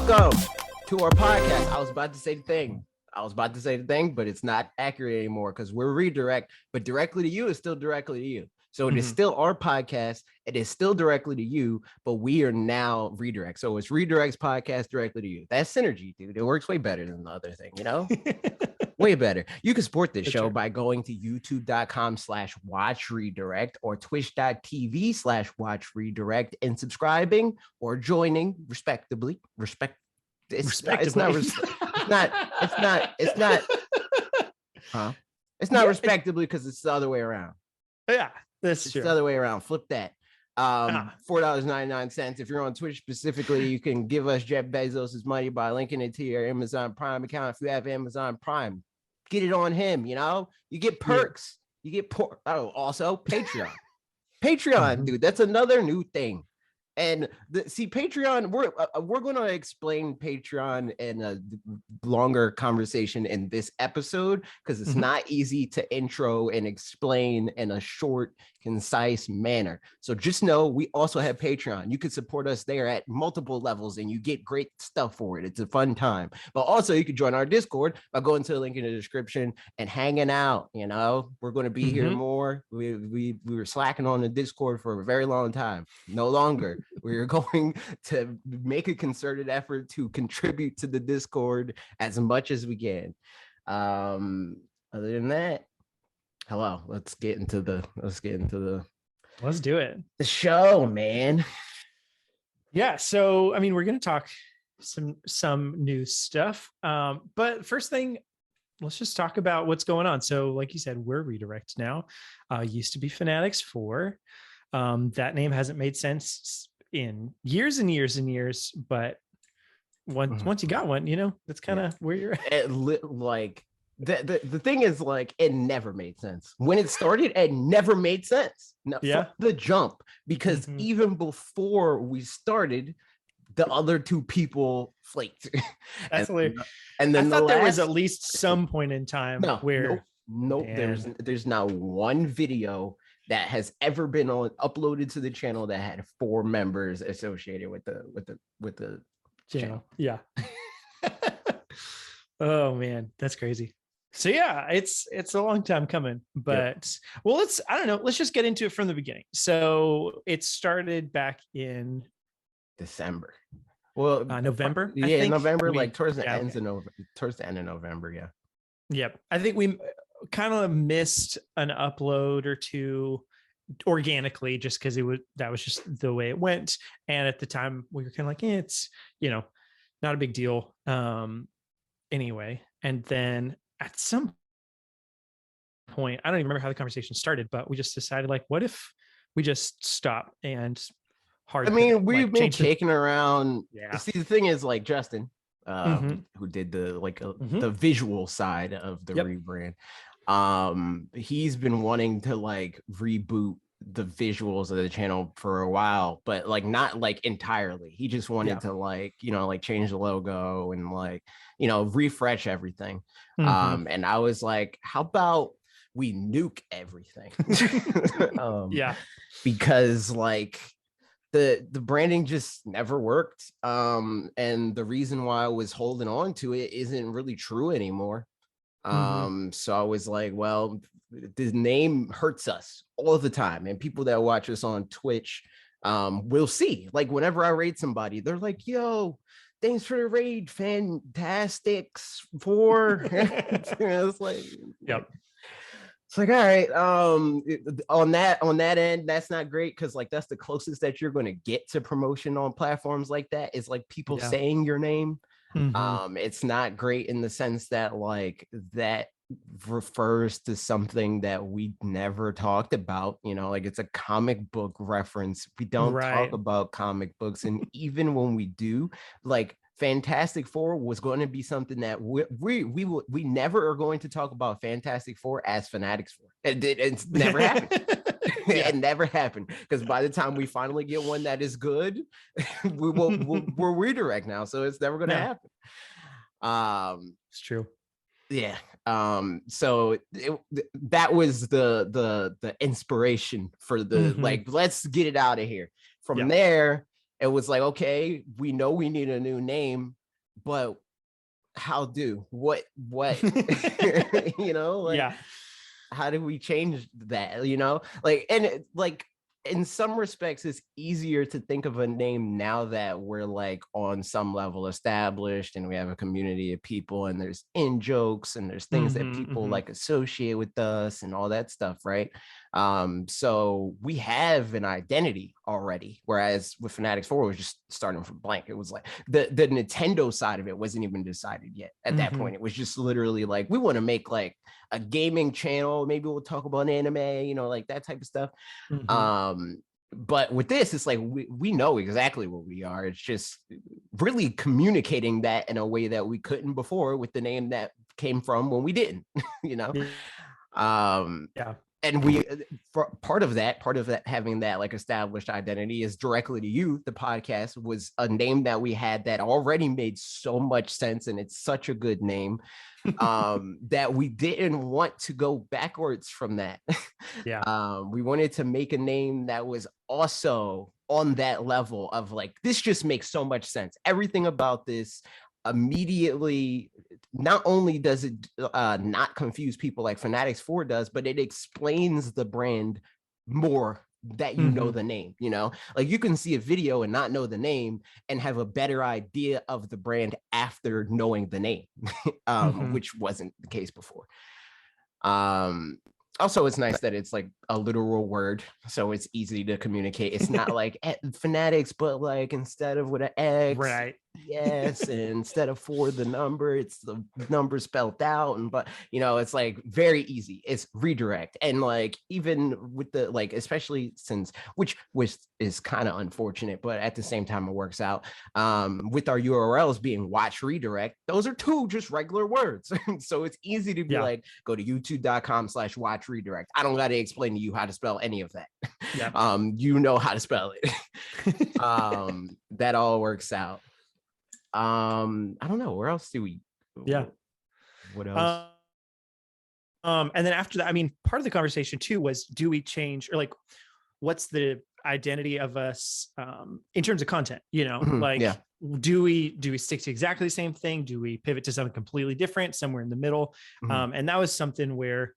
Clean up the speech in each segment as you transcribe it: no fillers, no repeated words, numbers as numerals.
Welcome to our podcast. I was about to say the thing, but it's not accurate anymore because we're redirect, but directly to you is still directly to you. So it is still our podcast. It is still directly to you, but we are now redirect. So it's Redirect's podcast directly to you. That's synergy, dude. It works way better than the other thing, you know? Way better. You can support this show by going to youtube.com/watchredirect or twitch.tv/watchredirect and subscribing or joining respectively. It's not respectively because it's the other way around. Yeah, that's true. It's the other way around. Flip that. $4.99. If you're on Twitch specifically, you can give us Jeff Bezos' money by linking it to your Amazon Prime account. If you have Amazon Prime, get it on him. You know, you get perks. You get also Patreon, dude. That's another new thing. And Patreon, we're going to explain Patreon in a longer conversation in this episode because it's not easy to intro and explain in a short, concise manner. So just know we also have Patreon. You can support us there at multiple levels and you get great stuff for it. It's a fun time. But also you can join our Discord by going to the link in the description and hanging out. You know, we're going to be here more. We were slacking on the Discord for a very long time. No longer. We're going to make a concerted effort to contribute to the Discord as much as we can. Other than that, let's do it. The show, man. Yeah, so I mean, we're going to talk some new stuff. But first thing, let's just talk about what's going on. So like you said, we're Redirect now. Used to be FanatixFour. That name hasn't made sense in years and years and years, but once you got one, you know, that's kind of where you're at. The thing is, like, it never made sense when it started. It never made sense. From the jump, because even before we started, the other two people flaked. And then I thought there was at least some point in time where there's not one video that has ever been uploaded to the channel that had 4 members associated with the channel. Yeah. Oh man, that's crazy. So yeah, it's a long time coming, but let's just get into it from the beginning. So it started back in December. November. November, towards the end of November. Yeah. Yep. I think we kind of missed an upload or two organically just because that was just the way it went. And at the time we were kind of like, it's, not a big deal. Anyway. And then at some point, I don't even remember how the conversation started, but we just decided, like, what if we just stop and we've been kicking around. Yeah. See, the thing is, like, Justin, who did the visual side of the rebrand, he's been wanting to reboot the visuals of the channel for a while, but not entirely. He just wanted to change the logo and refresh everything. And I was like, how about we nuke everything? Because the branding just never worked. And the reason why I was holding on to it isn't really true anymore. So I was like, well, the name hurts us all the time, and people that watch us on Twitch will see, whenever I raid somebody, they're like, yo, thanks for the raid, FanatixFour. It's like, it's like, all right, on that end, that's not great, because that's the closest that you're going to get to promotion on platforms like that is people saying your name. It's not great in the sense that that refers to something that we never talked about, it's a comic book reference. We don't talk about comic books, and even when we do, FanatixFour was going to be something that we never are going to talk about FanatixFour as FanatixFour. It's never happened. It never happened, because by the time we finally get one that is good, we're Redirect now, so it's never going to happen. It's true. Yeah. So that was the inspiration for the let's get it out of here. From there, it was like, okay, we know we need a new name, but what, you know, like, yeah. how do we change that, you know, like, and like, in some respects, it's easier to think of a name now that we're like on some level established and we have a community of people and there's in jokes and there's things that people like associate with us and all that stuff, right? So we have an identity already, whereas with FanatixFour, it was just starting from blank. It was like the Nintendo side of it wasn't even decided yet at that point. It was just literally like, we want to make like a gaming channel, maybe we'll talk about anime, you know, like that type of stuff. But with this, it's like we know exactly what we are. It's just really communicating that in a way that we couldn't before with the name that came from when we didn't, you know. Yeah. And we, for part of that having that like established identity is Directly to You. The podcast was a name that we had that already made so much sense, and it's such a good name that we didn't want to go backwards from that. Yeah. We wanted to make a name that was also on that level of like, this just makes so much sense. Everything about this immediately, not only does it not confuse people like FanatixFour does, but it explains the brand more that you know the name, you know, like you can see a video and not know the name and have a better idea of the brand after knowing the name, which wasn't the case before. Also, it's nice that it's like a literal word, so it's easy to communicate. It's not like Fanatics, but like instead of with an X, Right. yes, and instead of for the number, it's the number spelled out. And but you know, it's like very easy. It's redirect, and like even with the like, especially since which is kind of unfortunate, but at the same time it works out. With our URLs being watch redirect, those are two just regular words, so it's easy to be like, go to youtube.com/watch redirect. I don't got to explain to you how to spell any of that. You know how to spell it. That all works out. I don't know, where else do we, what else? And then after that, I mean, part of the conversation too was, do we change, or like, what's the identity of us in terms of content, you know, like, do we stick to exactly the same thing? Do we pivot to something completely different, somewhere in the middle? And that was something where,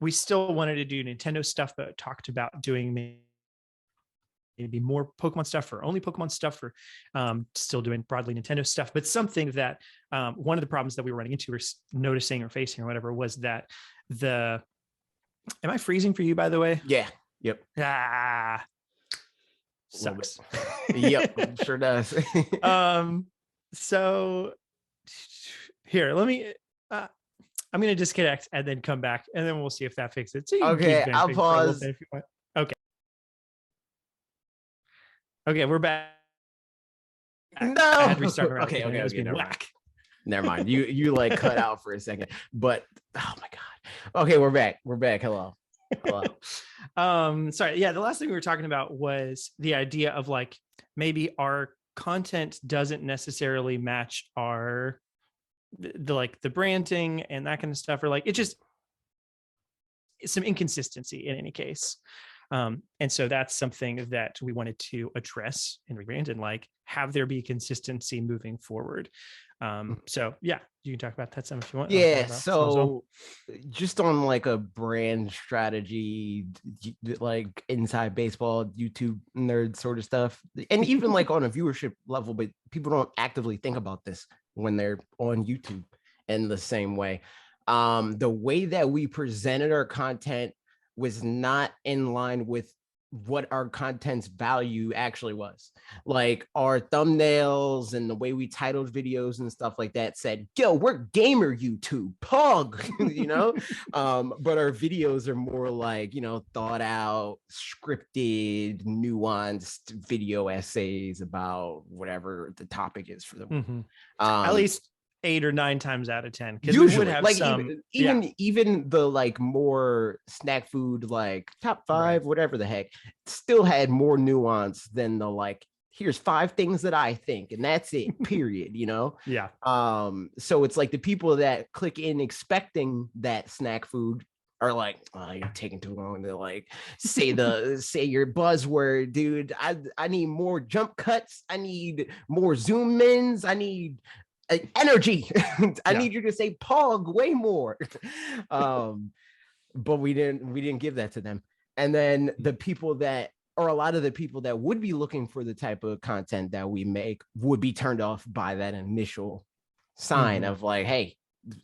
we still wanted to do Nintendo stuff, but talked about doing maybe more Pokemon stuff, or only Pokemon stuff, or still doing broadly Nintendo stuff. But something that one of the problems that we were running into, or noticing or facing or whatever, was that am I freezing for you, by the way? Yeah. Yep. Sucks. Yep, sure does. So here, let me I'm going to disconnect and then come back, and then we'll see if that fixes it. So okay, I'll pause. If you want. Okay, we're back. No. I had to restart around. Okay, never mind. Never mind. You like cut out for a second, but oh my god. Okay, we're back. Hello. Sorry. Yeah, the last thing we were talking about was the idea of like, maybe our content doesn't necessarily match our the branding and that kind of stuff, or like, it just some inconsistency in any case. And so that's something that we wanted to address and rebrand, and like have there be consistency moving forward. So yeah, you can talk about that some if you want. Yeah, so just on like a brand strategy, like inside baseball, YouTube nerd sort of stuff, and even like on a viewership level, but people don't actively think about this when they're on YouTube in the same way. The way that we presented our content was not in line with what our content's value actually was. Like our thumbnails and the way we titled videos and stuff like that said, yo, we're gamer YouTube, pug, you know? But our videos are more like, you know, thought out, scripted, nuanced video essays about whatever the topic is for the at least 8 or 9 times out of 10, because usually we would have like some even the like more snack food, like top 5 whatever the heck, still had more nuance than the like, here's 5 things that I think and that's it, period, you know? So it's like the people that click in expecting that snack food Or like, oh, you're taking too long to like say your buzzword, dude. I need more jump cuts. I need more zoom ins. I need energy. I need you to say pog way more. But we didn't give that to them. And then the people that, or a lot of the people that would be looking for the type of content that we make would be turned off by that initial sign of like, hey,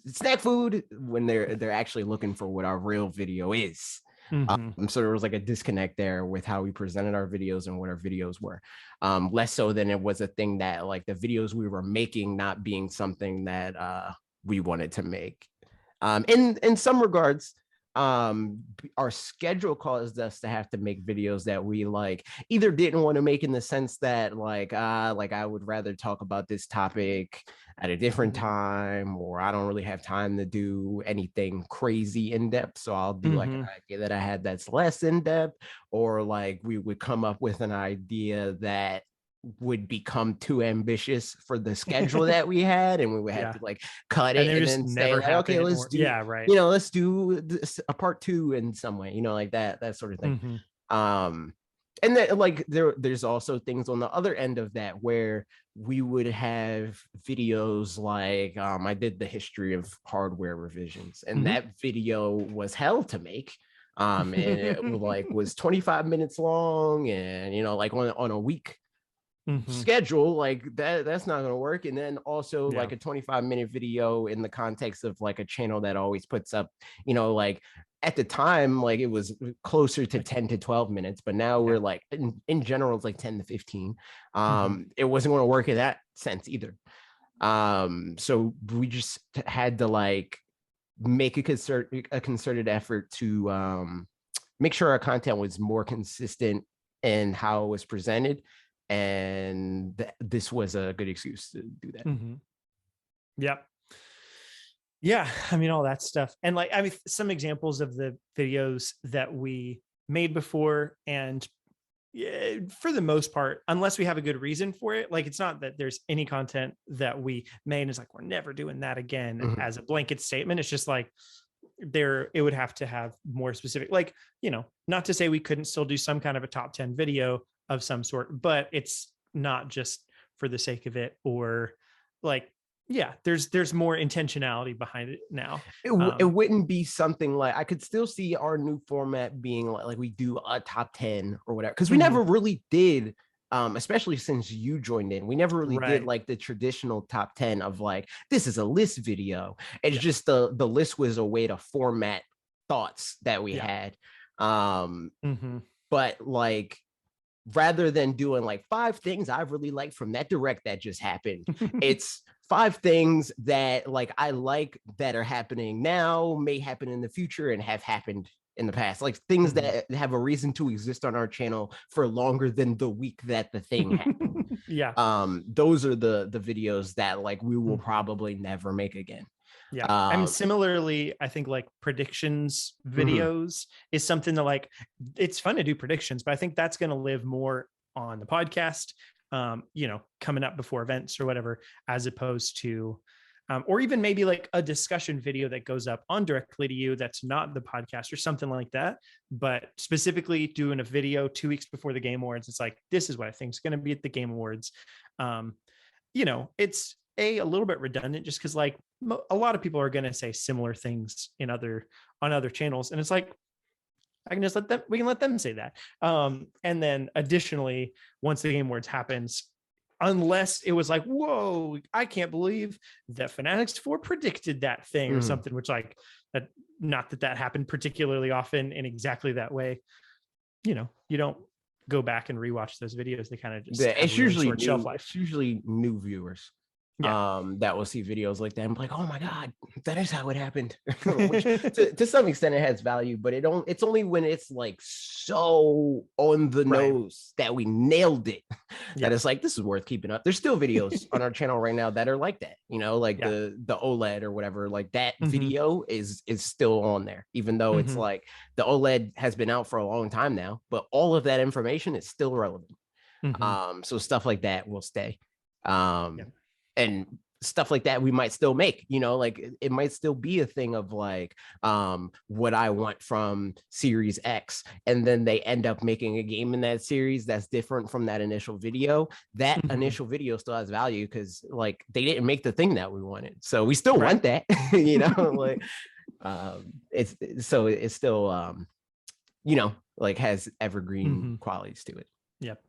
snack food, when they're actually looking for what our real video is. So there was like a disconnect there with how we presented our videos and what our videos were, less so than it was a thing that like the videos we were making not being something that we wanted to make. In some regards, our schedule caused us to have to make videos that we like either didn't want to make, in the sense that like I would rather talk about this topic at a different time, or I don't really have time to do anything crazy in depth, so I'll do like an idea that I had that's less in depth, or like we would come up with an idea that would become too ambitious for the schedule that we had, and we would have to like cut it and then say like, okay, let's do let's do this, a part 2 in some way, like that sort of thing. And then like there's also things on the other end of that where we would have videos like I did the history of hardware revisions, and that video was hell to make. And it like was 25 minutes long, and like on a week schedule, like that's not going to work. And then also like a 25-minute video in the context of like a channel that always puts up, like at the time, like it was closer to 10 to 12 minutes, but now we're like in general it's like 10 to 15. It wasn't going to work in that sense either. So we just had to like make a concerted effort to make sure our content was more consistent in how it was presented, and this was a good excuse to do that. Yeah, I mean, all that stuff. And like, I mean, some examples of the videos that we made before, and for the most part, unless we have a good reason for it, like it's not that there's any content that we made and it's like we're never doing that again as a blanket statement. It's just like it would have to have more specific, like, not to say we couldn't still do some kind of a top 10 video of some sort, but it's not just for the sake of it, or like, there's more intentionality behind it now. It wouldn't be something like, I could still see our new format being like we do a top 10 or whatever, because we never really did, especially since you joined in, we never really did like the traditional top 10 of like, this is a list video. It's just the list was a way to format thoughts that we had. But like, rather than doing like 5 things I really like from that direct that just happened, it's 5 things that like I like that are happening now, may happen in the future, and have happened in the past, like things that have a reason to exist on our channel for longer than the week that the thing happened. Those are the videos that like we will probably never make again. I mean, similarly, I think like predictions videos is something that like, it's fun to do predictions, but I think that's going to live more on the podcast, coming up before events or whatever, as opposed to, or even maybe like a discussion video that goes up on directly to you that's not the podcast or something like that. But specifically doing a video 2 weeks before the Game Awards, it's like, this is what I think is going to be at the Game Awards. It's a little bit redundant just because like a lot of people are going to say similar things on other channels, and it's like, we can let them say that. And then additionally, once the Game Awards happens, unless it was like, whoa, I can't believe that FanatixFour predicted that thing or something, which like that, not that happened particularly often in exactly that way. You don't go back and rewatch those videos. They kind of just it's usually short shelf life. It's usually new viewers that will see videos like that and be like, oh my god, that is how it happened. Which to some extent it has value, but it's only when it's like so on the nose that we nailed it that it's like, this is worth keeping up. There's still videos on our channel right now that are like that, like the OLED or whatever, like that video is still on there, even though it's like the OLED has been out for a long time now, but all of that information is still relevant. So stuff like that will stay. And stuff like that we might still make, you know, like it might still be a thing of like what I want from Series X, and then they end up making a game in that series that's different from that initial video. That initial video still has value because like they didn't make the thing that we wanted, so we still want that. You know, like it's still you know, like has evergreen qualities to it. Yep.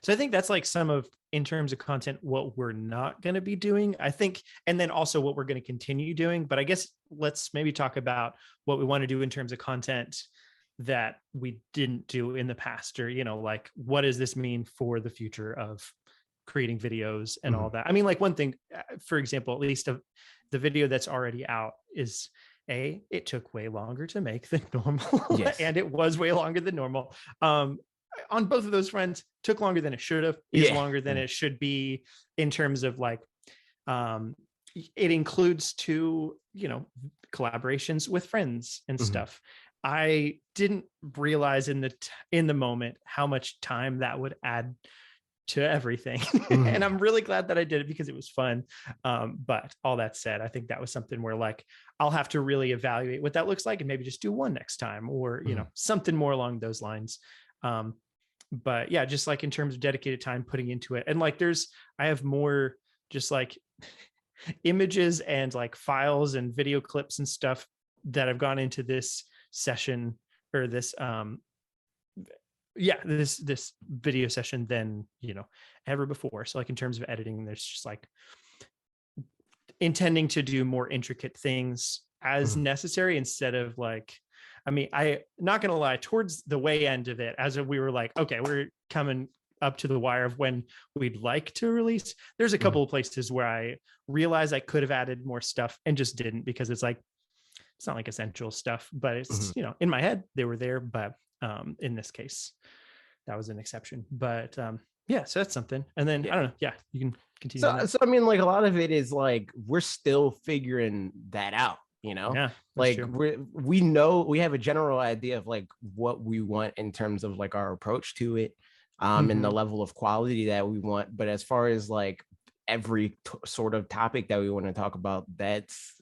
So I think that's like some of, in terms of content, what we're not going to be doing, I think, and then also what we're going to continue doing. But I guess let's maybe talk about what we want to do in terms of content that we didn't do in the past, or, you know, like, what does this mean for the future of creating videos and all that? I mean, like one thing, for example, at least of the video that's already out is it took way longer to make than normal. Yes. And it was way longer than normal. On both of those fronts, took longer than it should have, is longer than it should be, in terms of like, it includes 2, you know, collaborations with friends and stuff. I didn't realize in the moment how much time that would add to everything. And I'm really glad that I did it because it was fun. But all that said, I think that was something where like, I'll have to really evaluate what that looks like and maybe just do one next time, or, you know, something more along those lines. But yeah, just like in terms of dedicated time putting into it. And like, I have more just like images and like files and video clips and stuff that have gone into this session, or this, this video session than, you know, ever before. So like in terms of editing, there's just like intending to do more intricate things as necessary, instead of like, I mean, I not going to lie, towards the way end of it, as we were like, okay, we're coming up to the wire of when we'd like to release, there's a couple of places where I realized I could have added more stuff and just didn't, because it's like, it's not like essential stuff, but it's, you know, in my head, they were there. But in this case, that was an exception. But yeah, so that's something. And then I don't know. Yeah, you can continue. So I mean, like a lot of it is like, we're still figuring that out. You know, like we know, we have a general idea of like what we want in terms of like our approach to it, and the level of quality that we want. But as far as like every sort of topic that we want to talk about, that's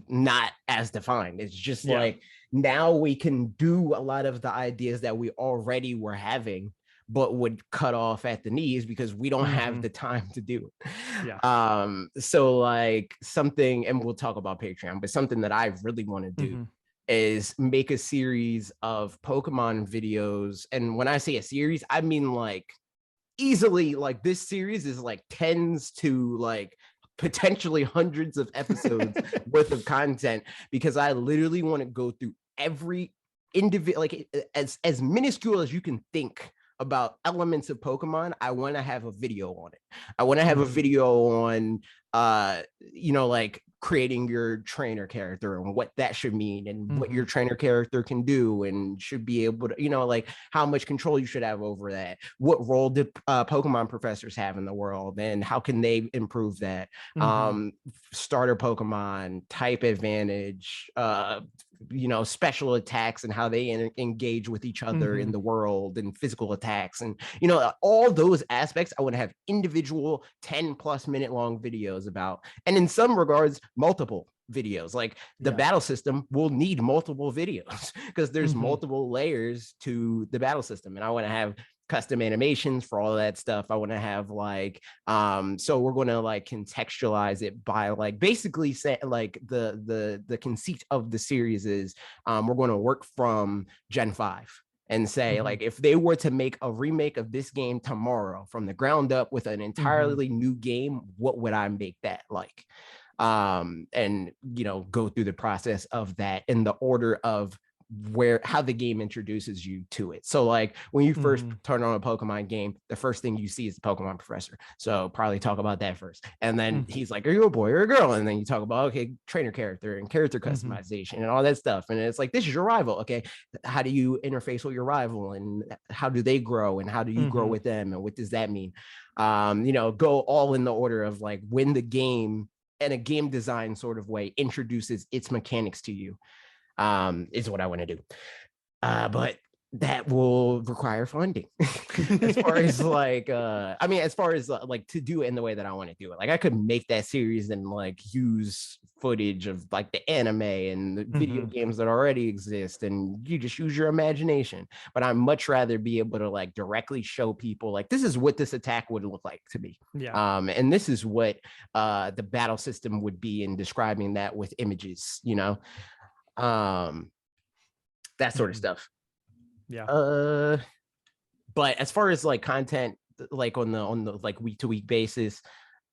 not as defined. It's just like, now we can do a lot of the ideas that we already were having, but would cut off at the knees because we don't have the time to do it. So like something, and we'll talk about Patreon, but something that I really want to do is make a series of Pokemon videos. And when I say a series, I mean like easily, like this series is like tens to like potentially hundreds of episodes worth of content, because I literally want to go through every individual, like as minuscule as you can think about elements of Pokemon. I want to have a video on it. I want to have a video on you know, like creating your trainer character and what that should mean, and what your trainer character can do and should be able to, you know, like how much control you should have over that. What role do Pokemon professors have in the world, and how can they improve that? Starter Pokemon, type advantage, you know, special attacks and how they engage with each other in the world, and physical attacks, and, you know, all those aspects I want to have individual 10+ minute long videos about. And in some regards, multiple videos. Like the battle system will need multiple videos because there's multiple layers to the battle system, and I want to have custom animations for all of that stuff. I want to have like so we're going to like contextualize it by like basically say like the conceit of the series is we're going to work from Gen 5 and say like, if they were to make a remake of this game tomorrow from the ground up with an entirely new game, what would I make that like? And, you know, go through the process of that in the order of how the game introduces you to it. So like when you first turn on a Pokemon game, the first thing you see is the Pokemon professor. So probably talk about that first. And then he's like, are you a boy or a girl? And then you talk about, okay, trainer character and character customization and all that stuff. And it's like, this is your rival. Okay, how do you interface with your rival, and how do they grow, and how do you grow with them, and what does that mean? You know, go all in the order of like when the game, in a game design sort of way, introduces its mechanics to you. Is what I want to do. But that will require funding. As far as like I mean, as far as like to do it in the way that I want to do it. Like I could make that series and like use footage of like the anime and the video games that already exist, and you just use your imagination. But I'd much rather be able to like directly show people like this is what this attack would look like to me. And this is what the battle system would be in describing that with images, you know. That sort of stuff. But as far as like content, like on the like week to week basis,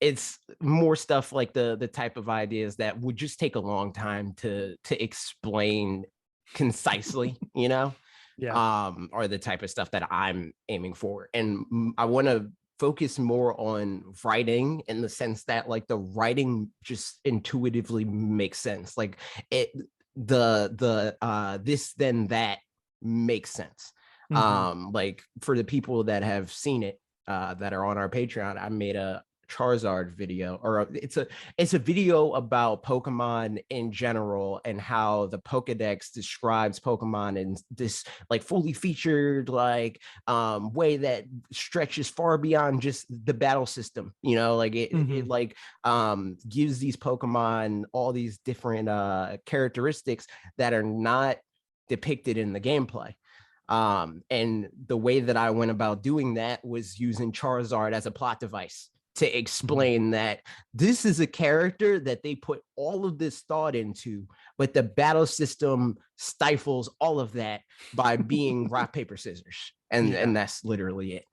it's more stuff like the type of ideas that would just take a long time to explain concisely, you know. Are the type of stuff that I'm aiming for, and I want to focus more on writing in the sense that like the writing just intuitively makes sense, like it the this then that makes sense. Like for the people that have seen it that are on our Patreon, I made a Charizard video, or it's a video about Pokemon in general and how the Pokedex describes Pokemon in this like fully featured like way that stretches far beyond just the battle system, you know, like it like gives these Pokemon all these different characteristics that are not depicted in the gameplay. And the way that I went about doing that was using Charizard as a plot device to explain that this is a character that they put all of this thought into, but the battle system stifles all of that by being rock, paper, scissors. And that's literally it.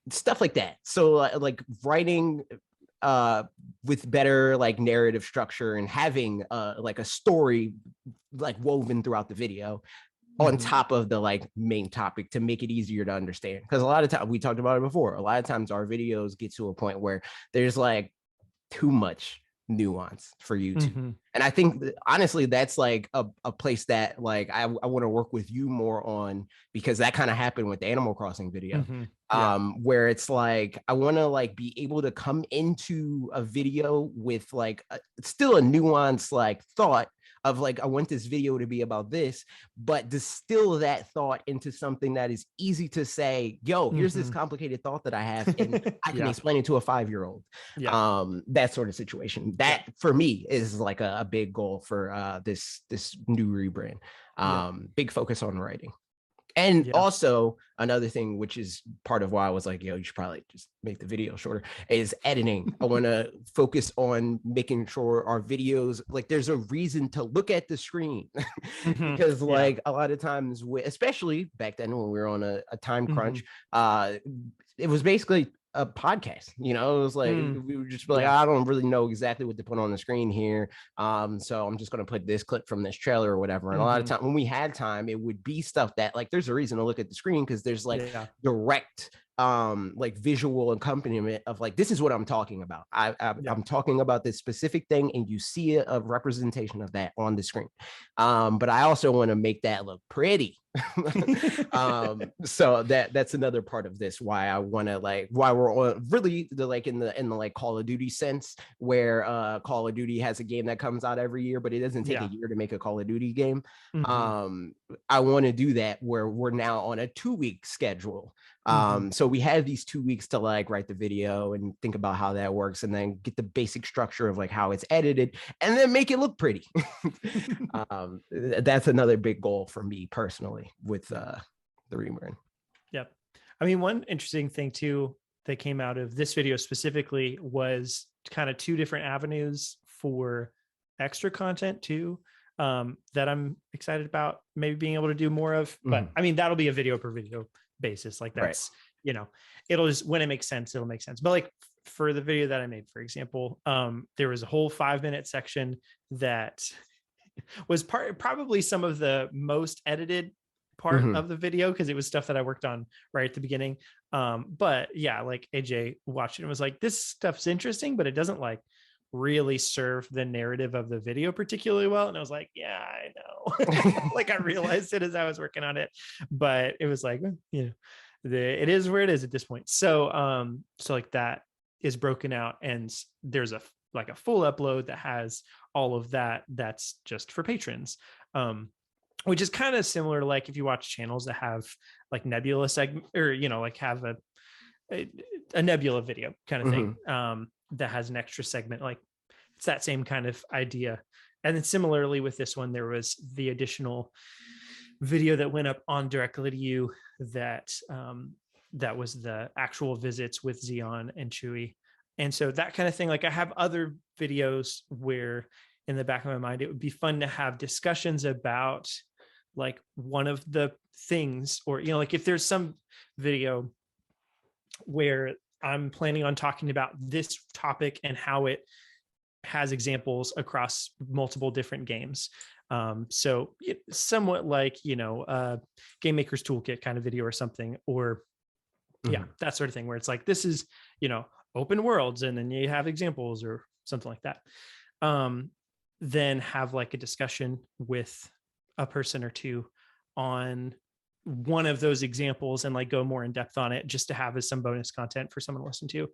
Stuff like that. So like writing with better like narrative structure and having like a story like woven throughout the video on top of the like main topic to make it easier to understand. Because a lot of times, we talked about it before, a lot of times our videos get to a point where there's like too much nuance for YouTube. And I think honestly that's like a place that like I want to work with you more on, because that kind of happened with the Animal Crossing video. Where it's like I want to like be able to come into a video with like still a nuanced like thought of like I want this video to be about this, but distill that thought into something that is easy to say, yo, here's this complicated thought that I have, and I can explain it to a 5-year-old. That sort of situation. That for me is like a big goal for this new rebrand. Big focus on writing. And also another thing, which is part of why I was like, yo, you should probably just make the video shorter, is editing. I want to focus on making sure our videos, like there's a reason to look at the screen because like a lot of times, especially back then when we were on a time crunch, it was basically a podcast, you know. It was like we would just be like, I don't really know exactly what to put on the screen here, so I'm just going to put this clip from this trailer or whatever. And a lot of time when we had time, it would be stuff that like there's a reason to look at the screen, because there's like direct like visual accompaniment of like, this is what I'm talking about. I'm talking about this specific thing, and you see a representation of that on the screen. But I also want to make that look pretty. So that's another part of this, why I want to like, why we're on really the like in the like Call of Duty sense, where Call of Duty has a game that comes out every year, but it doesn't take a year to make a Call of Duty game. I want to do that where we're now on a 2-week schedule. So we have these 2 weeks to like write the video and think about how that works, and then get the basic structure of like how it's edited, and then make it look pretty. That's another big goal for me personally with the rebrand. I mean, one interesting thing too that came out of this video specifically was kind of 2 different avenues for extra content too, that I'm excited about maybe being able to do more of. But I mean, that'll be a video per video basis. Like that's, you know, it'll just, when it makes sense, it'll make sense. But like for the video that I made, for example, there was a whole 5-minute section that was probably some of the most edited part of the video, because it was stuff that I worked on right at the beginning. But yeah, like AJ watched it and was like, this stuff's interesting, but it doesn't like really serve the narrative of the video particularly well. And I was like, yeah, I know. Like I realized it as I was working on it, but it was like, you know, it is where it is at this point. So so like that is broken out, and there's a like a full upload that has all of that. That's just for patrons. which is kind of similar. Like if you watch channels that have like Nebula segment, or, you know, like have a Nebula video kind of thing, that has an extra segment, like it's that same kind of idea. And then similarly with this one, there was the additional video that went up on Directly to You that that was the actual visits with Xeon and Chewie. And so that kind of thing, like I have other videos where in the back of my mind, it would be fun to have discussions about like one of the things, or, you know, like if there's some video where I'm planning on talking about this topic and how it has examples across multiple different games. So somewhat like, you know, Game Maker's Toolkit kind of video or something, or yeah, that sort of thing, where it's like, this is, you know, open worlds, and then you have examples or something like that. Then have like a discussion with a person or two on one of those examples and like go more in depth on it, just to have as some bonus content for someone to listen to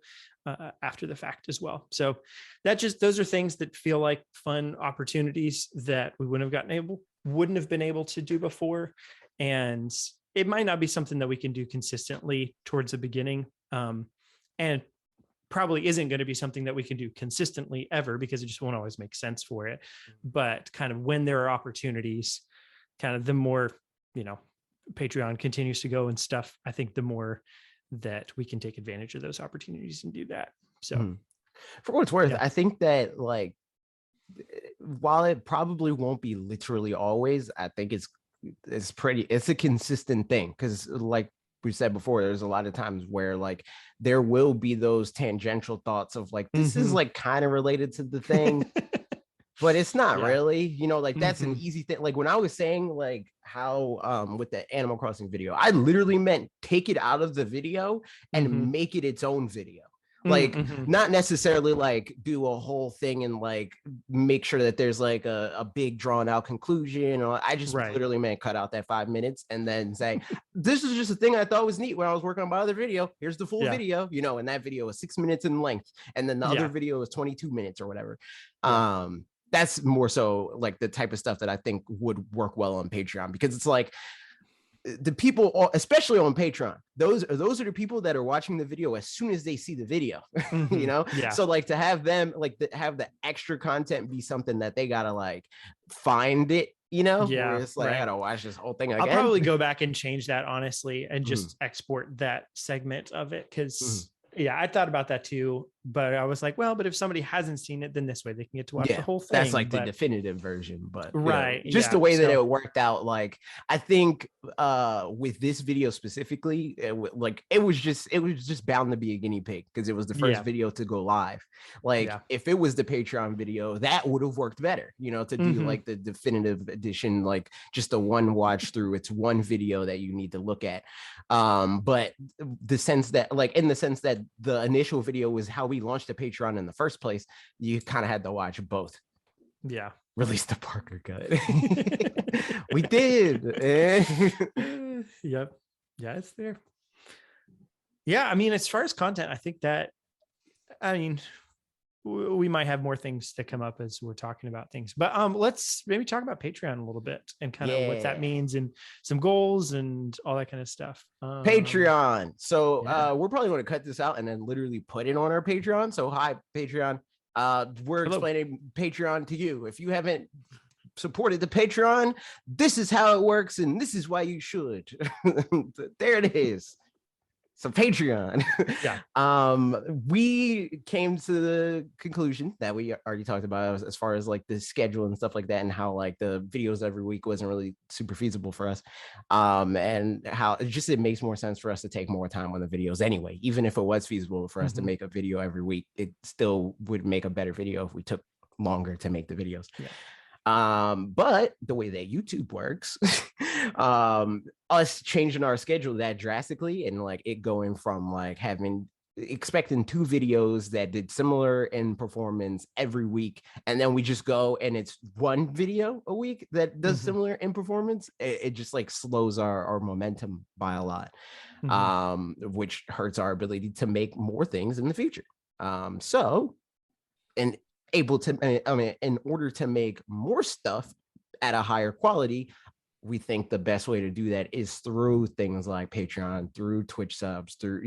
after the fact as well. So those are things that feel like fun opportunities that we wouldn't have been able to do before. And it might not be something that we can do consistently towards the beginning. And probably isn't going to be something that we can do consistently ever, because it just won't always make sense for it. But kind of when there are opportunities, kind of the more, you know, Patreon continues to go and stuff, I think the more that we can take advantage of those opportunities and do that. So for what it's worth, I think that like, while it probably won't be literally always, I think it's a consistent thing. Because like we said before, there's a lot of times where like there will be those tangential thoughts of like, this is like kind of related to the thing, but it's not really, you know, like that's an easy thing. Like when I was saying like how with the Animal Crossing video, I literally meant take it out of the video and make it its own video. Like not necessarily like do a whole thing and like make sure that there's like a big drawn out conclusion, or I just literally meant cut out that 5 minutes and then say, this is just a thing I thought was neat when I was working on my other video. Here's the full video, you know, and that video was 6 minutes in length. And then the other video was 22 minutes or whatever. That's more so like the type of stuff that I think would work well on Patreon, because it's like, the people, especially on Patreon, those are the people that are watching the video as soon as they see the video, you know? So like to have them like have the extra content be something that they gotta like find it, you know? Where it's like, I gotta watch this whole thing again. I'll probably go back and change that, honestly, and just export that segment of it. Cause I thought about that too, but I was like, well, but if somebody hasn't seen it, then this way they can get to watch the whole thing. That's like the definitive version, but just the way that it worked out. Like, I think with this video specifically, it was just bound to be a guinea pig, because it was the first video to go live. Like if it was the Patreon video, that would have worked better, you know, to do like the definitive edition, like just a one watch through. It's one video that you need to look at. But the sense that like, in the sense that the initial video was how we launched the Patreon in the first place, you kind of had to watch both. Release the Parker cut. We did. It's there. I mean, as far as content, I think that, I mean, we might have more things to come up as we're talking about things, but let's maybe talk about Patreon a little bit and kind of what that means and some goals and all that kind of stuff. Patreon. So we're probably going to cut this out and then literally put it on our Patreon. So hi, Patreon. We're explaining Patreon to you. If you haven't supported the Patreon, this is how it works, and this is why you should. There it is. So Patreon. We came to the conclusion that we already talked about as far as like the schedule and stuff like that, and how like the videos every week wasn't really super feasible for us, and how it makes more sense for us to take more time on the videos anyway. Even if it was feasible for us to make a video every week, it still would make a better video if we took longer to make the videos. But the way that YouTube works, us changing our schedule that drastically, and like it going from like expecting 2 videos that did similar in performance every week, and then we just go and it's 1 video a week that does similar in performance, it just like slows our momentum by a lot, which hurts our ability to make more things in the future. In order to make more stuff at a higher quality, we think the best way to do that is through things like Patreon, through Twitch subs, through,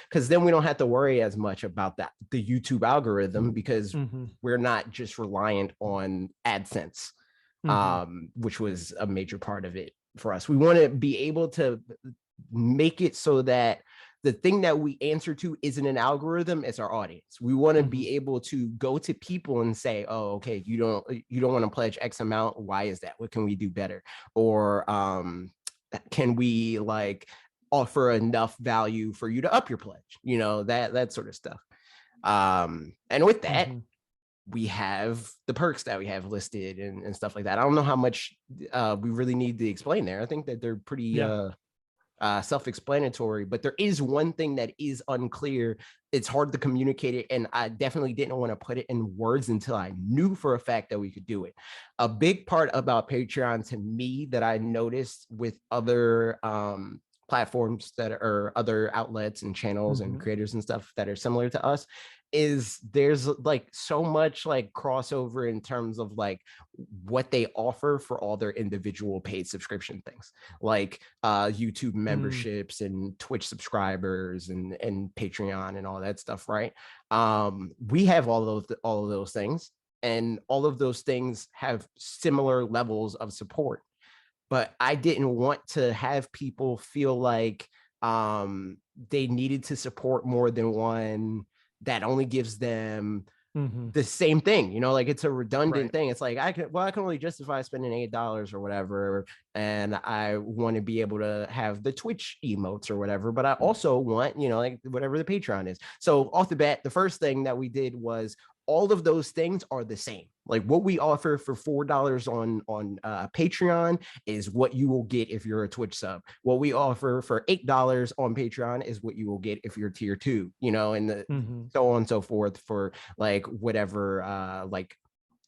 because then we don't have to worry as much about the YouTube algorithm, because we're not just reliant on AdSense, which was a major part of it for us. We want to be able to make it so that the thing that we answer to isn't an algorithm, it's our audience. We want to be able to go to people and say, oh, okay, you don't want to pledge X amount. Why is that? What can we do better? Or can we like offer enough value for you to up your pledge? That sort of stuff. And with that, we have the perks that we have listed and stuff like that. I don't know how much we really need to explain there. I think that they're pretty self-explanatory, but there is one thing that is unclear. It's hard to communicate it, and I definitely didn't want to put it in words until I knew for a fact that we could do it. A big part about Patreon to me that I noticed with other platforms that are other outlets and channels and creators and stuff that are similar to us is there's like so much like crossover in terms of like what they offer for all their individual paid subscription things, like YouTube memberships and Twitch subscribers and Patreon and all that stuff, right? We have all of those things, and all of those things have similar levels of support. But I didn't want to have people feel like they needed to support more than one that only gives them the same thing, like it's a redundant thing. It's like I can only justify spending $8 or whatever, and I want to be able to have the Twitch emotes or whatever, but I also want, like whatever the Patreon is. So off the bat, the first thing that we did was all of those things are the same. Like what we offer for $4 on Patreon is what you will get if you're a Twitch sub. What we offer for $8 on Patreon is what you will get if you're tier 2, and so on and so forth for like whatever like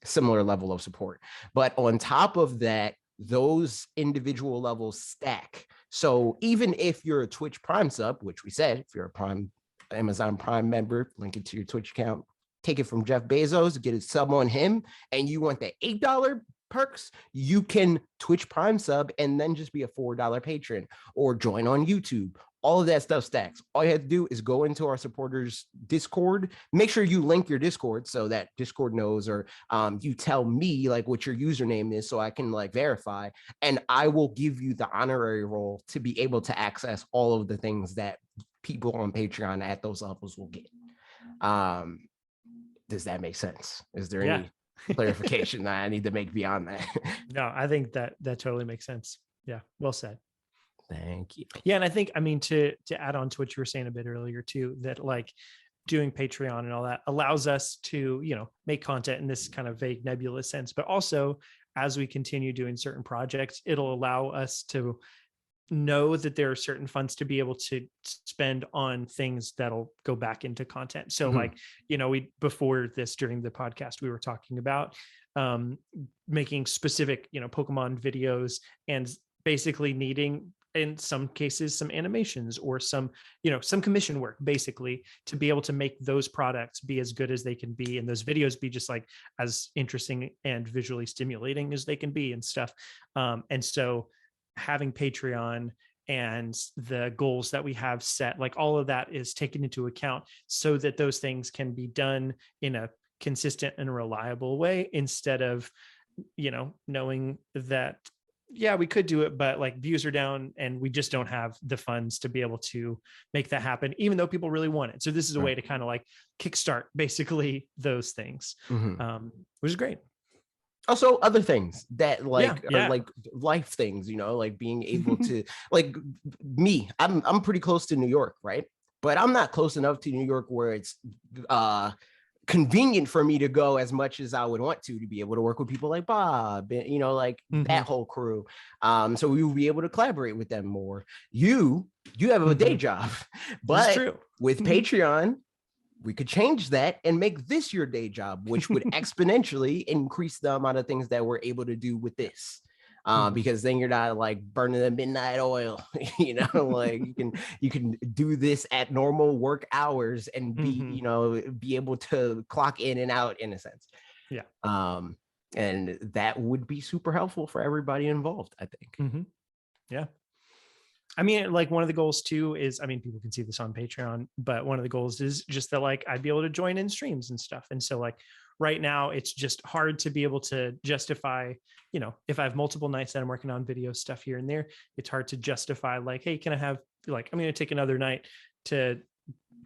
similar level of support. But on top of that, those individual levels stack. So even if you're a Twitch Prime sub, which we said, if you're a Amazon Prime member, link it to your Twitch account, take it from Jeff Bezos, get a sub on him, and you want the $8 perks, you can Twitch Prime sub and then just be a $4 patron or join on YouTube. All of that stuff stacks. All you have to do is go into our supporters Discord. Make sure you link your Discord so that Discord knows, or you tell me like what your username is so I can like verify, and I will give you the honorary role to be able to access all of the things that people on Patreon at those levels will get. Does that make sense? Is there any clarification that I need to make beyond that? No, I think that totally makes sense. Yeah, well said. Thank you. Yeah, and I think, I mean, to add on to what you were saying a bit earlier too, that like doing Patreon and all that allows us to, make content in this kind of vague, nebulous sense, but also as we continue doing certain projects, it'll allow us to know that there are certain funds to be able to spend on things that'll go back into content. So like, we, before this, during the podcast, we were talking about making specific, Pokemon videos, and basically needing, in some cases, some animations or some commission work, basically, to be able to make those products be as good as they can be, and those videos be just like as interesting and visually stimulating as they can be and stuff. And so having Patreon and the goals that we have set, like all of that is taken into account so that those things can be done in a consistent and reliable way, instead of, knowing that, yeah, we could do it, but like views are down and we just don't have the funds to be able to make that happen, even though people really want it. So this is a way to kind of like kickstart basically those things, which is great. Also other things that like are like life things, like being able to like me, I'm pretty close to New York, right? But I'm not close enough to New York where it's convenient for me to go as much as I would want to be able to work with people like Bob, like that whole crew. So we will be able to collaborate with them more. You have a day job, but with Patreon, we could change that and make this your day job, which would exponentially increase the amount of things that we're able to do with this. Because then you're not like burning the midnight oil, like you can do this at normal work hours and be, be able to clock in and out in a sense. Yeah. And that would be super helpful for everybody involved, I think. Mm-hmm. Yeah. I mean, like one of the goals too is, I mean, people can see this on Patreon, but one of the goals is just that like I'd be able to join in streams and stuff. And so like right now it's just hard to be able to justify, you know, if I have multiple nights that I'm working on video stuff here and there, it's hard to justify like, hey, can I have like, I'm going to take another night to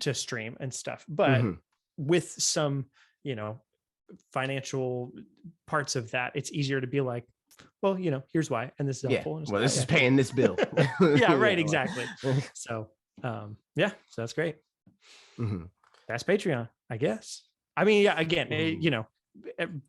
stream and stuff. But with some, you know, financial parts of that, it's easier to be like, well, you know, here's why, and this is helpful. Well, this is paying this bill. Yeah, right, exactly. So, yeah, so that's great. That's Patreon, I guess. I mean, yeah, again, you know,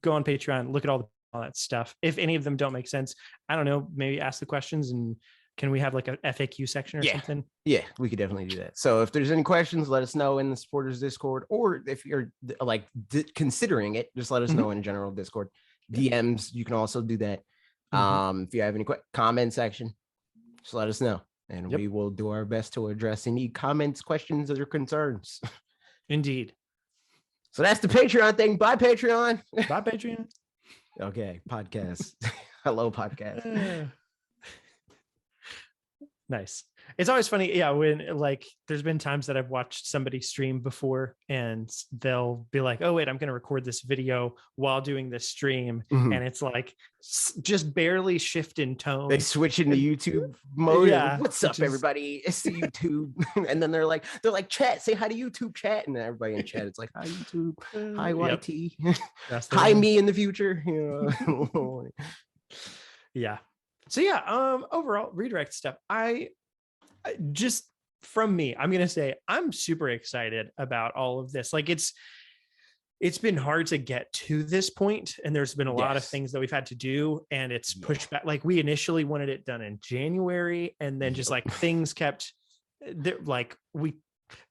go on Patreon, look at all that stuff. If any of them don't make sense, I don't know, maybe ask the questions, and can we have like a FAQ section or something? Yeah, we could definitely do that. So if there's any questions, let us know in the supporters Discord, or if you're like considering it, just let us know in general Discord. DMs, you can also do that. If you have any comment section, just let us know, and we will do our best to address any comments, questions, or concerns. Indeed. So that's the Patreon thing. Bye, Patreon. Bye, Patreon. Okay, podcast. Hello, podcast. Nice. It's always funny, yeah, when like there's been times that I've watched somebody stream before and they'll be like, oh wait, I'm going to record this video while doing this stream, and it's like just barely shift in tone. They switch into YouTube mode. Yeah, what's up, everybody? It's the YouTube. And then they're like, chat, say hi to YouTube, chat. And then everybody in chat, it's like, hi YouTube, hi YT, hi me in the future. You know? Yeah. So yeah, overall redirect stuff. I just, from me, I'm going to say I'm super excited about all of this. Like it's been hard to get to this point, and there's been a lot of things that we've had to do, and it's pushed back. Like we initially wanted it done in January, and then just like things kept like we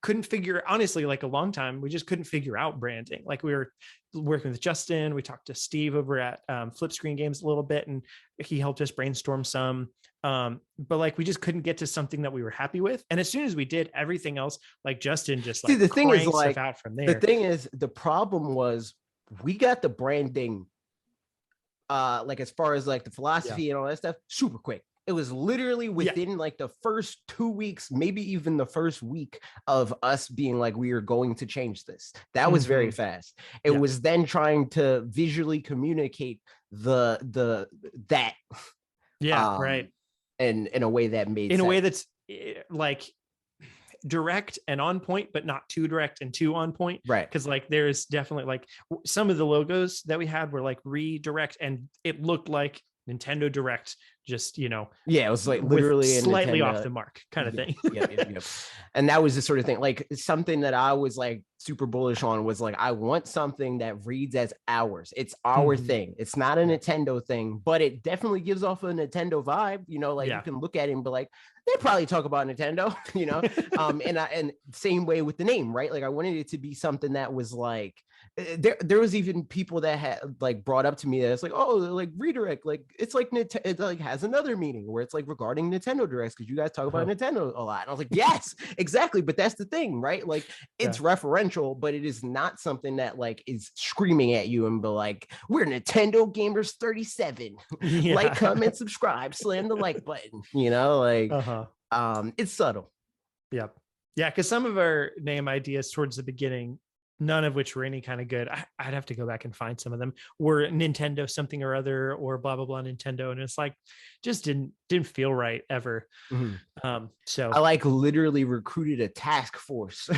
couldn't figure, honestly, like a long time, we just couldn't figure out branding. Like we were working with Justin, we talked to Steve over at Flip Screen Games a little bit, and he helped us brainstorm some, but like we just couldn't get to something that we were happy with. And as soon as we did, everything else, like Justin just like the thing is, like out from there. The thing is, the problem was we got the branding like as far as like the philosophy and all that stuff super quick. It was literally within like the first 2 weeks, maybe even the first week of us being like, we are going to change this. That was very fast. It was then trying to visually communicate that. Right. And in a way that made sense. A way that's like direct and on point, but not too direct and too on point. Right. Because like there's definitely like some of the logos that we had were like redirect, and it looked like Nintendo Direct, just, you know, it was like literally slightly Nintendo, off the mark kind of thing. And that was the sort of thing, like something that I was like super bullish on was like, I want something that reads as ours. It's our thing. It's not a Nintendo thing, but it definitely gives off a Nintendo vibe, you know, like you can look at it and be like, they probably talk about Nintendo, you know. And same way with the name, right? Like I wanted it to be something that was like, there was even people that had like brought up to me that it's like, oh, like redirect, like it's like it like has another meaning where it's like regarding Nintendo Directs, because you guys talk about Nintendo a lot. And I was like, yes, exactly. But that's the thing, right? Like it's referential, but it is not something that like is screaming at you and be like, we're Nintendo Gamers 37. Like, comment, subscribe, slam the like button, you know, like it's subtle. Yeah, because some of our name ideas towards the beginning, none of which were any kind of good. I'd have to go back and find some of them, were Nintendo something or other, or blah blah blah Nintendo, and it's like just didn't feel right ever. So I like literally recruited a task force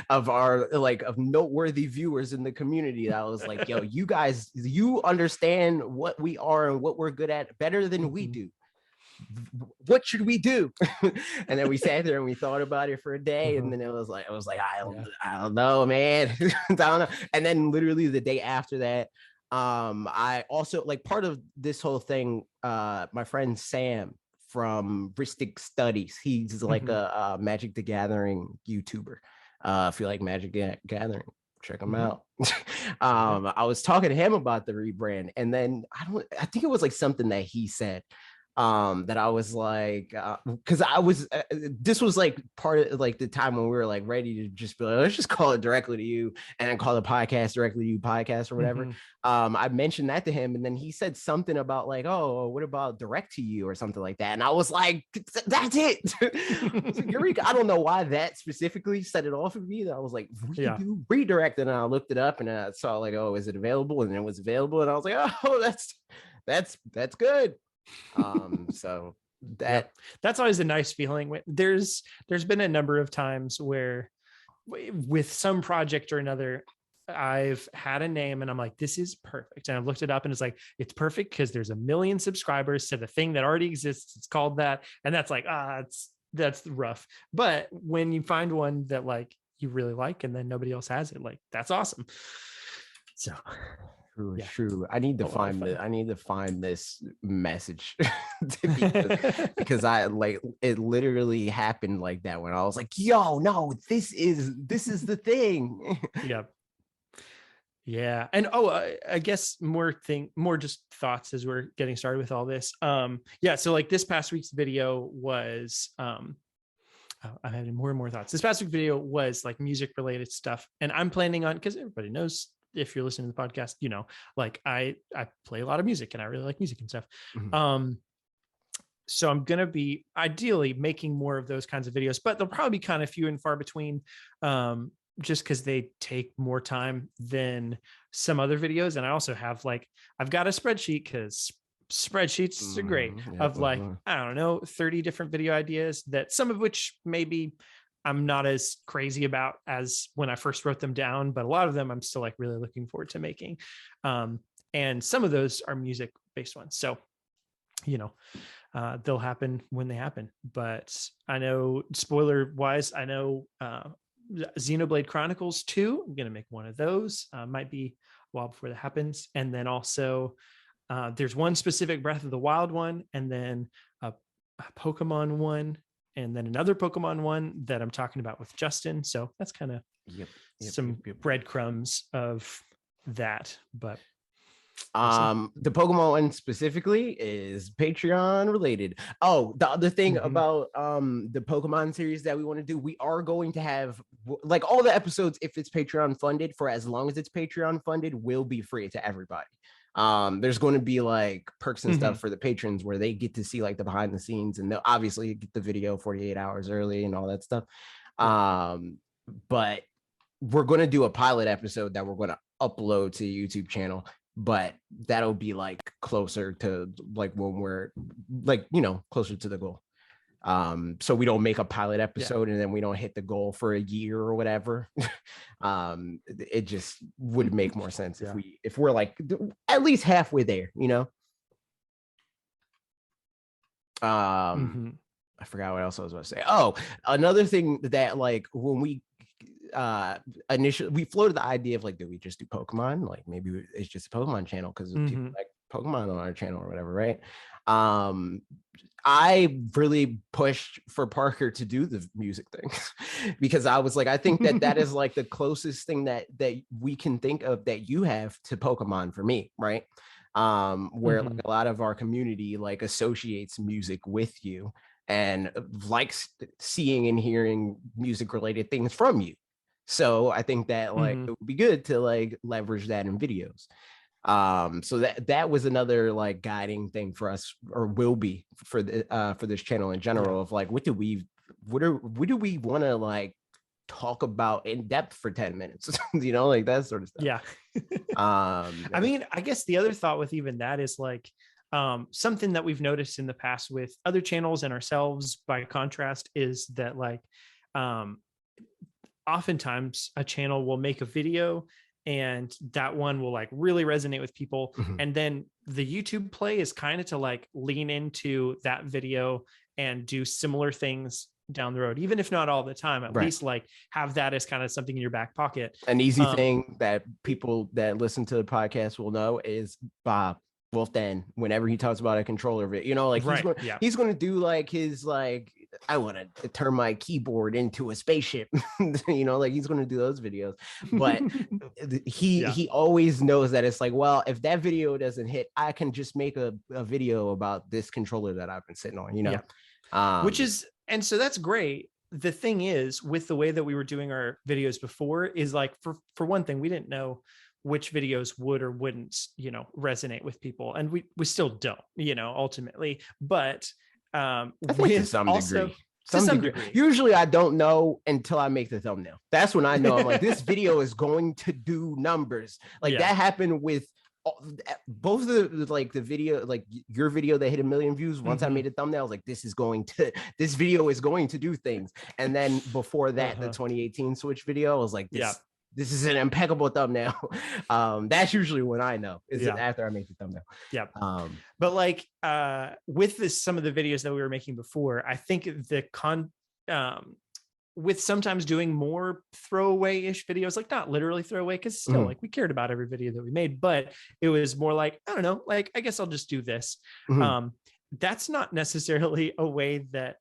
of our like of noteworthy viewers in the community that was like, yo, you guys, you understand what we are and what we're good at better than we do. What should we do? And then we sat there and we thought about it for a day, and then it was like I don't know, man. I don't know. And then literally the day after that, I also, like, part of this whole thing, my friend Sam from Ristic Studies, he's like a Magic the Gathering YouTuber. If you like Magic Gathering, check him out. I was talking to him about the rebrand, and then I think it was like something that he said. that I was like, because I was this was like part of like the time when we were like ready to just be like, let's just call it directly to you and then call the podcast directly to you podcast or whatever. I mentioned that to him, and then he said something about like, oh, what about direct to you or something like that, and I was like, that's it. So Eureka, I don't know why that specifically set it off of me. I was like, redirect, and I looked it up and I saw like, oh, is it available? And it was available, and I was like, oh, that's good. So that's always a nice feeling. There's been a number of times where with some project or another, I've had a name and I'm like, this is perfect. And I've looked it up and it's like, it's perfect because there's 1 million subscribers to the thing that already exists. It's called that. And that's like, that's rough. But when you find one that like you really like and then nobody else has it, like that's awesome. So true. I need to find this message because I like it literally happened like that when I was like, yo, no, this is the thing. Yeah. And I guess more just thoughts as we're getting started with all this. So like this past week's video was I'm having more and more thoughts. This past week's video was like music related stuff, and I'm planning on, because everybody knows, if you're listening to the podcast, you know, like I play a lot of music and I really like music and stuff. So I'm going to be ideally making more of those kinds of videos, but they'll probably be kind of few and far between, just because they take more time than some other videos. And I also have like, I've got a spreadsheet, because spreadsheets are great, of like, I don't know, 30 different video ideas, that some of which maybe I'm not as crazy about as when I first wrote them down, but a lot of them I'm still like really looking forward to making. And some of those are music based ones. So, you know, they'll happen when they happen. But I know, spoiler wise, I know Xenoblade Chronicles 2, I'm going to make one of those. Might be a while before that happens. And then also there's one specific Breath of the Wild one, and then a Pokemon one, and then another Pokemon one that I'm talking about with Justin. So that's kind of some breadcrumbs of that. But the Pokemon one specifically is Patreon related. Oh, the other thing about the Pokemon series that we want to do, we are going to have like all the episodes, if it's Patreon funded, for as long as it's Patreon funded, will be free to everybody. There's going to be like perks and stuff for the patrons where they get to see like the behind the scenes, and they'll obviously get the video 48 hours early and all that stuff. But we're going to do a pilot episode that we're going to upload to the YouTube channel, but that'll be like closer to like when we're like, you know, closer to the goal. So we don't make a pilot episode and then we don't hit the goal for a year or whatever. It just would make more sense if we're like at least halfway there, you know. I forgot what else I was about to say. Oh, another thing that like when we initially we floated the idea of like, do we just do Pokemon? Like maybe it's just a Pokemon channel because people like Pokemon on our channel or whatever, right? I really pushed for Parker to do the music thing because I was like, I think that is like the closest thing that we can think of that you have to Pokemon for me, right? Where like a lot of our community like associates music with you and likes seeing and hearing music related things from you. So I think that like it would be good to like leverage that in videos. So that was another like guiding thing for us, or will be for this channel in general, of like what do we want to like talk about in depth for 10 minutes, you know, like that sort of stuff. I mean, I guess the other thought with even that is like something that we've noticed in the past with other channels and ourselves by contrast is that like oftentimes a channel will make a video and that one will like really resonate with people. And then the YouTube play is kind of to like lean into that video and do similar things down the road, even if not all the time, at least like have that as kind of something in your back pocket. An easy thing that people that listen to the podcast will know is Bob Wolfden, whenever he talks about a controller, you know, like he's going to do like his like I want to turn my keyboard into a spaceship. You know, like he's going to do those videos. But he always knows that it's like, well, if that video doesn't hit, I can just make a video about this controller that I've been sitting on, you know. Which is, and so that's great. The thing is, with the way that we were doing our videos before, is like, for one thing, we didn't know which videos would or wouldn't, you know, resonate with people, and we still don't, you know, ultimately. But I think to some degree. Some degree. Usually I don't know until I make the thumbnail. That's when I know. I'm like, this video is going to do numbers. Like that happened with both the video, like your video that hit 1 million views. Once I made a thumbnail, I was like, this video is going to do things. And then before that, the 2018 Switch video, I was like, this is an impeccable thumbnail. That's usually when I know, is it after I make the thumbnail. But like with some of the videos that we were making before, I think with sometimes doing more throwaway-ish videos, like not literally throwaway, because still like we cared about every video that we made, but it was more like, I don't know, like I guess I'll just do this. That's not necessarily a way that,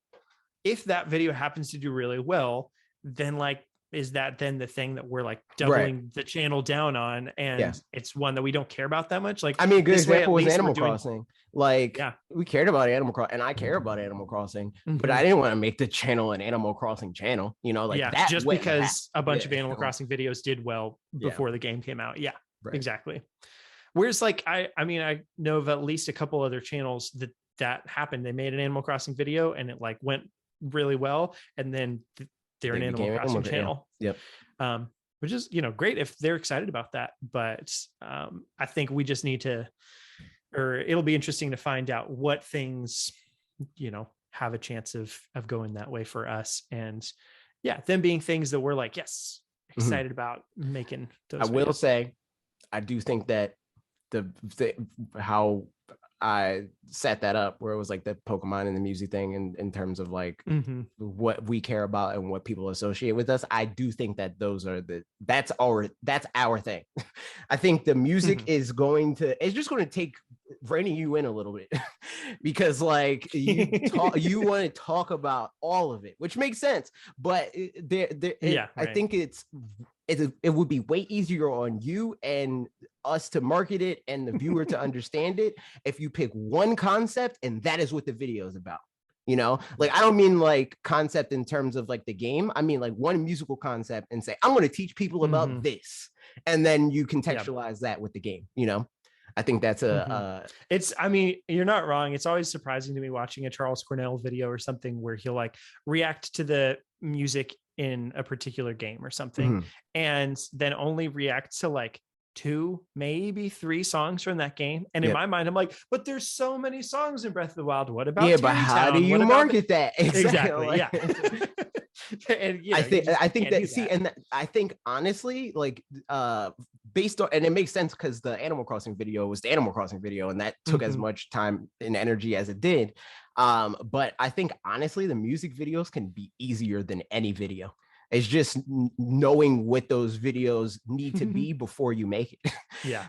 if that video happens to do really well, then like, is that then the thing that we're like doubling the channel down on, and it's one that we don't care about that much? Like, I mean, a good example was Animal Crossing. Like, we cared about Animal Crossing, and I care about Animal Crossing, but I didn't want to make the channel an Animal Crossing channel, you know, like that just because a bunch of Animal Crossing videos did well before the game came out. Exactly. Whereas like, I mean, I know of at least a couple other channels that happened. They made an Animal Crossing video and it like went really well, and then they're an Animal Crossing channel. Which is, you know, great if they're excited about that. But I think we just need to, or it'll be interesting to find out what things, you know, have a chance of going that way for us. And them being things that we're like, excited about making those. I will say, I do think that how I set that up, where it was like the Pokemon and the music thing, in terms of like what we care about and what people associate with us. I do think that that's our thing. I think the music it's just going to take reining you in a little bit because like you want to talk about all of it, which makes sense. But I think it would be way easier on you and us to market it and the viewer to understand it if you pick one concept and that is what the video is about. You know, like, I don't mean like concept in terms of like the game. I mean like one musical concept and say, I'm going to teach people about this. And then you contextualize that with the game, you know? I think that's I mean, you're not wrong. It's always surprising to me watching a Charles Cornell video or something where he'll like react to the music in a particular game or something, and then only react to like 2, maybe 3 songs from that game. And in my mind, I'm like, but there's so many songs in Breath of the Wild. What about but how do you market that? Exactly. And I think that see, and I think honestly, like based on, and it makes sense because the Animal Crossing video was the Animal Crossing video, and that took as much time and energy as it did. But I think honestly, the music videos can be easier than any video. It's just knowing what those videos need to be before you make it.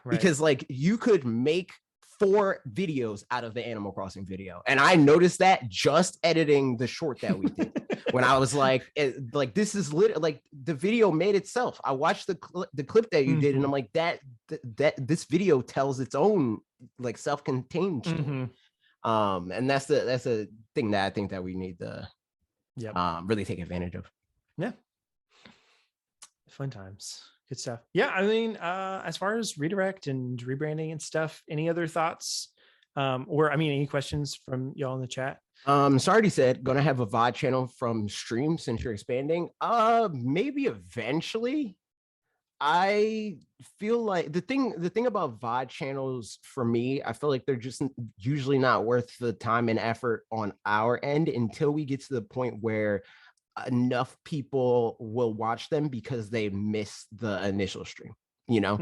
Because like you could make 4 videos out of the Animal Crossing video. And I noticed that just editing the short that we did when I was like, this is like the video made itself. I watched the clip that you did and I'm like, that this video tells its own like self-contained story. And that's a thing that I think that we need to really take advantage of. Fun times. Good stuff. I mean, as far as redirect and rebranding and stuff, any other thoughts? Or I mean, any questions from y'all in the chat? Sardi said, gonna have a VOD channel from stream since you're expanding. Maybe eventually. I feel like the thing about VOD channels for me, I feel like they're just usually not worth the time and effort on our end until we get to the point where enough people will watch them because they missed the initial stream, you know?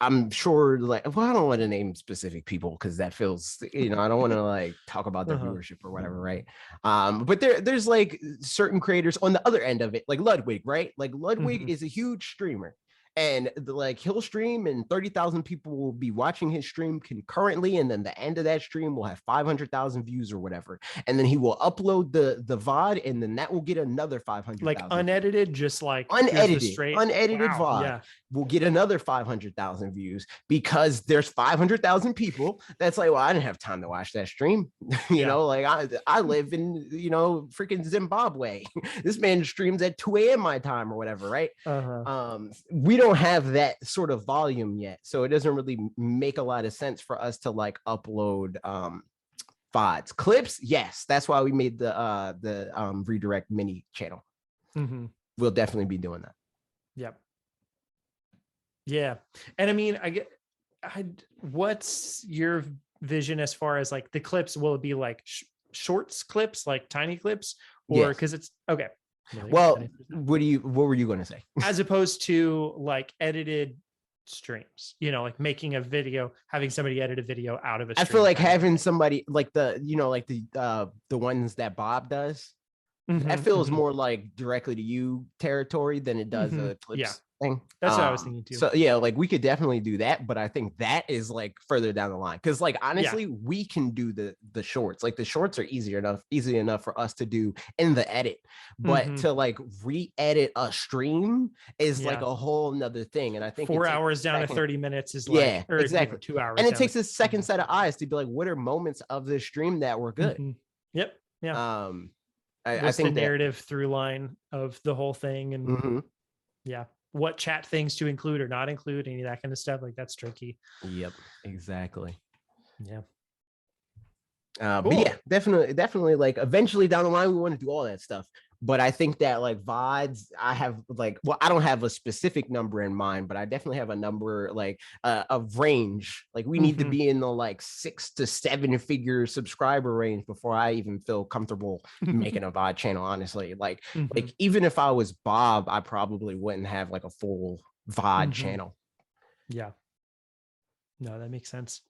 I'm sure, like, well, I don't want to name specific people because that feels, you know, I don't want to like talk about their viewership or whatever, right? But there's like certain creators on the other end of it, like Ludwig, right? Like Ludwig is a huge streamer, and like he'll stream and 30,000 people will be watching his stream concurrently, and then the end of that stream will have 500,000 views or whatever, and then he will upload the VOD, and then that will get another 500,000 like unedited, just like unedited wow, VOD yeah, will get another 500,000 views, because there's 500,000 people that's like, well, I didn't have time to watch that stream. You know, like I live in, you know, freaking Zimbabwe. This man streams at 2 a.m. my time or whatever, right? We don't have that sort of volume yet, so it doesn't really make a lot of sense for us to like upload VODs. Clips, yes, that's why we made the redirect mini channel. We'll definitely be doing that. Yep. Yeah. And I mean, what's your vision as far as like the clips? Will it be like shorts clips, like tiny clips, or because it's okay? Well, what were you going to say? As opposed to like edited streams, you know, like making a video, having somebody edit a video out of a stream. I feel like having somebody like the, you know, like the ones that Bob does. That feels more like directly to you territory than it does a clips thing. That's what I was thinking too. So yeah, like we could definitely do that, but I think that is like further down the line, because like honestly, we can do the shorts. Like the shorts are easy enough for us to do in the edit, but to like re-edit a stream is like a whole nother thing. And I think 4 hours down to 30 minutes is like, or exactly 2 hours, and it takes a second set of eyes to be like, what are moments of the stream that were good? Yep. Yeah. I think the narrative through line of the whole thing, and what chat things to include or not include, any of that kind of stuff. Like that's tricky. Yep, exactly. Yeah. But yeah, definitely like eventually down the line we want to do all that stuff. But I think that like VODs, I have like, well, I don't have a specific number in mind, but I definitely have a number, like of range. Like we need to be in the like 6 to 7 figure subscriber range before I even feel comfortable making a VOD channel, honestly. Like even if I was Bob, I probably wouldn't have like a full VOD channel. Yeah. No, that makes sense.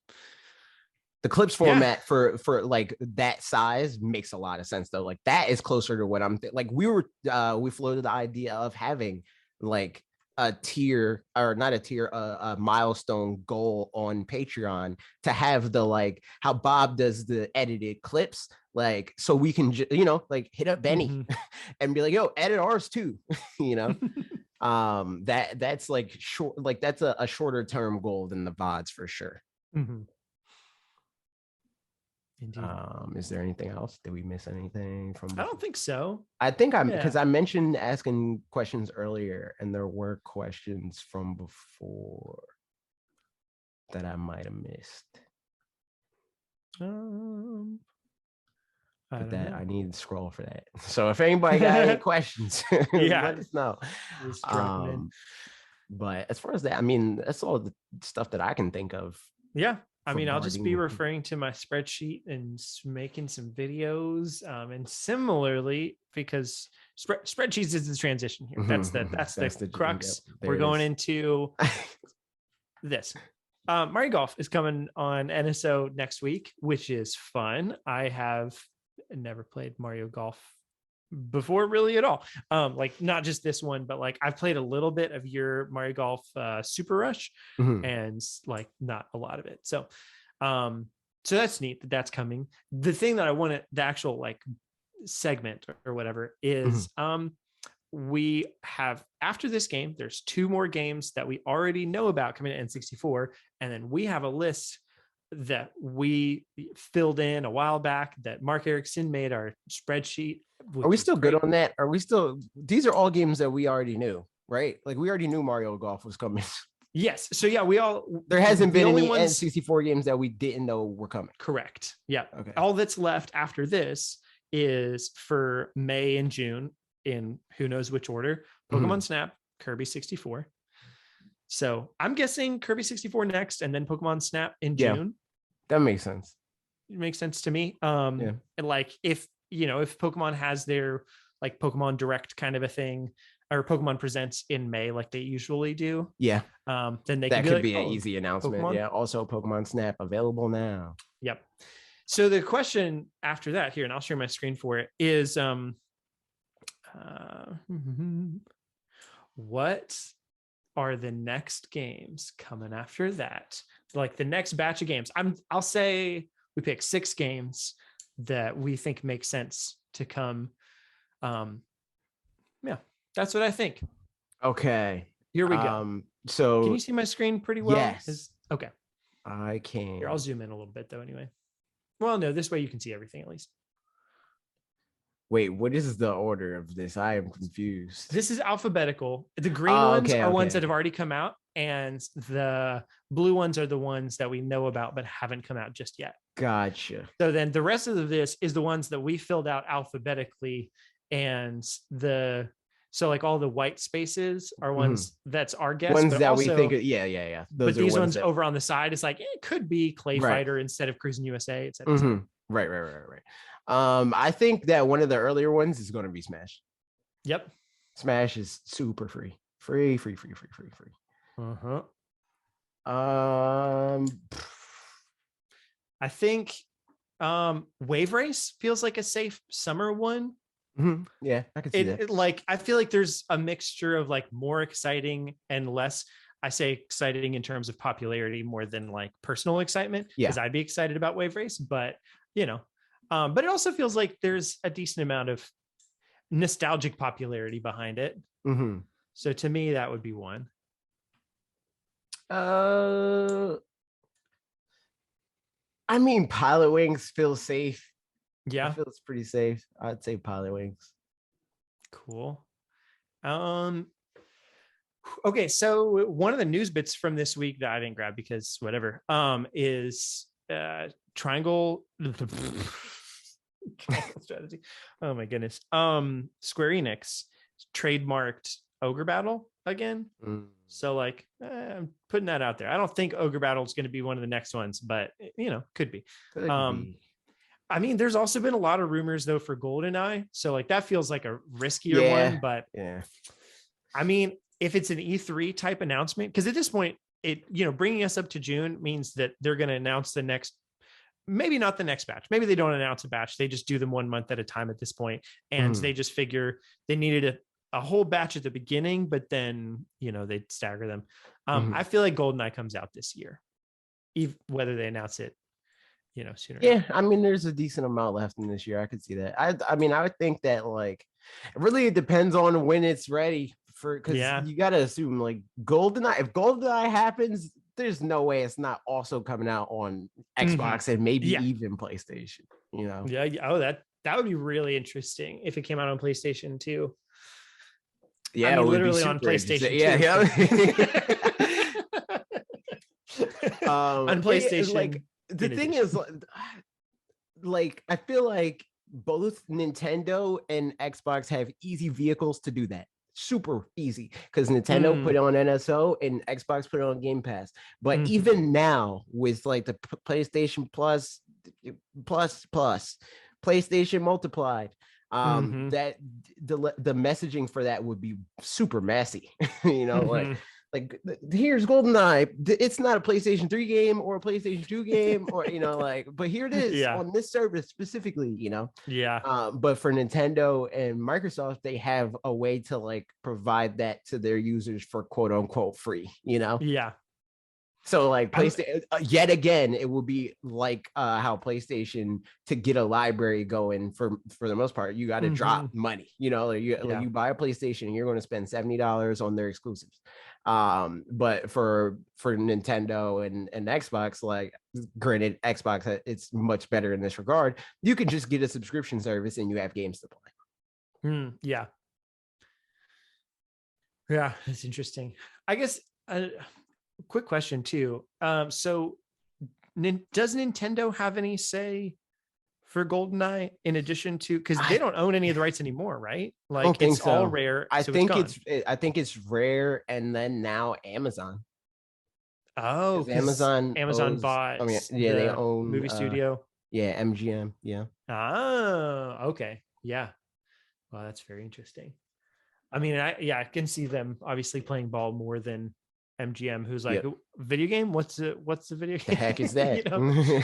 The clips format for like that size makes a lot of sense though. Like that is closer to what I'm like. We floated the idea of having like a tier, or not a tier, a milestone goal on Patreon to have the like how Bob does the edited clips, like so we can you know, like hit up Benny and be like, yo, edit ours too. You know. That's like short, like that's a shorter term goal than the VODs for sure. Indeed. Is there anything else? Did we miss anything from I don't think so. I think because I mentioned asking questions earlier, and there were questions from before that I might have missed. I need to scroll for that. So if anybody got any questions, let us know. But as far as that, I mean, that's all the stuff that I can think of. Yeah. I mean, I'll just be referring to my spreadsheet and making some videos. And similarly, because spreadsheets is the transition here. That's the crux. We're going into this. Mario Golf is coming on NSO next week, which is fun. I have never played Mario Golf before really at all. Like not just this one, but like I've played a little bit of your Mario Golf Super Rush and like not a lot of it. So that's neat that's coming. The thing that I wanted, the actual like segment or whatever is we have, after this game, there's 2 more games that we already know about coming to N64, and then we have a list that we filled in a while back that Mark Erickson made our spreadsheet. Are we still good on that? Are we still, these are all games that we already knew, right? Like we already knew Mario Golf was coming. Yes. So yeah, there hasn't been any N64 games that we didn't know were coming. Correct. Yeah. Okay. All that's left after this is for May and June, in who knows which order, Pokemon Snap, Kirby 64. So I'm guessing Kirby 64 next, and then Pokemon Snap in June. That makes sense. It makes sense to me. And like if Pokemon has their like Pokemon Direct kind of a thing, or Pokemon Presents in May, like they usually do. Yeah. Then that could be an easy announcement. Pokemon? Yeah. Also, Pokemon Snap available now. Yep. So the question after that here, and I'll share my screen for it, is what are the next games coming after that? Like the next batch of games. I'll say we pick 6 games that we think make sense to come. Yeah, that's what I think. Okay. Here we go. So can you see my screen pretty well? Yes. Okay. I can. Here, I'll zoom in a little bit though anyway. Well, no, this way you can see everything at least. Wait, what is the order of this? I am confused. This is alphabetical. The green ones are ones that have okay. already come out, and the blue ones are the ones that we know about but haven't come out just yet. Gotcha. So then the rest of this is the ones that we filled out alphabetically, and so like all the white spaces are ones that's our guess. Ones but that also, we think, yeah. Those but these ones over on the side, it's like it could be Clay Fighter instead of Cruising USA, etc. Right. I think that one of the earlier ones is going to be Smash. Yep. Smash is super free. Free. I think Wave Race feels like a safe summer one. Yeah, I can see that. Like I feel like there's a mixture of like more exciting and less. I say exciting in terms of popularity more than like personal excitement, because I'd be excited about Wave Race, but but it also feels like there's a decent amount of nostalgic popularity behind it. So to me, that would be one. I mean, Pilot Wings feels safe. Yeah, it feels pretty safe. I'd say Pilot Wings. Cool. Okay, so one of the news bits from this week that I didn't grab because whatever is Triangle strategy. Oh my goodness. Square Enix trademarked Ogre Battle again. So like I'm putting that out there. I don't think Ogre Battle is going to be one of the next ones, but could be. I mean, there's also been a lot of rumors though for GoldenEye. So like that feels like a riskier one, but I mean, if it's an E3 type announcement, because at this point, bringing us up to June means that they're going to announce the next, maybe not the next batch. Maybe they don't announce a batch. They just do them 1 month at a time at this point. And they just figure they needed a whole batch at the beginning, but then, they'd stagger them. I feel like GoldenEye comes out this year, whether they announce it, sooner. Yeah. I mean, there's a decent amount left in this year. I could see that. I mean, I would think that like, it depends on when it's ready because you got to assume like GoldenEye, if GoldenEye happens, there's no way it's not also coming out on Xbox and maybe even PlayStation, Yeah. Oh, that would be really interesting if it came out on PlayStation too. Yeah, I mean, literally on PlayStation 2. On PlayStation. Like the thing is, like I feel like both Nintendo and Xbox have easy vehicles to do that. Super easy because Nintendo put it on NSO and Xbox put it on Game Pass. But even now with like the PlayStation Plus, PlayStation multiplied, that the messaging for that would be super messy. Like here's GoldenEye. It's not a PlayStation 3 game or a PlayStation 2 game, or but here it is on this service specifically. But for Nintendo and Microsoft, they have a way to like provide that to their users for quote unquote free. So like PlayStation, yet again, it will be like how PlayStation, to get a library going for the most part, you got to drop money. Like you buy a PlayStation, and you're going to spend $70 on their exclusives. But for Nintendo and Xbox, like granted, Xbox, it's much better in this regard. You can just get a subscription service and you have games to play. Yeah, that's interesting. I guess. Quick question too. So does Nintendo have any say for GoldenEye in addition to, because they don't own any of the rights anymore, right? Like it's all Rare. I think it's Rare, and then now Amazon. Oh, Amazon bought. they own movie studio. Yeah, MGM. Yeah. Oh, okay. Yeah. Well, that's very interesting. I mean, I can see them obviously playing ball more than MGM, who's like, video game? What's the video game? The heck is that?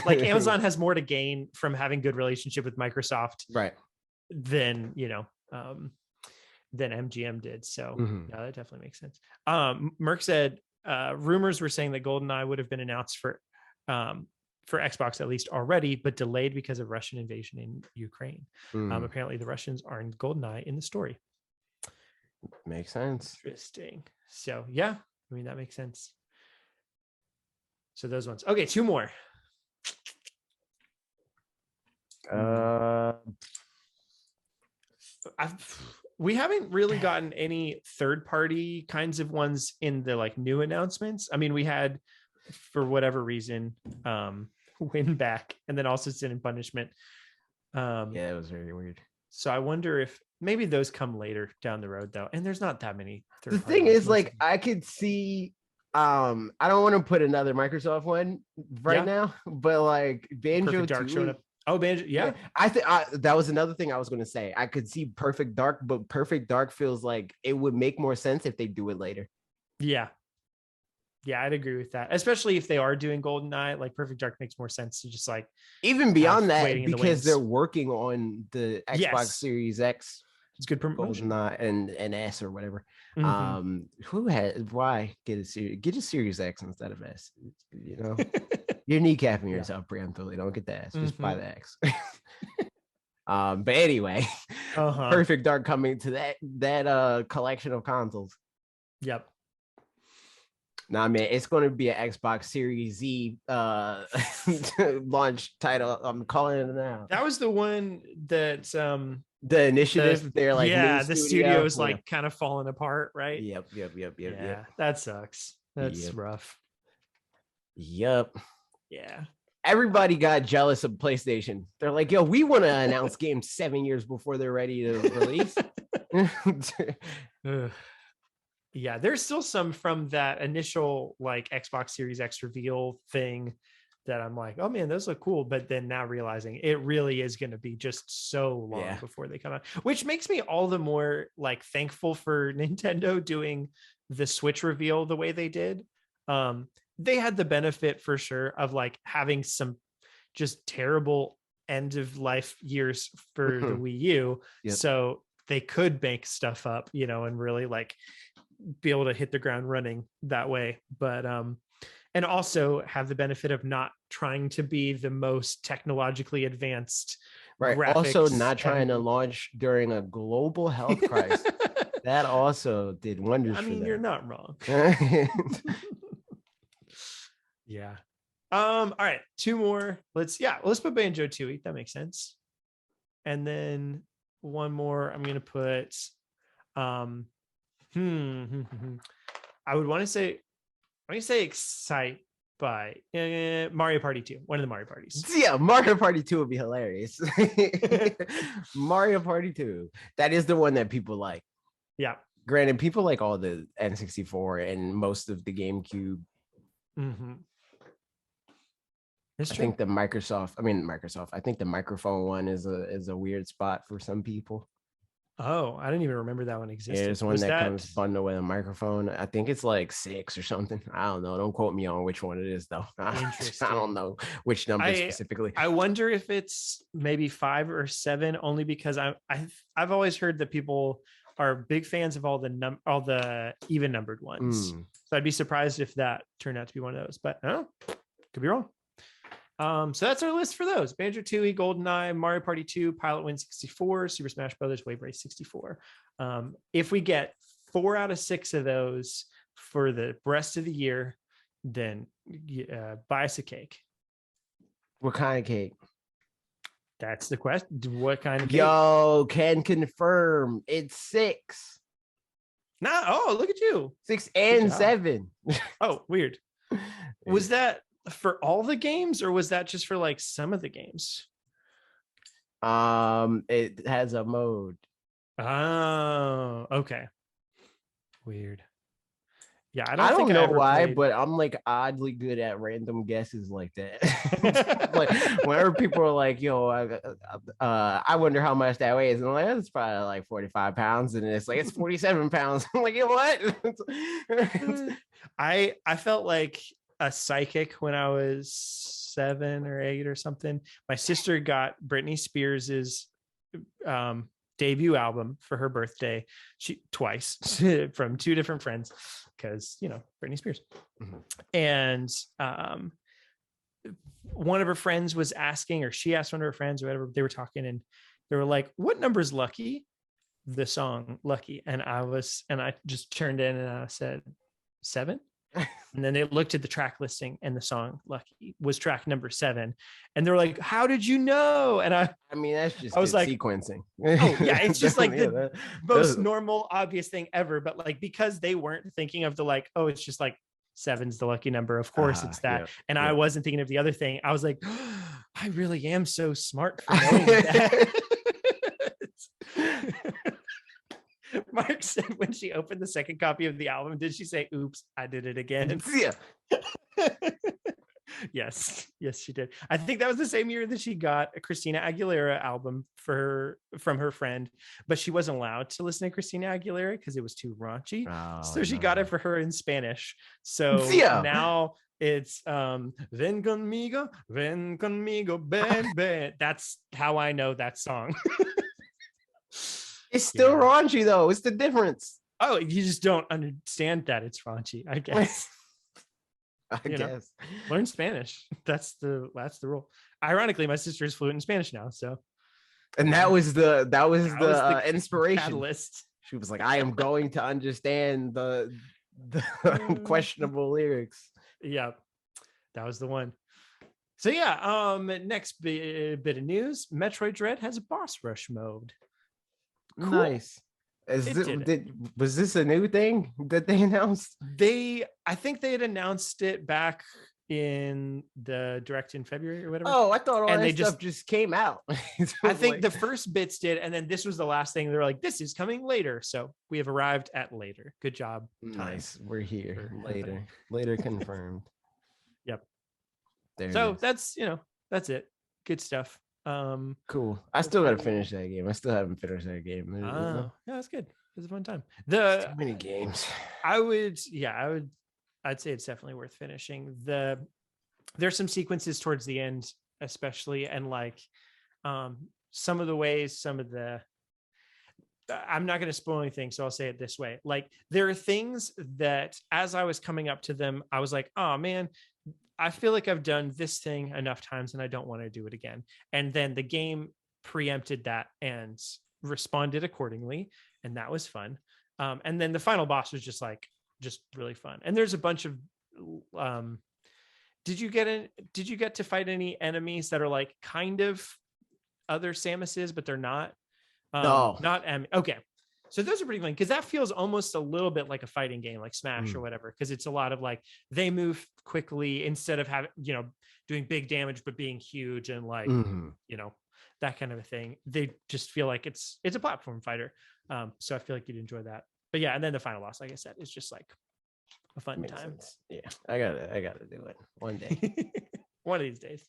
Like Amazon has more to gain from having good relationship with Microsoft, right? Than than MGM did. So Mhm. yeah, that definitely makes sense. Merck said rumors were saying that GoldenEye would have been announced for Xbox at least already, but delayed because of Russian invasion in Ukraine. Mm. Apparently the Russians are in GoldenEye in the story. Makes sense. Interesting. So yeah, I mean, that makes sense. So those ones. Okay, two more. We haven't really gotten any third-party kinds of ones in the like new announcements. I mean, we had, for whatever reason, Win Back, and then also Sin and Punishment. Yeah, it was very weird. So I wonder if maybe those come later down the road, though. And there's not that many. The thing is, like, I could see. I don't want to put another Microsoft one right now, but like Banjo Perfect Dark showing up. Oh, Banjo, yeah. I think that was another thing I was going to say. I could see Perfect Dark, but Perfect Dark feels like it would make more sense if they do it later. Yeah, I'd agree with that. Especially if they are doing GoldenEye, like Perfect Dark makes more sense to just like even beyond that, because they're working on the Xbox Series X. It's good promotion. GoldenEye and S or whatever. Who had why get a Series X instead of S? You know, you're kneecapping yourself preemptively. Don't get the S, just buy the X. But anyway, Perfect Dark coming to that collection of consoles. Yep. Nah, man, it's going to be an Xbox Series Z launch title. I'm calling it now. That was the one that the initiative. They're like, the studio is like kind of falling apart, right? Yep. Yeah, that sucks. That's rough. Yep. Yeah. Everybody got jealous of PlayStation. They're like, yo, we want to announce games 7 years before they're ready to release. Yeah, there's still some from that initial like Xbox Series X reveal thing that I'm like, oh man, those look cool. But then now realizing it really is going to be just so long before they come out, which makes me all the more like thankful for Nintendo doing the Switch reveal the way they did. They had the benefit for sure of like having some just terrible end of life years for the Wii U. So they could make stuff up, you know, and really like be able to hit the ground running that way. But and also have the benefit of not trying to be the most technologically advanced, right? Also not trying to launch during a global health crisis. That also did wonders. I mean, you're not wrong. Yeah. All right, two more. Let's put Banjo Tooie. That makes sense. And then one more. I'm gonna put I would want to say, Excite by Mario Party 2, one of the Mario parties. Yeah, Mario Party 2 would be hilarious. Mario Party 2. That is the one that people like. Yeah. Granted, people like all the N64 and most of the GameCube. I think the Microsoft, I think the microphone one is a weird spot for some people. Oh, I didn't even remember that one existed. Yeah, there's one that comes bundled with a microphone. I think it's like 6 or something. I don't know. Don't quote me on which one it is, though. I don't know which number specifically. I wonder if it's maybe 5 or 7, only because I've always heard that people are big fans of all the even numbered ones. So I'd be surprised if that turned out to be one of those. But could be wrong. So that's our list for those: Banjo Tooie, GoldenEye, Mario Party 2, Pilot Wing 64, Super Smash Brothers, Wave Race 64. If we get 4 out of 6 of those for the rest of the year, then buy us a cake. What kind of cake? That's the question. What kind of cake? Yo, can confirm it's 6. Oh, look at you. 6 and 7. Oh, weird. Was that for all the games, or was that just for like some of the games? It has a mode. Oh, okay. Weird. Yeah, I don't know why, but I'm like oddly good at random guesses like that. Like whenever people are like, "Yo, I wonder how much that weighs," and I'm like, "It's probably like 45 pounds," and it's like it's 47 pounds. I'm like, "You know what?" I felt like a psychic when I was 7 or 8 or something. My sister got Britney Spears's debut album for her birthday. She twice from two different friends, because Britney Spears. And one of her friends was asking, or she asked one of her friends or whatever, they were talking, and they were like, what number is Lucky? The song Lucky. And I just turned in and I said 7. And then they looked at the track listing, and the song Lucky was track number 7. And they were like, how did you know? And I mean, that's just I was like, sequencing. Oh yeah, it's just like the most that's- normal, obvious thing ever. But like, because they weren't thinking of the like, oh, it's just like 7's the lucky number. Of course it's that. And I wasn't thinking of the other thing. I was like, oh, I really am so smart for knowing that. Mark said when she opened the second copy of the album, did she say, oops, I did it again? Yeah. Yes, she did. I think that was the same year that she got a Christina Aguilera album from her friend, but she wasn't allowed to listen to Christina Aguilera because it was too raunchy. So she got it for her in Spanish. So now it's ven conmigo, ben ben. That's how I know that song. It's still raunchy though. It's the difference. Oh, you just don't understand that it's raunchy, I guess. I guess. Learn Spanish. That's the rule. Ironically, my sister is fluent in Spanish now. So, and that was the inspiration. Catalyst. She was like, I am going to understand the questionable lyrics. Yeah, that was the one. So yeah, next bit of news: Metroid Dread has a boss rush mode. Cool. Nice. Was this a new thing that they announced? I think they had announced it back in the direct in February or whatever. Oh, I thought all that stuff just came out. I think the first bits did, and then this was the last thing. They're like, this is coming later. So we have arrived at later. Good job. Nice. We're here. Later confirmed. Yep. So that's it. Good stuff. Cool. I still gotta finish that game. I still haven't finished that game. Yeah, that's good. It's a fun time. Too many games. I'd say it's definitely worth finishing. There's some sequences towards the end, especially, and like some of the I'm not going to spoil anything, so I'll say it this way. Like, there are things that as I was coming up to them, I was like, oh man, I feel like I've done this thing enough times and I don't want to do it again. And then the game preempted that and responded accordingly. And that was fun. And then the final boss was just really fun. And there's a bunch of, did you get to fight any enemies that are like kind of other Samuses, but they're not? No. Okay. So those are pretty fun, because that feels almost a little bit like a fighting game, like Smash or whatever, because it's a lot of like, they move quickly instead of having, doing big damage, but being huge and like, that kind of a thing. They just feel like it's a platform fighter. So I feel like you'd enjoy that. But yeah, and then the final boss, like I said, is just like a fun time. Sense. Yeah, I gotta do it one day. One of these days.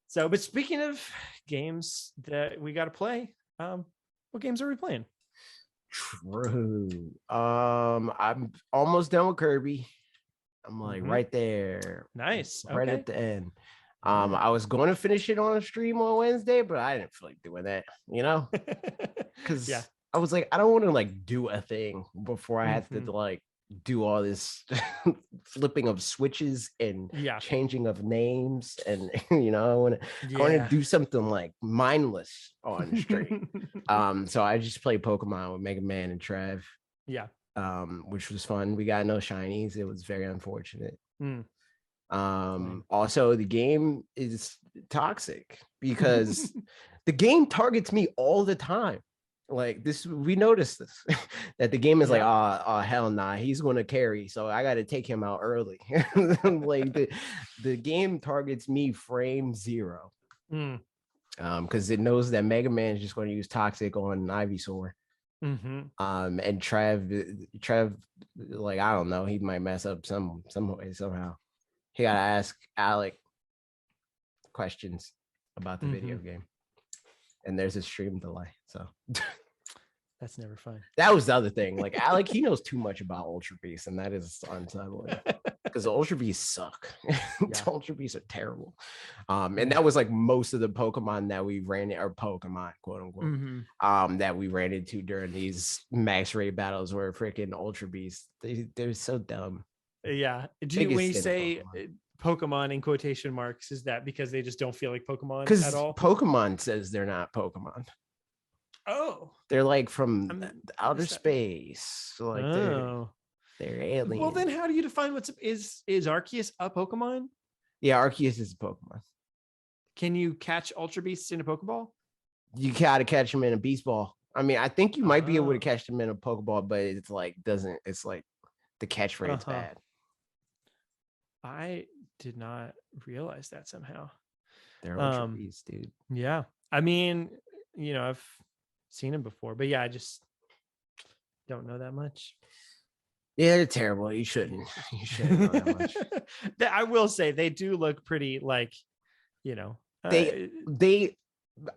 So, but speaking of games that we got to play, what games are we playing? True. I'm almost done with Kirby. I'm like right there. Nice. Right at the end. I was going to finish it on a stream on Wednesday, but I didn't feel like doing that, because I was like, I don't want to like do a thing before I had to like do all this flipping of switches and changing of names, and I want to do something like mindless on stream. So I just played Pokemon with Mega Man and Trev, which was fun. We got no shinies. It was very unfortunate. Also, the game is toxic because the game targets me all the time. Like this, we noticed this that the game is like, oh hell nah, he's gonna carry, so I gotta take him out early. Like the game targets me frame 0. Because it knows that Mega Man is just going to use toxic on Ivysaur. And Trev, like, I don't know, he might mess up some way somehow. He gotta ask Alec questions about the video game. And there's a stream delay, so that's never fun. That was the other thing. Like Alec, he knows too much about Ultra Beast, and that is unsettling. because Ultra Beasts suck. Yeah. Ultra Beasts are terrible. And that was like most of the Pokemon that we ran, or Pokemon, quote unquote, that we ran into during these max raid battles were freaking Ultra Beasts. They're so dumb. Yeah. When you Biggest sin of say Pokemon. Pokemon in quotation marks, is that because they just don't feel like Pokemon at Because all? Pokemon says they're not Pokemon. Oh, They're like from outer missed that. space. So like they're aliens. Well, then how do you define is Arceus a Pokemon? Yeah, Arceus is a Pokemon. Can you catch Ultra Beasts in a Pokeball? You gotta catch them in a beast ball. I mean, I think you might be able to catch them in a Pokeball, but it's like it's like the catch rate's bad. I did not realize that somehow. They're Ultra Beasts, dude. Yeah. I mean, I've seen them before, but yeah, I just don't know that much. Yeah, they're terrible. You shouldn't. You shouldn't know that much. I will say they do look pretty like, they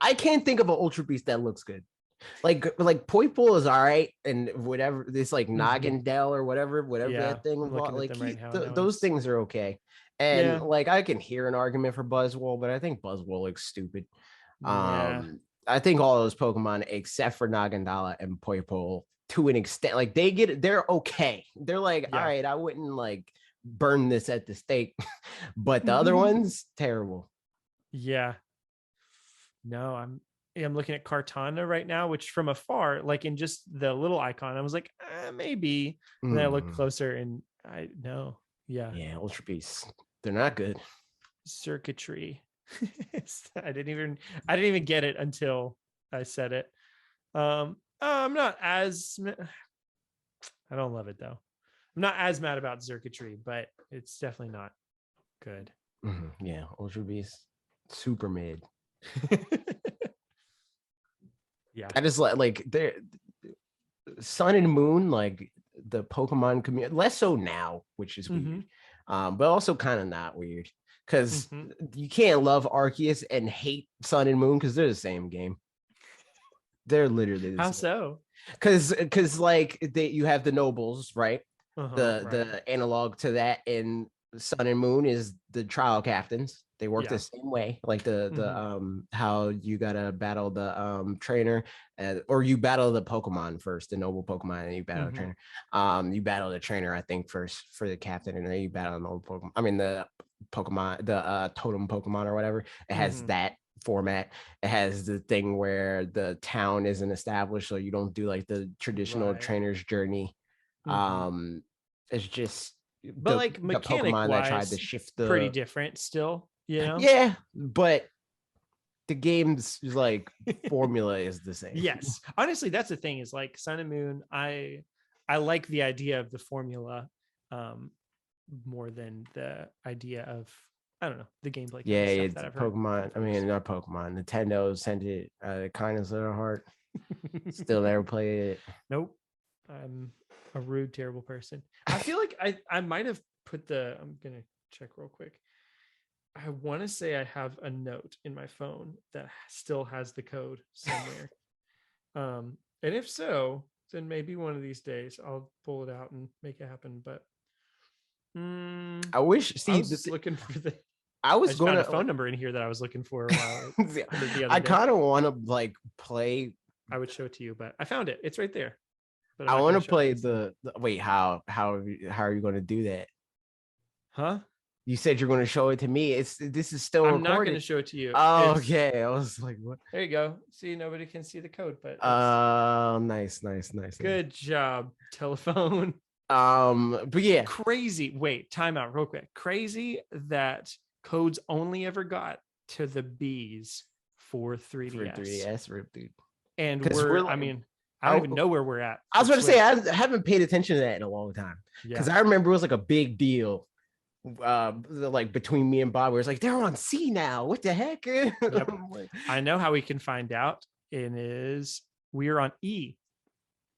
I can't think of an Ultra Beast that looks good. Like Poipole is all right, and whatever this like Noggindale or whatever that thing was, like those things are okay. And like I can hear an argument for Buzzwole, but I think Buzzwole looks stupid. I think all those Pokemon except for Nagandala and Poipole, to an extent, like they're okay. They're like, all right, I wouldn't like burn this at the stake, but the other ones, terrible. Yeah. No, I'm looking at Kartana right now, which from afar, like in just the little icon, I was like, maybe. And then I looked closer and I know. Yeah. Yeah, Ultra Beasts. They're not good. Circuitry. I didn't even get it until I said it. I'm not as I don't love it though. I'm not as mad about Circuitry, but it's definitely not good. Yeah, Ultra Beast, super mid. Yeah, I just like they're Sun and Moon, like the Pokemon community, less so now, which is weird, but also kind of not weird because you can't love Arceus and hate Sun and Moon because they're the same game. They're literally the how same. so? Because like you have the nobles, right? Right. The analog to that in Sun and Moon is the trial captains. They work the same way, like the how you gotta battle the trainer, or you battle the Pokemon first, the noble Pokemon, and you battle the trainer. You battle the trainer, I think, first for the captain, and then you battle the noble Pokemon. I mean the Pokemon, the totem Pokemon or whatever. It has that format. It has the thing where the town isn't established, so you don't do like the traditional trainer's journey. It's just but like mechanic Pokemon wise, that tried to shift the pretty different still, Yeah, but the game's like formula is the same. Yes, honestly, that's the thing, is like Sun and Moon, I like the idea of the formula more than the idea of, I don't know, the gameplay. Yeah, it's that Pokemon. I mean, not Pokemon. Nintendo sent it kindness of their heart. Still never played it. Nope. I'm a rude, terrible person. I feel like I might have put I'm gonna check real quick. I want to say I have a note in my phone that still has the code somewhere. And if so, then maybe one of these days I'll pull it out and make it happen. But I wish. See, I was looking for the. I was going to a phone number in here that I was looking for a while. I kind of want to like play. I would show it to you, but I found it. It's right there. But I want to play the wait. How are you going to do that? Huh? You said you're going to show it to me. This is still recorded. I'm not going to show it to you. Oh, okay. I was like, what? There you go. See, nobody can see the code, but nice. Good job, telephone. But yeah, crazy. Wait, time out real quick. Crazy that codes only ever got to the B's for 3DS. For 3DS, rip, dude. And we're like, I mean, I don't even know where we're at. I was going to say, I haven't paid attention to that in a long time because I remember it was like a big deal. Like between me and Bob, where it's like they're on C now. What the heck? Yep. I know how we can find out. It is we're on E.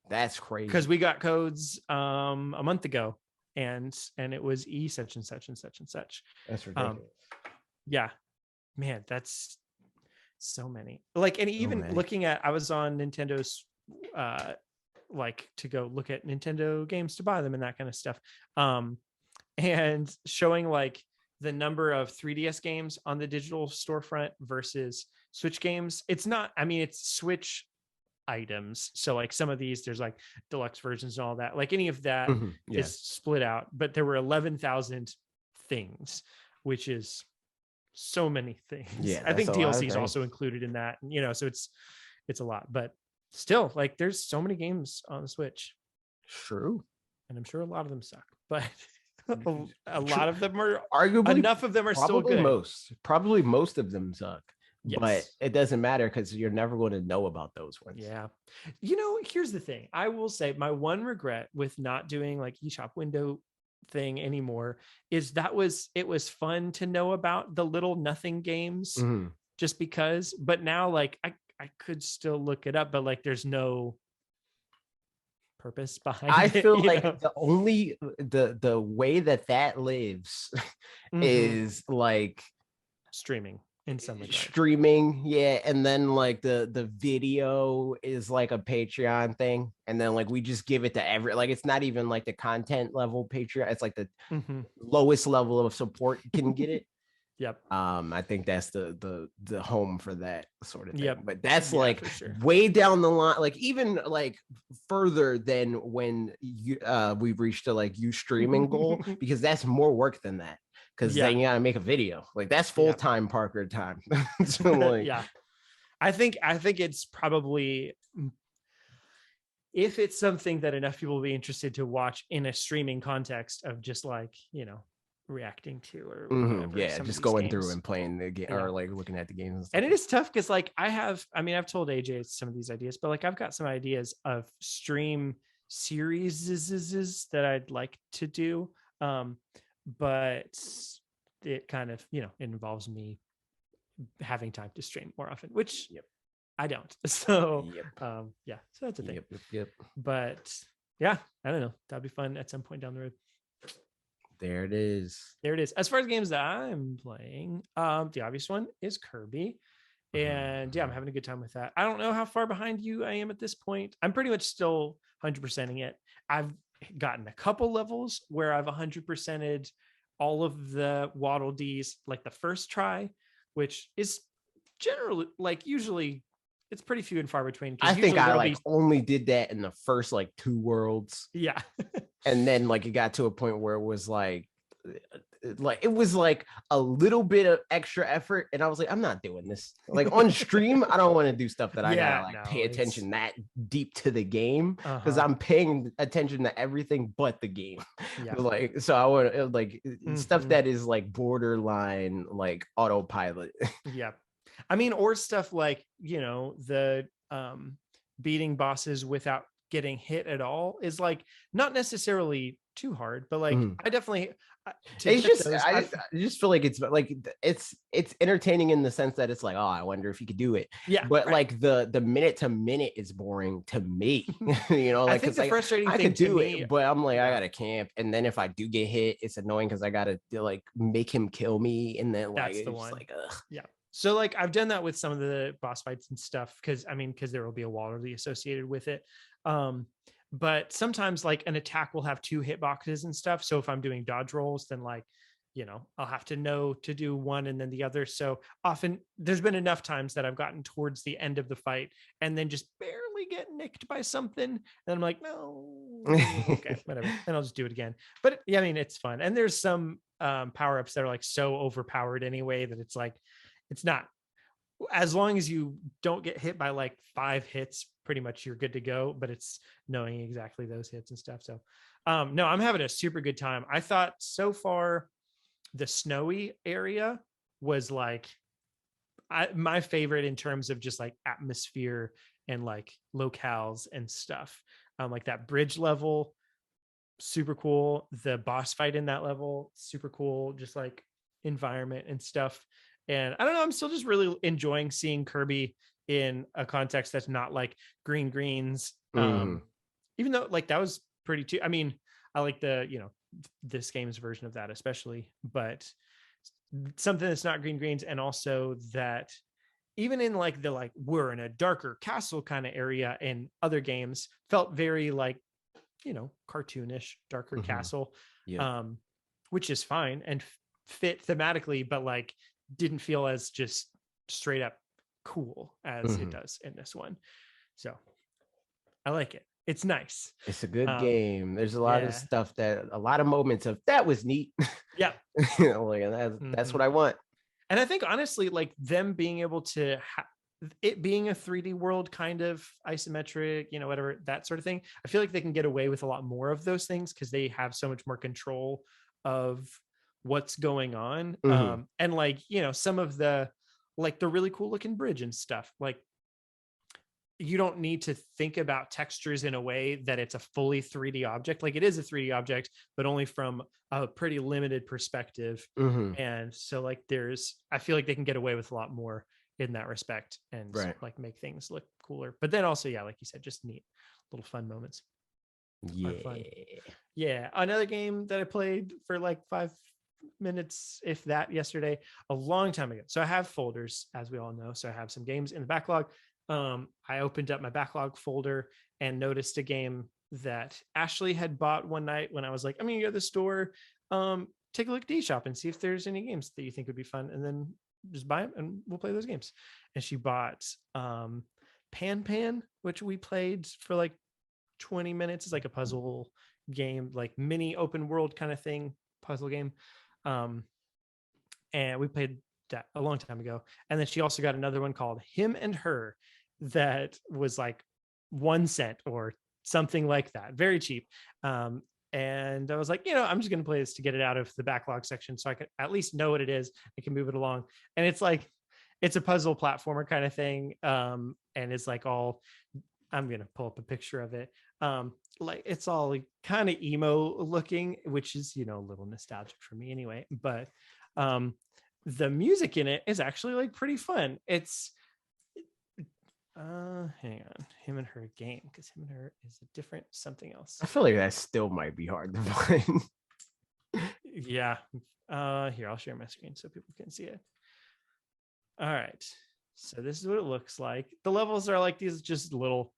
That's crazy because we got codes a month ago, and it was E such and such and such and such. That's ridiculous. Yeah, man, that's so many. Like, and even looking at, I was on Nintendo's like to go look at Nintendo games to buy them and that kind of stuff. and showing like the number of 3DS games on the digital storefront versus Switch games. It's not, I mean, it's Switch items. So like some of these, there's like deluxe versions and all that. Like any of that Yeah. is split out, but there were 11,000 things, which is so many things. Yeah, I that's think a lot of DLC is things. also included in that, you know, so it's a lot, but still like there's so many games on the Switch, True. and I'm sure a lot of them suck, but a True. lot of them are, Arguably, enough of them are still probably good. probably most of them suck. But Yes. it doesn't matter because you're never going to know about those ones. Yeah. You know, here's the thing. I will say my one regret with not doing like eShop window thing anymore is it was fun to know about the little nothing games just because, but now like I could still look it up, but like there's no purpose behind I it. feel like know? the only the way that lives is like Streaming in some regard. Streaming, yeah, and then like the video is like a Patreon thing, and then like we just give it to like it's not even like the content level Patreon, it's like the lowest level of support can get it. Yep. I think that's the home for that sort of thing. Yep. But that's Yeah, like sure. way down the line, like even like further than when we've reached a like you streaming goal, because that's more work than that. Because then you gotta make a video. Like that's full-time Parker time. So like, yeah. I think it's probably, if it's something that enough people will be interested to watch in a streaming context of just like, you know, reacting to or whatever, yeah, just going through and playing the game or like looking at the games. And it is tough because like I've told AJ some of these ideas, but like I've got some ideas of stream series that I'd like to do. But it kind of, you know, it involves me having time to stream more often, which I don't. So yeah, so that's a thing. Yep. But yeah, I don't know. That'd be fun at some point down the road. There it is. As far as games that I'm playing, the obvious one is Kirby. And yeah, I'm having a good time with that. I don't know how far behind you I am at this point. I'm pretty much still 100%ing it. I've gotten a couple levels where I've 100%ed all of the Waddle Dees like the first try, which is generally like usually it's pretty few and far between. I think I like only did that in the first like 2 worlds. Yeah. And then like it got to a point where it was like it was like a little bit of extra effort, and I was like, I'm not doing this. Like on stream, I don't want to do stuff that I gotta like pay attention that deep to the game, because I'm paying attention to everything but the game. Like so I want like stuff that is like borderline like autopilot. Yeah. I mean, or stuff like, you know, the beating bosses without getting hit at all is like not necessarily too hard, but like I definitely it's just I just feel like it's entertaining in the sense that it's like, oh, I wonder if you could do it. Yeah, but like the minute to minute is boring to me. You know, like I think the frustrating thing I could do to it, me, but I'm like I gotta camp, and then if I do get hit, it's annoying because I gotta like make him kill me, and then like that's the one. Like, ugh. Yeah. So like I've done that with some of the boss fights and stuff because there will be a wall associated with it. But sometimes like an attack will have 2 hitboxes and stuff. So if I'm doing dodge rolls, then like, you know, I'll have to know to do one and then the other. So often there's been enough times that I've gotten towards the end of the fight and then just barely get nicked by something. And I'm like, no, okay, whatever. And I'll just do it again. But yeah, I mean, it's fun. And there's some power-ups that are like so overpowered anyway that it's like, it's not, as long as you don't get hit by like 5 hits, pretty much you're good to go, but it's knowing exactly those hits and stuff. So no, I'm having a super good time. I thought so far the snowy area was like my favorite in terms of just like atmosphere and like locales and stuff. Like that bridge level, super cool. The boss fight in that level, super cool. Just like environment and stuff. And I don't know, I'm still just really enjoying seeing Kirby in a context that's not like greens. Even though like that was pretty too. I mean, I like the, you know, this game's version of that especially, but something that's not greens, and also that even in like the like we're in a darker castle kind of area in other games felt very like, you know, cartoonish, darker castle. which is fine and fit thematically, but like didn't feel as just straight up cool as it does in this one. So I like it. It's nice. It's a good game. There's a lot of yeah. stuff a lot of moments of that was neat. Yeah. Like, that's what I want. And I think honestly, like them being able to it being a 3D world, kind of isometric, you know, whatever, that sort of thing. I feel like they can get away with a lot more of those things because they have so much more control of what's going on. And like, you know, some of the really cool looking bridge and stuff, like you don't need to think about textures in a way that it's a fully 3D object. Like it is a 3D object, but only from a pretty limited perspective. And so like I feel like they can get away with a lot more in that respect and like make things look cooler. But then also, yeah, like you said, just neat little fun moments. Fun. Yeah. Another game that I played for like 5 minutes, if that, yesterday, a long time ago. So I have folders, as we all know. So I have some games in the backlog. I opened up my backlog folder and noticed a game that Ashley had bought one night when I was like, I'm gonna go to the store, take a look at eShop and see if there's any games that you think would be fun, and then just buy them and we'll play those games. And she bought Pan, which we played for like 20 minutes. It's like a puzzle game, like mini open world kind of thing, puzzle game. And we played that a long time ago. And then she also got another one called Him and Her that was like 1 cent or something like that, very cheap. And I was like, you know, I'm just going to play this to get it out of the backlog section so I can at least know what it is. I can move it along. And it's like, it's a puzzle platformer kind of thing. And it's like all, I'm going to pull up a picture of it. Like it's all like kind of emo looking, which is, you know, a little nostalgic for me anyway. But the music in it is actually like pretty fun. It's, hang on, Him and Her game, because Him and Her is a different something else. I feel like that still might be hard to find. Yeah. Here, I'll share my screen so people can see it. All right. So this is what it looks like. The levels are like these just little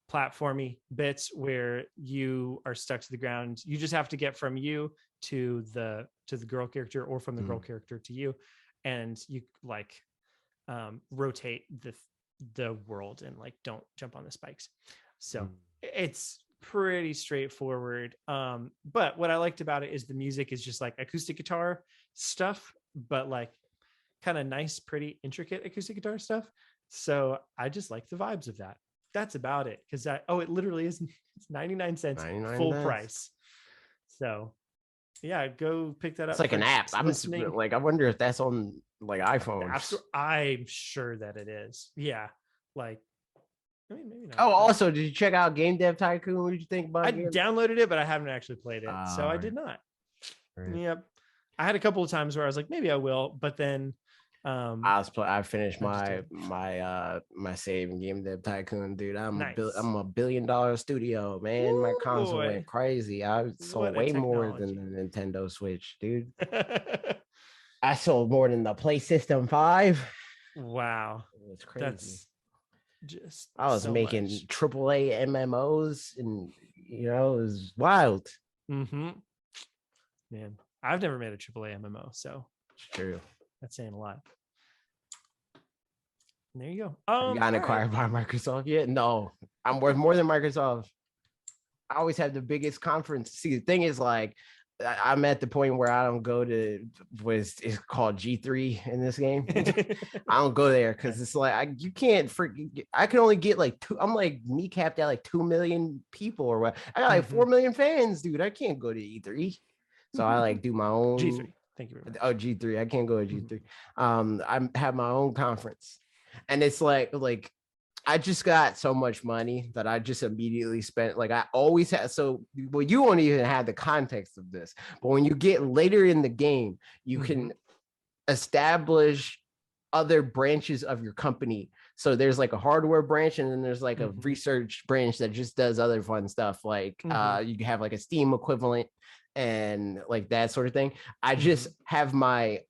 platformy bits where you are stuck to the ground. You just have to get from you to the girl character, or from the girl character to you, and you like rotate the world and like don't jump on the spikes. So it's pretty straightforward. But what I liked about it is the music is just like acoustic guitar stuff, but like kind of nice, pretty intricate acoustic guitar stuff. So I just like the vibes of that. That's about it. Because it literally is, it's 99 cents 99 full cents. price. So yeah, go pick that up. It's like an app. I'm like, I wonder if that's on like iPhones. I'm sure that it is. Yeah. Like, I mean, maybe not. Oh, also, did you check out Game Dev Tycoon? What did you think about it? I downloaded it, but I haven't actually played it. So I did not. Right. Yep. I had a couple of times where I was like, maybe I will, but then I finished my save in Game Dev Tycoon, dude. I'm a $1 billion studio, man. Ooh, my console went crazy. I sold way more than the Nintendo Switch, dude. I sold more than the PlayStation 5. Wow, it's crazy. That's just I was making AAA MMOs, and you know, it was wild. Man, I've never made a AAA MMO, so it's true. That's saying a lot. And there you go. You got acquired by Microsoft yet? No, I'm worth more than Microsoft. I always have the biggest conference. See, the thing is, like, I'm at the point where I don't go to it's called G3 in this game. I don't go there because it's like you can't I can only get like I'm like kneecapped at like 2 million people or what. I got like 4 million fans, dude. I can't go to E3, so I like do my own G3. Thank you very much. Oh, G3. I can't go to G3. I have my own conference, and it's like I just got so much money that I just immediately spent. Like I always had. So, well, you won't even have the context of this, but when you get later in the game, you can establish other branches of your company. So there's like a hardware branch, and then there's like a research branch that just does other fun stuff. Like you have like a Steam equivalent and like that sort of thing. I just have my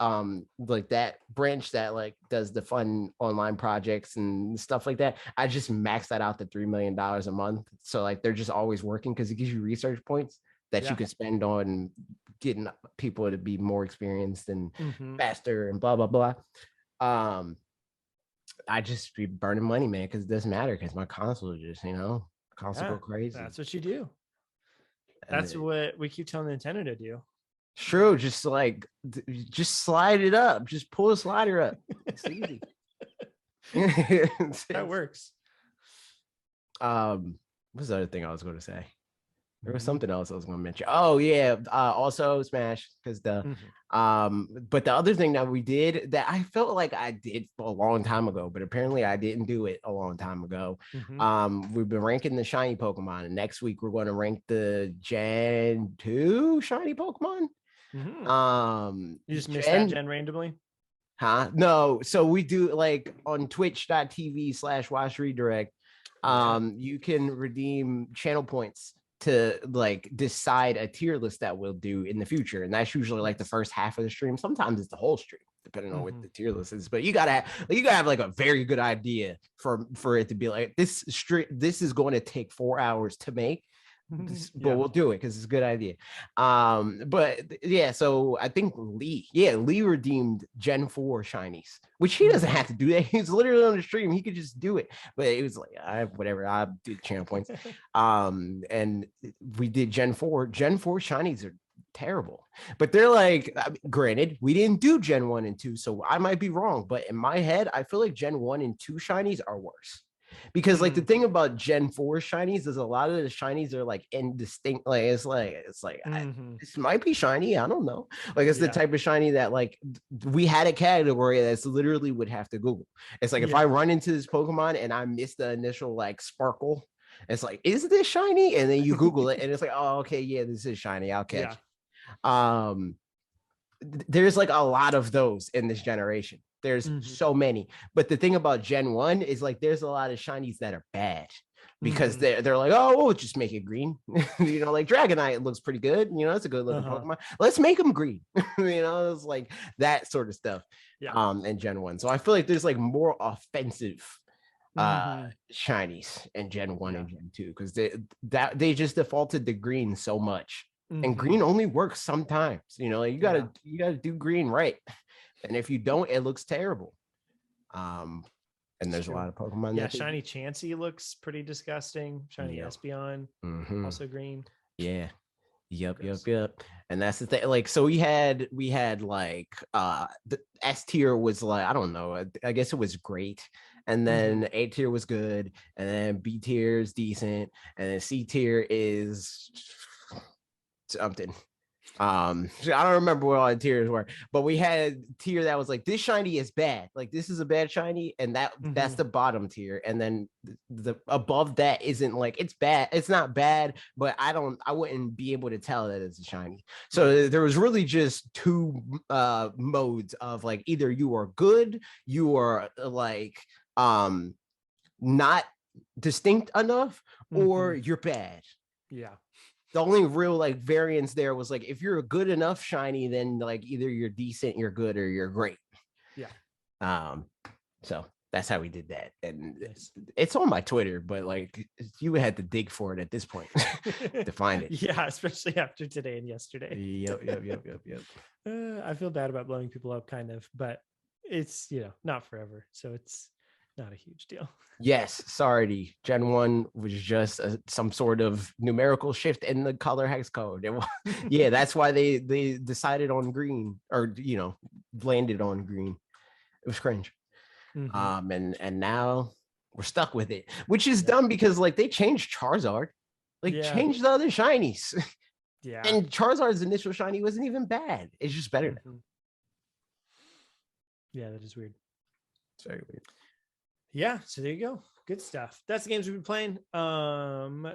like that branch that like does the fun online projects and stuff like that. I just max that out to $3 million a month. So like they're just always working because it gives you research points that you can spend on getting people to be more experienced and Mhm. faster and blah blah blah. I just be burning money, man, because it doesn't matter because my console just, console Yeah, go crazy. that's what you do. And That's what we keep telling Nintendo to do. true, just just slide it up, just pull a slider up. It's easy. That works. What's the other thing I was going to say? There was Mhm. something else I was going to mention. Oh yeah, also Smash because but the other thing that we did that I felt like I did a long time ago, but apparently I didn't do it a long time ago. Mhm. We've been ranking the shiny Pokemon, and next week we're going to rank the Gen 2 shiny Pokemon. Mhm. You just missed that Gen, gen randomly? huh? No, so we do like on twitch.tv/watch redirect. Yeah. You can redeem channel points to like decide a tier list that we'll do in the future, and that's usually like the first half of the stream. Sometimes it's the whole stream depending on what the tier list is, but you gotta have like a very good idea for it to be like this stream. This is going to take 4 hours to make, but Yeah. we'll do it because it's a good idea. But yeah, so I think Lee redeemed Gen 4 shinies, which he doesn't have to do that. He's literally on the stream, he could just do it, but it was like whatever, I did channel points. And we did Gen 4 shinies are terrible, but they're like, I mean, granted we didn't do Gen 1 and 2, so I might be wrong, but in my head I feel like Gen 1 and 2 shinies are worse. Because like the thing about Gen 4 shinies is a lot of the shinies are like indistinct. Like it's like this might be shiny. I don't know. Like it's the type of shiny that like we had a category that's literally would have to Google. It's like if I run into this Pokemon and I miss the initial like sparkle, it's like, is this shiny? And then you Google it and it's like, oh, okay, yeah, this is shiny. I'll catch it. There's like a lot of those in this generation. There's so many. But the thing about Gen 1 is like there's a lot of shinies that are bad because they're like, oh, we'll just make it green. Like Dragonite looks pretty good. It's a good looking Pokemon. Let's make them green. It's like that sort of stuff. In Gen 1. So I feel like there's like more offensive shinies in Gen 1 and Gen 2 because they just defaulted to green so much. And green only works sometimes. Like you gotta do green right. And if you don't, it looks terrible. And there's a lot of Pokemon. Yeah, shiny Chansey looks pretty disgusting. Shiny Espeon, also green. Yeah. Yep. And that's the thing. Like, so we had like the S tier was like, I don't know, I guess it was great. And then A tier was good, and then B tier is decent, and then C tier is something. I don't remember what all the tiers were, but we had a tier that was like, this shiny is bad, like this is a bad shiny, and that's the bottom tier. And then the above that isn't like, it's bad, it's not bad, but I wouldn't be able to tell that it's a shiny. So there was really just two modes of like, either you are good, you are like not distinct enough, or you're bad. The only real like variance there was like, if you're a good enough shiny, then like either you're decent, you're good, or you're great. So that's how we did that. And it's on my Twitter, but like you would have to dig for it at this point to find it. Especially after today and yesterday. Yep. I feel bad about blowing people up kind of, but it's not forever, so it's not a huge deal. Yes, sorry. Gen 1 was just some sort of numerical shift in the color hex code. That's why they decided on green, or landed on green. It was cringe. And now we're stuck with it, which is dumb because like they changed Charizard, changed the other shinies. And Charizard's initial shiny wasn't even bad. It's just better now. Yeah, that is weird. It's very weird. Yeah, so there you go. Good stuff. That's the games we've been playing.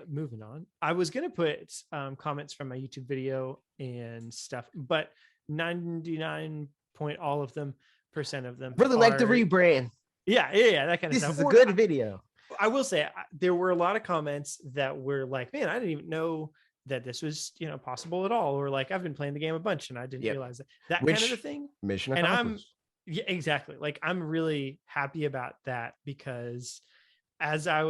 Moving on. I was gonna put comments from my YouTube video and stuff, but 99 point all of them percent of them really like the rebrand. Yeah, that kind of stuff. This is a good video. I will say there were a lot of comments that were like, man, I didn't even know that this was possible at all, or like, I've been playing the game a bunch and I didn't realize that kind of a thing. Mission accomplished. Yeah, exactly. Like, I'm really happy about that, because as I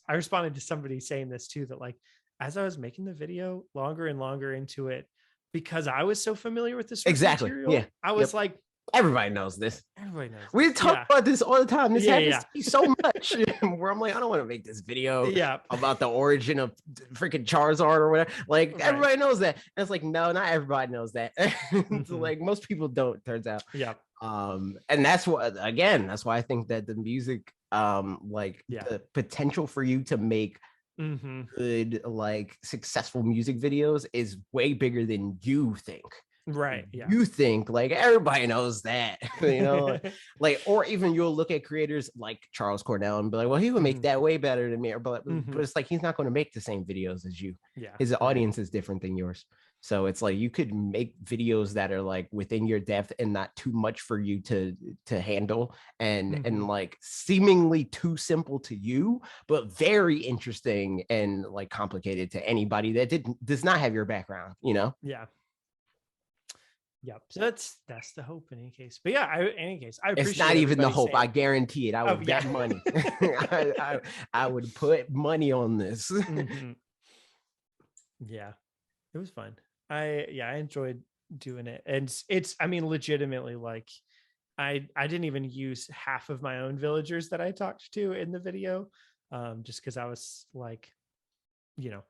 responded to somebody saying this too, that like, as I was making the video longer and longer into it, because I was so familiar with this source Exactly. material, Yeah. I was like, everybody knows this. everybody knows. We this. talk about this all the time. This Yeah, happens yeah. to me so much. Where I'm like, I don't want to make this video Yeah. about the origin of freaking Charizard or whatever. Like, Right. everybody knows that. And it's like, no, not everybody knows that. So, like, most people don't, turns out. Yeah. And that's what, again, that's why I think that the music, like, the potential for you to make good, like, successful music videos is way bigger than you think. Right. Yeah. You think, like, everybody knows that, you know, like, or even you'll look at creators like Charles Cornell and be like, well, he would make that way better than me. But it's like, he's not going to make the same videos as you. Yeah. His audience is different than yours. So it's like, you could make videos that are like within your depth and not too much for you to handle, and like seemingly too simple to you, but very interesting and like complicated to anybody that does not have your background, you know? Yeah. Yep. So that's the hope in any case. But yeah, in any case, I appreciate it's not even the hope. saying. I guarantee it. I would bet money. I would put money on this. Yeah, it was fun. I enjoyed doing it, and it's I mean, legitimately, like I didn't even use half of my own villagers that I talked to in the video, just because I was like, you know,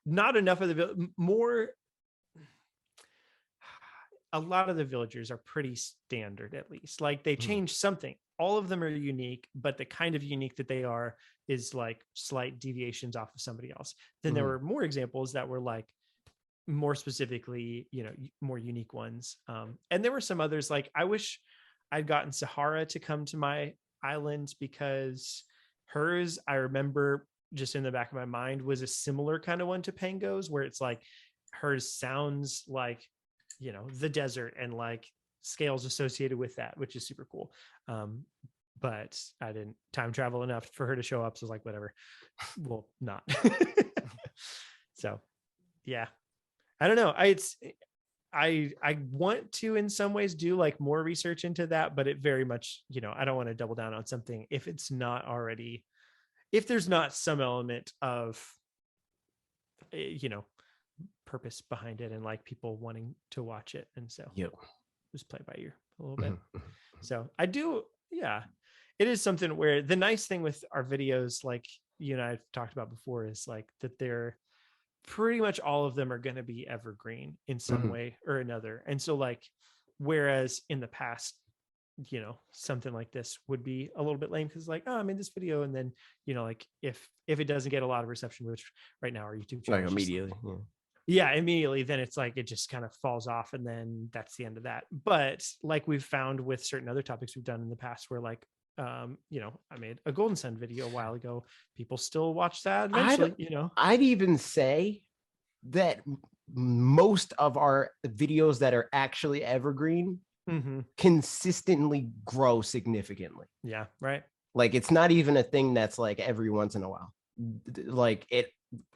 not enough of the more. A lot of the villagers are pretty standard, at least. Like, they change something. All of them are unique, but the kind of unique that they are is like slight deviations off of somebody else. Then there were more examples that were like more specifically, you know, more unique ones. And there were some others, like, I wish I'd gotten Sahara to come to my island, because hers, I remember just in the back of my mind, was a similar kind of one to Pango's, where it's like hers sounds like, you know, the desert and like scales associated with that, which is super cool. But I didn't time travel enough for her to show up. So I was like, whatever, well, not. So yeah, I don't know. I want to, in some ways, do like more research into that, but it very much, you know, I don't want to double down on something if it's not already, if there's not some element of, you know, purpose behind it and like people wanting to watch it. And so just play by ear a little bit. So I do, yeah, it is something where the nice thing with our videos, like you and I've talked about before, is like that they're pretty much all of them are going to be evergreen in some way or another. And so like, whereas in the past, you know, something like this would be a little bit lame because like, oh, I made this video, and then, you know, like if it doesn't get a lot of reception, which right now our YouTube channel like immediately, immediately, then it's like it just kind of falls off, and then that's the end of that. But like we've found with certain other topics we've done in the past, where like you know, I made a Golden Sun video a while ago, people still watch that eventually, you know. I'd even say that most of our videos that are actually evergreen consistently grow significantly. Yeah, right. Like, it's not even a thing that's like every once in a while. Like, it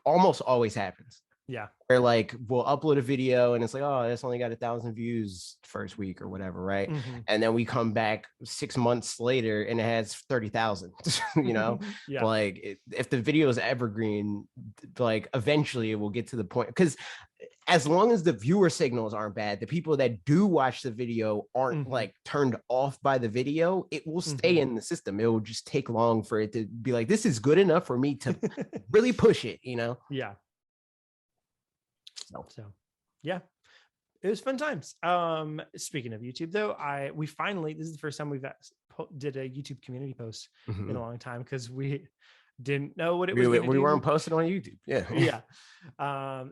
almost always happens. Yeah. Where like we'll upload a video and it's like, oh, it's only got 1,000 views first week or whatever, right? And then we come back 6 months later and it has 30,000. You know, like if the video is evergreen, like eventually it will get to the point, because as long as the viewer signals aren't bad, the people that do watch the video aren't like turned off by the video, it will stay in the system. It will just take long for it to be like, this is good enough for me to really push it, you know? Yeah. So yeah, it was fun times. Speaking of YouTube though, we finally, this is the first time we've did a YouTube community post in a long time, because we didn't know what it was. We weren't posted on YouTube. Yeah.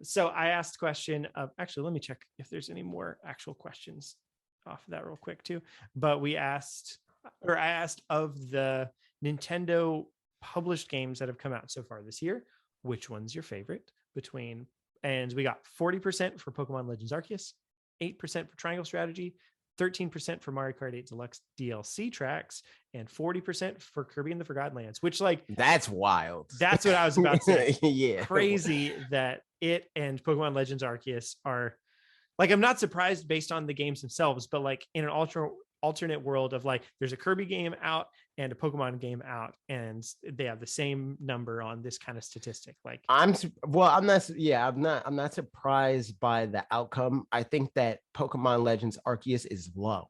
So I asked the question of, actually, let me check if there's any more actual questions off of that real quick too. But I asked of the Nintendo published games that have come out so far this year, which one's your favorite and we got 40% for Pokemon Legends Arceus, 8% for Triangle Strategy, 13% for Mario Kart 8 Deluxe DLC tracks, and 40% for Kirby and the Forgotten Lands, which like, that's wild. That's what I was about to say. Yeah. Crazy that it and Pokemon Legends Arceus are like, I'm not surprised based on the games themselves, but like in an alternate world of like there's a Kirby game out and a Pokemon game out, and they have the same number on this kind of statistic. Like I'm not surprised by the outcome. I think that Pokemon Legends Arceus is low.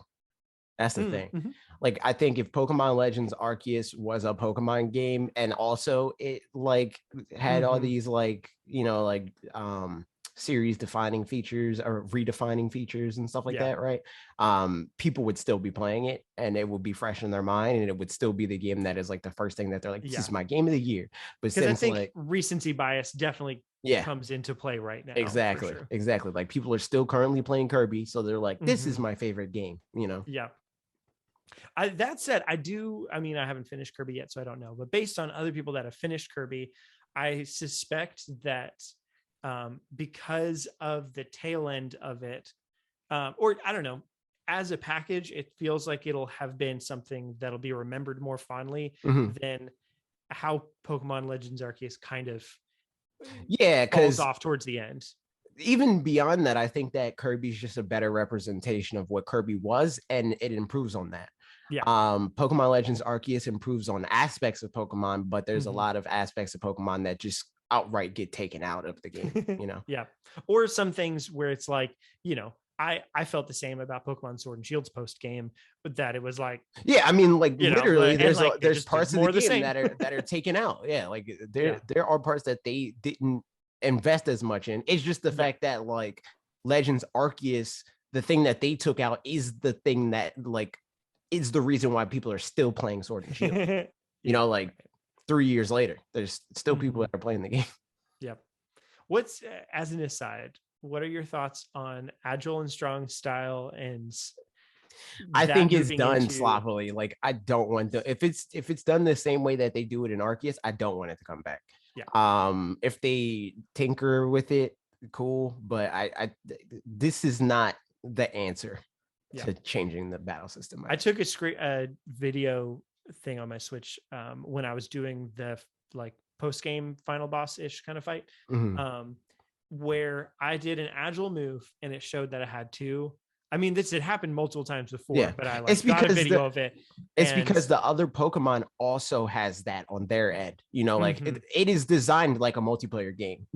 That's the thing. mm-hmm. Like, I think if Pokemon Legends Arceus was a Pokemon game and also it like had all these like, series defining features or redefining features and stuff like that, right? People would still be playing it and it would be fresh in their mind, and it would still be the game that is like the first thing that they're like, this is my game of the year. But since I think like recency bias definitely comes into play right now. Exactly. Like people are still currently playing Kirby, so they're like, this is my favorite game, Yeah. That said, I haven't finished Kirby yet, so I don't know. But based on other people that have finished Kirby, I suspect that because of the tail end of it, or I don't know, as a package, it feels like it'll have been something that'll be remembered more fondly than how Pokemon Legends Arceus kind of falls off towards the end. Even beyond that, I think that Kirby's just a better representation of what Kirby was, and it improves on that. Yeah. Pokemon Legends Arceus improves on aspects of Pokemon, but there's a lot of aspects of Pokemon that just outright get taken out of the game, Yeah. Or some things where it's like, I felt the same about Pokemon Sword and Shield's post game, but that it was like, literally there's parts of the game that are taken out. Yeah. Like there are parts that they didn't invest as much in. It's just the fact that like Legends Arceus, the thing that they took out is the thing that like is the reason why people are still playing Sword and Shield. Like 3 years later, there's still people that are playing the game. Yep. What's, as an aside, what are your thoughts on agile and strong style? And I think it's done sloppily. Like I don't want to, if it's done the same way that they do it in Arceus, I don't want it to come back. Yeah. If they tinker with it, cool. But this is not the answer to changing the battle system. I took a video thing on my Switch when I was doing the like post game final boss ish kind of fight, where I did an agile move and it showed that I had two. I mean, this had happened multiple times before, but I got a video of it. It's because the other Pokemon also has that on their end. Like it is designed like a multiplayer game.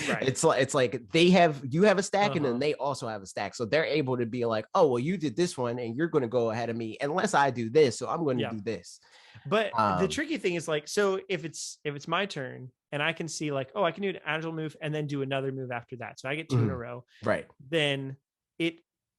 Right. It's like you have a stack and then they also have a stack. So they're able to be like, oh, well, you did this one and you're going to go ahead of me unless I do this. So I'm going to do this. But the tricky thing is like, so if it's my turn and I can see like, oh, I can do an agile move and then do another move after that. So I get two in a row. Right. Then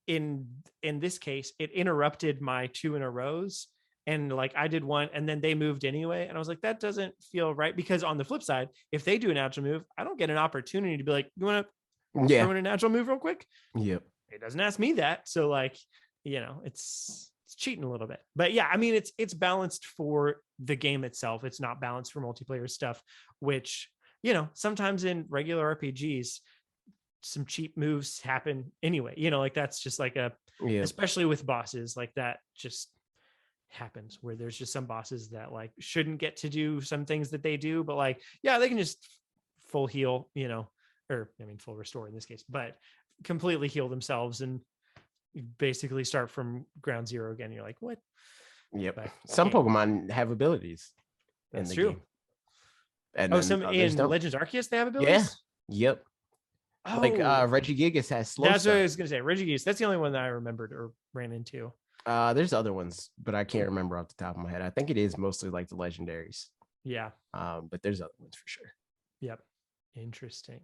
in this case, it interrupted my two in a rows. And like I did one and then they moved anyway. And I was like, that doesn't feel right. Because on the flip side, if they do an agile move, I don't get an opportunity to be like, you want to throw in an agile move real quick? Yep. It doesn't ask me that. So like, it's cheating a little bit. But yeah, I mean, it's balanced for the game itself. It's not balanced for multiplayer stuff, which, sometimes in regular RPGs, some cheap moves happen anyway, like that's just like especially with bosses, like that just happens where there's just some bosses that like shouldn't get to do some things that they do, but like, yeah, they can just full heal, or I mean, full restore in this case, but completely heal themselves and basically start from ground zero again. You're like, what? Yep. But some Pokemon have abilities. That's true. And some in Legends Arceus they have abilities? Yeah. Yep. Like Regigigas has slow. That's what I was gonna say. Regigigas. That's the only one that I remembered or ran into. There's other ones, but I can't remember off the top of my head. I think it is mostly like the legendaries. Yeah. But there's other ones for sure. Yep. Interesting.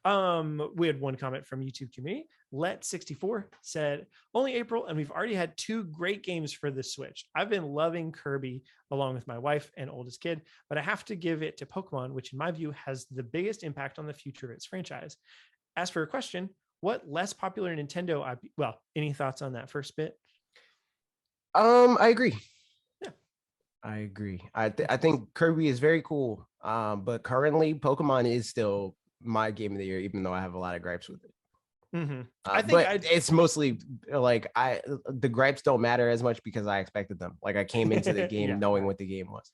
We had one comment from YouTube community. Let64 said, only April, and we've already had 2 great games for the Switch. I've been loving Kirby along with my wife and oldest kid, but I have to give it to Pokemon, which in my view has the biggest impact on the future of its franchise. As for a question, what less popular Nintendo IP? Well, any thoughts on that first bit? I agree. Yeah, I agree. I think Kirby is very cool. But currently Pokemon is still my game of the year, even though I have a lot of gripes with it. I think it's mostly like the gripes don't matter as much because I expected them. Like I came into the game knowing what the game was.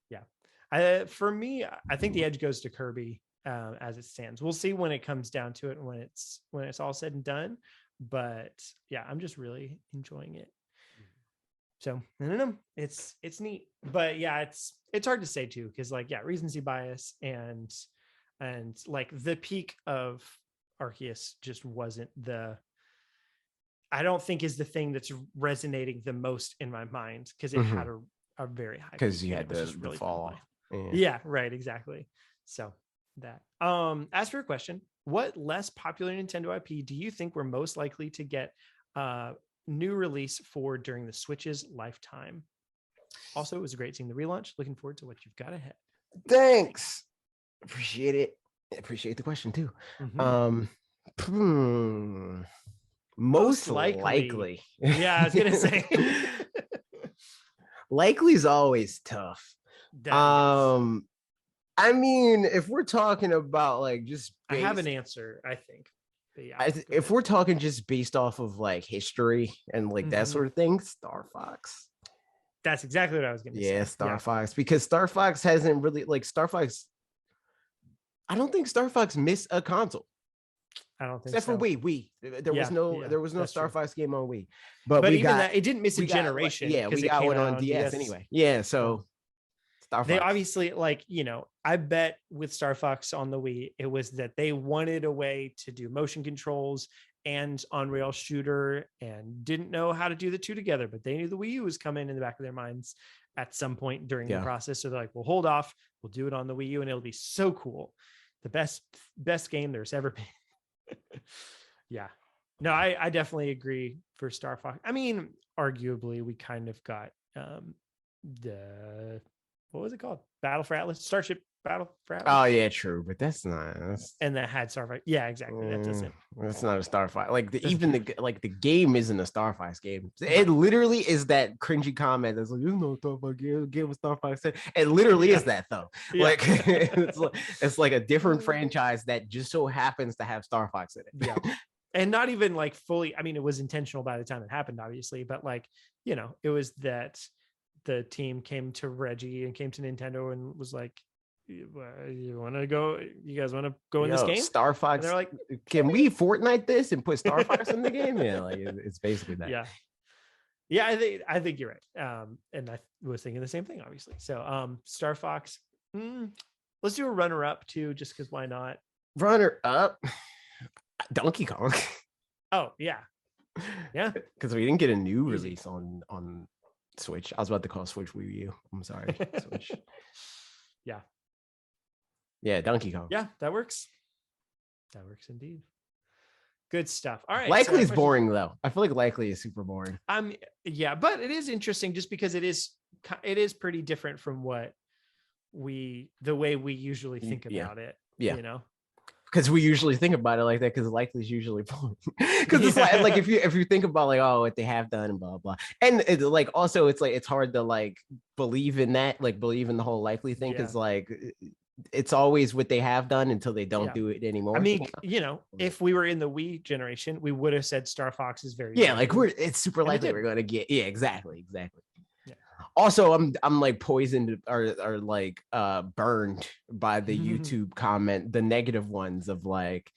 Yeah. For me, I think the edge goes to Kirby as it stands. We'll see when it comes down to it and when it's all said and done. But yeah, I'm just really enjoying it. So I don't know. It's neat, but yeah, it's hard to say too, because like recency bias and like the peak of Arceus just wasn't I don't think is the thing that's resonating the most in my mind, because it had a very high because peak, you and had it was just the really fun to fall play. off. Yeah, right, exactly. So that. As for your question, what less popular Nintendo IP do you think we're most likely to get new release for during the Switch's lifetime? Also, it was great seeing the relaunch. Looking forward to what you've got ahead. Thanks. Appreciate it. Appreciate the question too. Most likely. Yeah, I was gonna say. Likely is always tough. I mean, if we're talking about like just I have an answer, I think. But yeah, if we're talking just based off of like history and like that sort of thing, Star Fox. That's exactly what I was gonna say. Yeah, Star Fox, because Star Fox hasn't really like Star Fox. I don't think Star Fox missed a console. I don't think except so. for Wii. There was no Star Fox game on Wii. But we even got that, it didn't miss a generation. We got one on DS anyway. Yeah, so Star Fox. They obviously I bet with Star Fox on the Wii, it was that they wanted a way to do motion controls and on-rail shooter and didn't know how to do the two together, but they knew the Wii U was coming in the back of their minds at some point during the process. So they're like, well, hold off. We'll do it on the Wii U and it'll be so cool. The best game there's ever been. Yeah. No, I definitely agree for Star Fox. I mean, arguably, we kind of got the what was it called? Battle for Atlas, Starship Battle for Atlas. Oh yeah, true, but that's not. And that had Star Fox. Yeah, exactly. That doesn't. That's not a Star Fox. Like the game isn't a Star Fox game. It literally is that cringy comment that's like, "You know, Star Fox game with Star Fox." It literally is that though. Like it's like a different franchise that just so happens to have Star Fox in it. Yeah. And not even like fully. I mean, it was intentional by the time it happened, obviously, but like it was that the team came to Reggie and came to Nintendo and was like, you want to go? You guys want to go in this game? Star Fox. And they're like, can we Fortnite this and put Star Fox in the game? Yeah, like it's basically that. Yeah. I think you're right. And I was thinking the same thing, obviously. So, Star Fox. Let's do a runner-up too, just because why not? Runner-up, Donkey Kong. Oh yeah, because we didn't get a new release on Switch. I was about to call Switch Wii U. I'm sorry, Switch. Yeah, Donkey Kong. Yeah, that works. That works indeed. Good stuff. All right. Likely is boring though. I feel like Likely is super boring. Yeah, but it is interesting just because it is pretty different from the way we usually think about it. Yeah. Because we usually think about it like that, because Likely is usually boring. Because it's like if you think about like, oh, what they have done and blah blah, and like also it's like it's hard to like believe in that, like believe in the whole Likely thing, because like it's always what they have done until they don't do it anymore. I mean, if we were in the Wii generation, we would have said Star Fox is very like it's super likely we're gonna get exactly. Yeah. Also, I'm like poisoned or like burned by the YouTube comment, the negative ones of like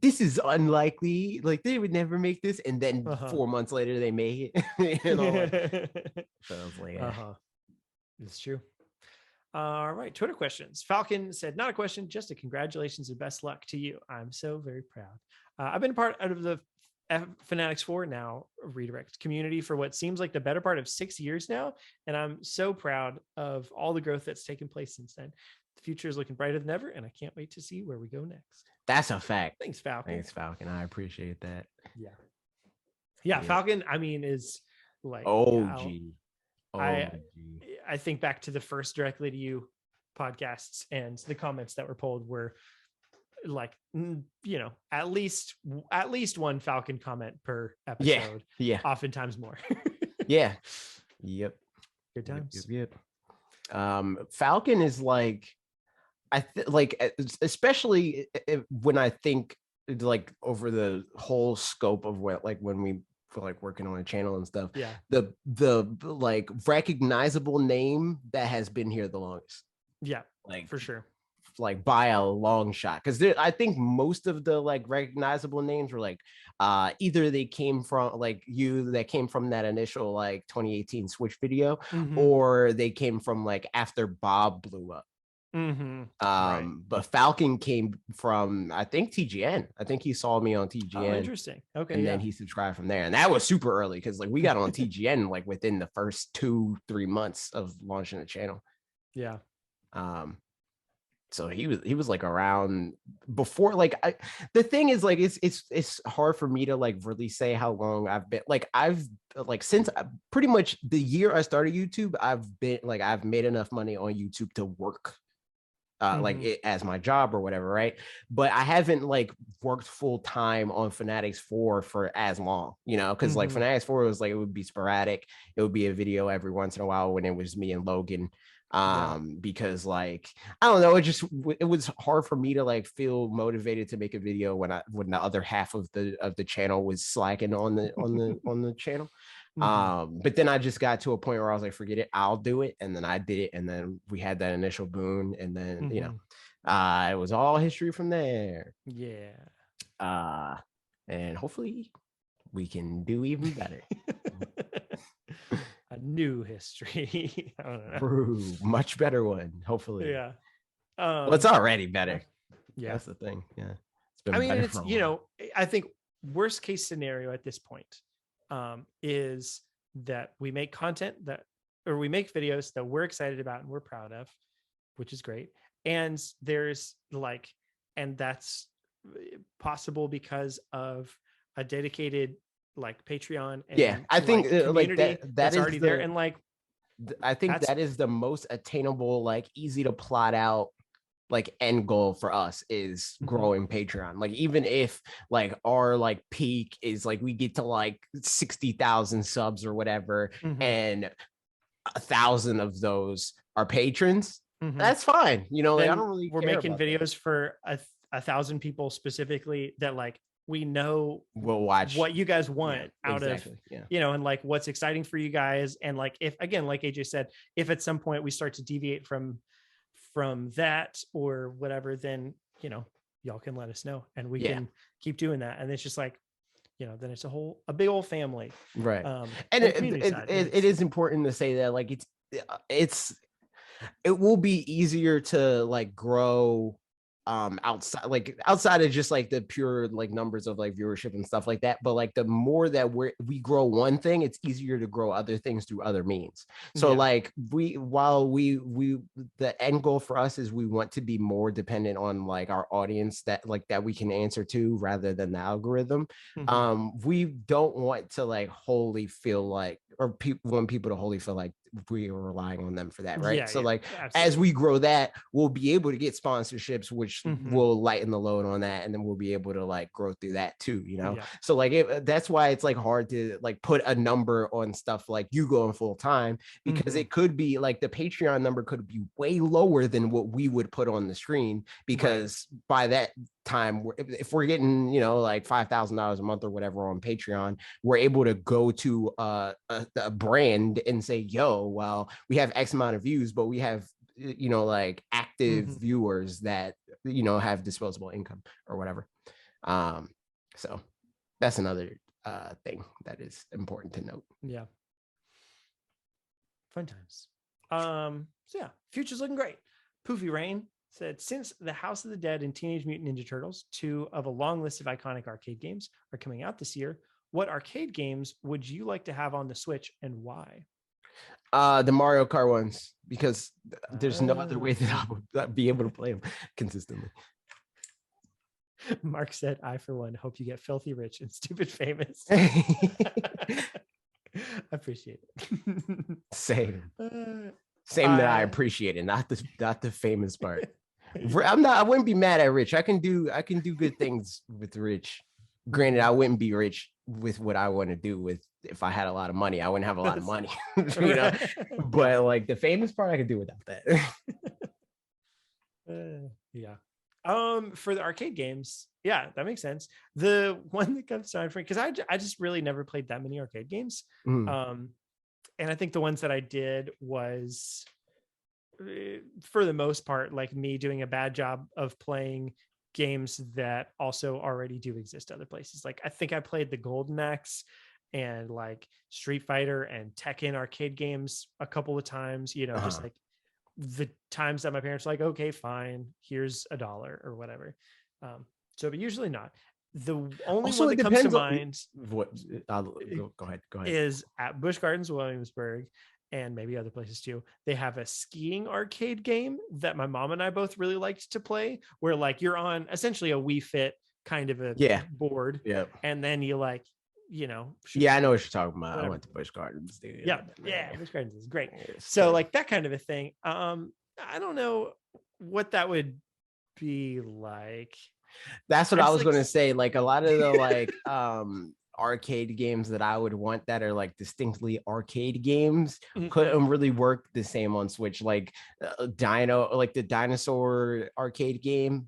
this is unlikely, like they would never make this, and then 4 months later they made it. So I was like, it's true. All right, Twitter questions. Falcon said, not a question, just a congratulations and best luck to you. I'm so very proud. I've been part of the FanatixFour now redirect community for what seems like the better part of 6 years now, and I'm so proud of all the growth that's taken place since then. The future is looking brighter than ever, and I can't wait to see where we go next. That's a fact. Thanks, Falcon. I appreciate that. Yeah. Falcon, I mean, is like I think back to the first Directly to You podcasts, and the comments that were pulled were like, at least one Falcon comment per episode. Yeah. Oftentimes more. Yeah. Yep. Good times. Yep. Falcon is like, especially when I think like over the whole scope of what, like when we like working on a channel and stuff, the like recognizable name that has been here the longest, like for sure, like by a long shot, because I think most of the like recognizable names were like either they came from like that came from that initial like 2018 Switch video, or they came from like after Bob blew up. Right. But Falcon came from, I think, TGN. I think he saw me on TGN. Oh, interesting. Okay. And then he subscribed from there. And that was super early because like we got on TGN like within the first 2-3 months of launching the channel. Yeah. So he was like around before, like the thing is like it's hard for me to like really say how long I've been like since pretty much the year I started YouTube, I've made enough money on YouTube to work like it as my job or whatever, right? But I haven't like worked full time on FanatixFour for as long, you know, because like FanatixFour was like, it would be sporadic. It would be a video every once in a while when it was me and Logan. Because like I don't know, it was hard for me to like feel motivated to make a video when the other half of the channel was slacking on the channel. But then I just got to a point where I was like, forget it, I'll do it. And then I did it. And then we had that initial boon. And then, you know, it was all history from there. Yeah. And hopefully we can do even better. A new history. I don't know. True. Much better one, hopefully. Yeah. Well, it's already better. Yeah. That's the thing. Yeah. It's been I mean, better it's, for a you while. know, I think worst case scenario at this point is that we make content or we make videos that we're excited about and we're proud of, which is great. And there's like, and that's possible because of a dedicated like Patreon. And I think like that's is already there. And like, I think that is the most attainable, like easy to plot out like end goal for us is growing Patreon. Like even if like our like peak is like we get to like 60,000 subs or whatever, and 1,000 of those are patrons, that's fine. You know, like, I don't really we're care making about videos that. for 1,000 people specifically that like we know we'll watch what you guys want out of, you know, and like what's exciting for you guys. And like, if again, like AJ said, if at some point we start to deviate from that or whatever, then, you know, y'all can let us know and we can keep doing that. And it's just like, you know, then it's a big old family. Right. And it is important to say that like it will be easier to like grow outside of just like the pure like numbers of like viewership and stuff like that, but like the more that we grow one thing, it's easier to grow other things through other means. So like the end goal for us is we want to be more dependent on like our audience that we can answer to rather than the algorithm. We don't want to like wholly feel like, or want people to wholly feel like we are relying on them for that, right? As we grow that, we'll be able to get sponsorships, which will lighten the load on that, and then we'll be able to like grow through that too, you know. So like that's why it's like hard to like put a number on stuff like you going full time, because it could be like the Patreon number could be way lower than what we would put on the screen, because by that time, if we're getting, you know, like $5,000 a month or whatever on Patreon, we're able to go to a brand and say, yo, well, we have X amount of views, but we have, you know, like active viewers that, you know, have disposable income or whatever. So that's another thing that is important to note. Yeah. Fun times. So yeah, future's looking great. Poofy Rain said, since The House of the Dead and Teenage Mutant Ninja Turtles, 2 of a long list of iconic arcade games, are coming out this year, what arcade games would you like to have on the Switch and why? The Mario Kart ones, because there's no other way that I would be able to play them consistently. Mark said, I, for one, hope you get filthy rich and stupid famous. I appreciate it. Same that I appreciate it, not the famous part. I wouldn't be mad at Rich. I can do good things with Rich. Granted, I wouldn't be rich with what I want to do if I had a lot of money. I wouldn't have a lot of money, you know. But like the famous part, I could do without that. For the arcade games, yeah, that makes sense. The one that comes to mind for me, because I just really never played that many arcade games. And I think the ones that I did was for the most part, like me doing a bad job of playing games that also already do exist other places. Like I think I played the Golden Axe and like Street Fighter and Tekken arcade games a couple of times, you know, just like the times that my parents were like, okay, fine, here's $1 or whatever. But usually not. The only Also, one it that comes to depends on mind what. Go ahead. is at Busch Gardens, Williamsburg, and maybe other places too. They have a skiing arcade game that my mom and I both really liked to play, where like you're on essentially a Wii Fit kind of a board, and then you like, you know, I know what you're talking about. Whatever. I went to Busch Gardens. Dude. Busch Gardens is great. So like that kind of a thing. I don't know what that would be like. That's what I was going to say. Like a lot of the like arcade games that I would want that are like distinctly arcade games couldn't really work the same on Switch. Like the dinosaur arcade game.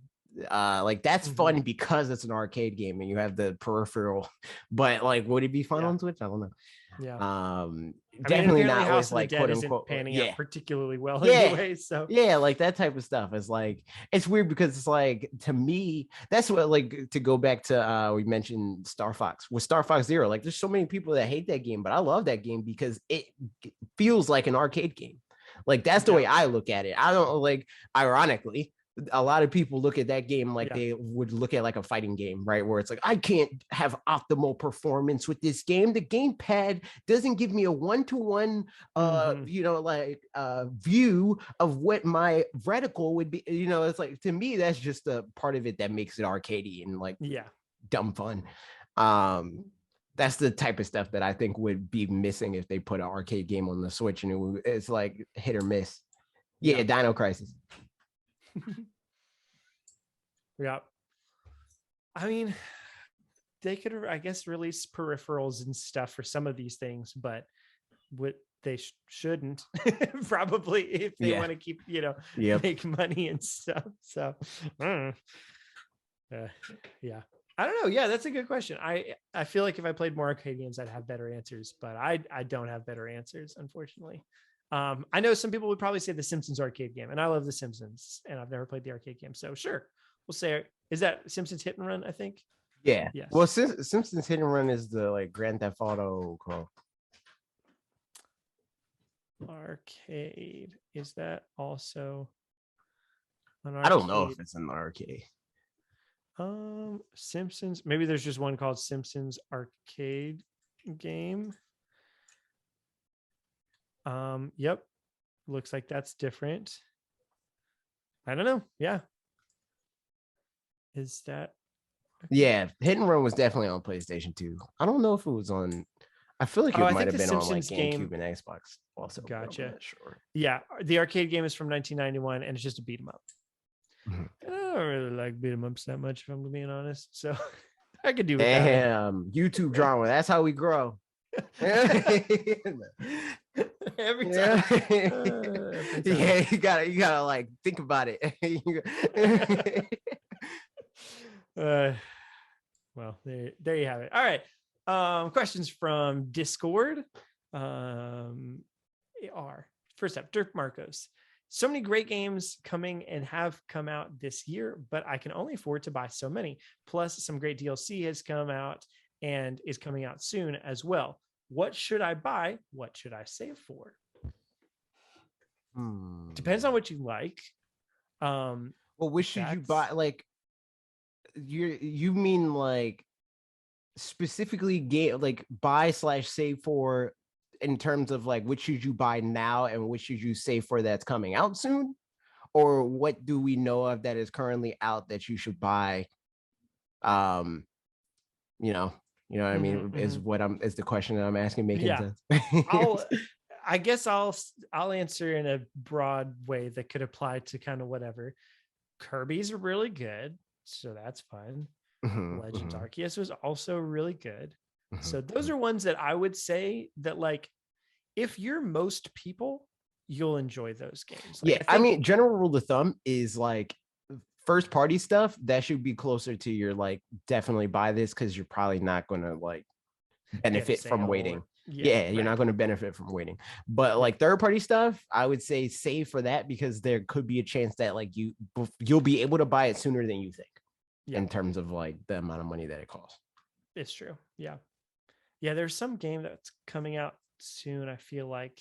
Like that's fun because it's an arcade game and you have the peripheral. But like, would it be fun on Switch? I don't know. Yeah. Definitely not House with like quote unquote panning out particularly well anyway. So like that type of stuff is like, it's weird because it's like, to me, that's what, like, to go back to we mentioned Star Fox with Star Fox Zero. Like there's so many people that hate that game, but I love that game because it feels like an arcade game. Like that's the way I look at it. I don't like, ironically, a lot of people look at that game like they would look at like a fighting game, right? Where it's like, I can't have optimal performance with this game. The gamepad doesn't give me a one-to-one, view of what my reticle would be. You know, it's like, to me, that's just a part of it that makes it arcadey and like dumb fun. That's the type of stuff that I think would be missing if they put an arcade game on the Switch, and it's like hit or miss. Dino Crisis. I mean, they could, I guess, release peripherals and stuff for some of these things, but what they shouldn't probably if they want to keep, make money and stuff. So, I don't know. Yeah, that's a good question. I feel like if I played more arcade games, I'd have better answers, but I don't have better answers, unfortunately. I know some people would probably say the Simpsons arcade game, and I love the Simpsons, and I've never played the arcade game. So sure, we'll say, is that Simpsons Hit and Run? I think. Yeah. Yes. Well, Simpsons Hit and Run is the like Grand Theft Auto call. Arcade, is that also an arcade? I don't know if it's an arcade. Simpsons. Maybe there's just one called Simpsons Arcade Game. Yep. Looks like that's different. I don't know. Yeah. Is that? Yeah. Hit and Run was definitely on PlayStation 2. I don't know if it was on. I feel like it might have been on like GameCube and Xbox also. Gotcha. Sure. Yeah. The arcade game is from 1991 and it's just a beat 'em up. I don't really like beat 'em ups that much, if I'm being honest. So I could do it. Damn, YouTube drama. That's how we grow. Every time. Yeah, you gotta like think about it. Well, there you have it. All right. Questions from Discord. First up, Dirk Marcos. So many great games coming and have come out this year, but I can only afford to buy so many. Plus, some great DLC has come out and is coming out soon as well. What should I buy? What should I save for? Depends on what you like. Well, what should you buy? Like, you mean like specifically game, like buy/save for, in terms of like what should you buy now and what should you save for that's coming out soon? Or what do we know of that is currently out that you should buy? You know what I mean? Is the question that I'm asking making sense? I guess I'll answer in a broad way that could apply to kind of whatever. Kirby's really good, so that's fun. Legends Arceus was also really good. So those are ones that I would say that, like, if you're most people, you'll enjoy those games. Like, I mean, general rule of thumb is like first party stuff that should be closer to your like definitely buy this because you're probably not going to like benefit from waiting. Yeah, you're not going to benefit from waiting. But like third party stuff, I would say save for that, because there could be a chance that like you'll be able to buy it sooner than you think in terms of like the amount of money that it costs. It's true. Yeah. There's some game that's coming out soon, I feel like,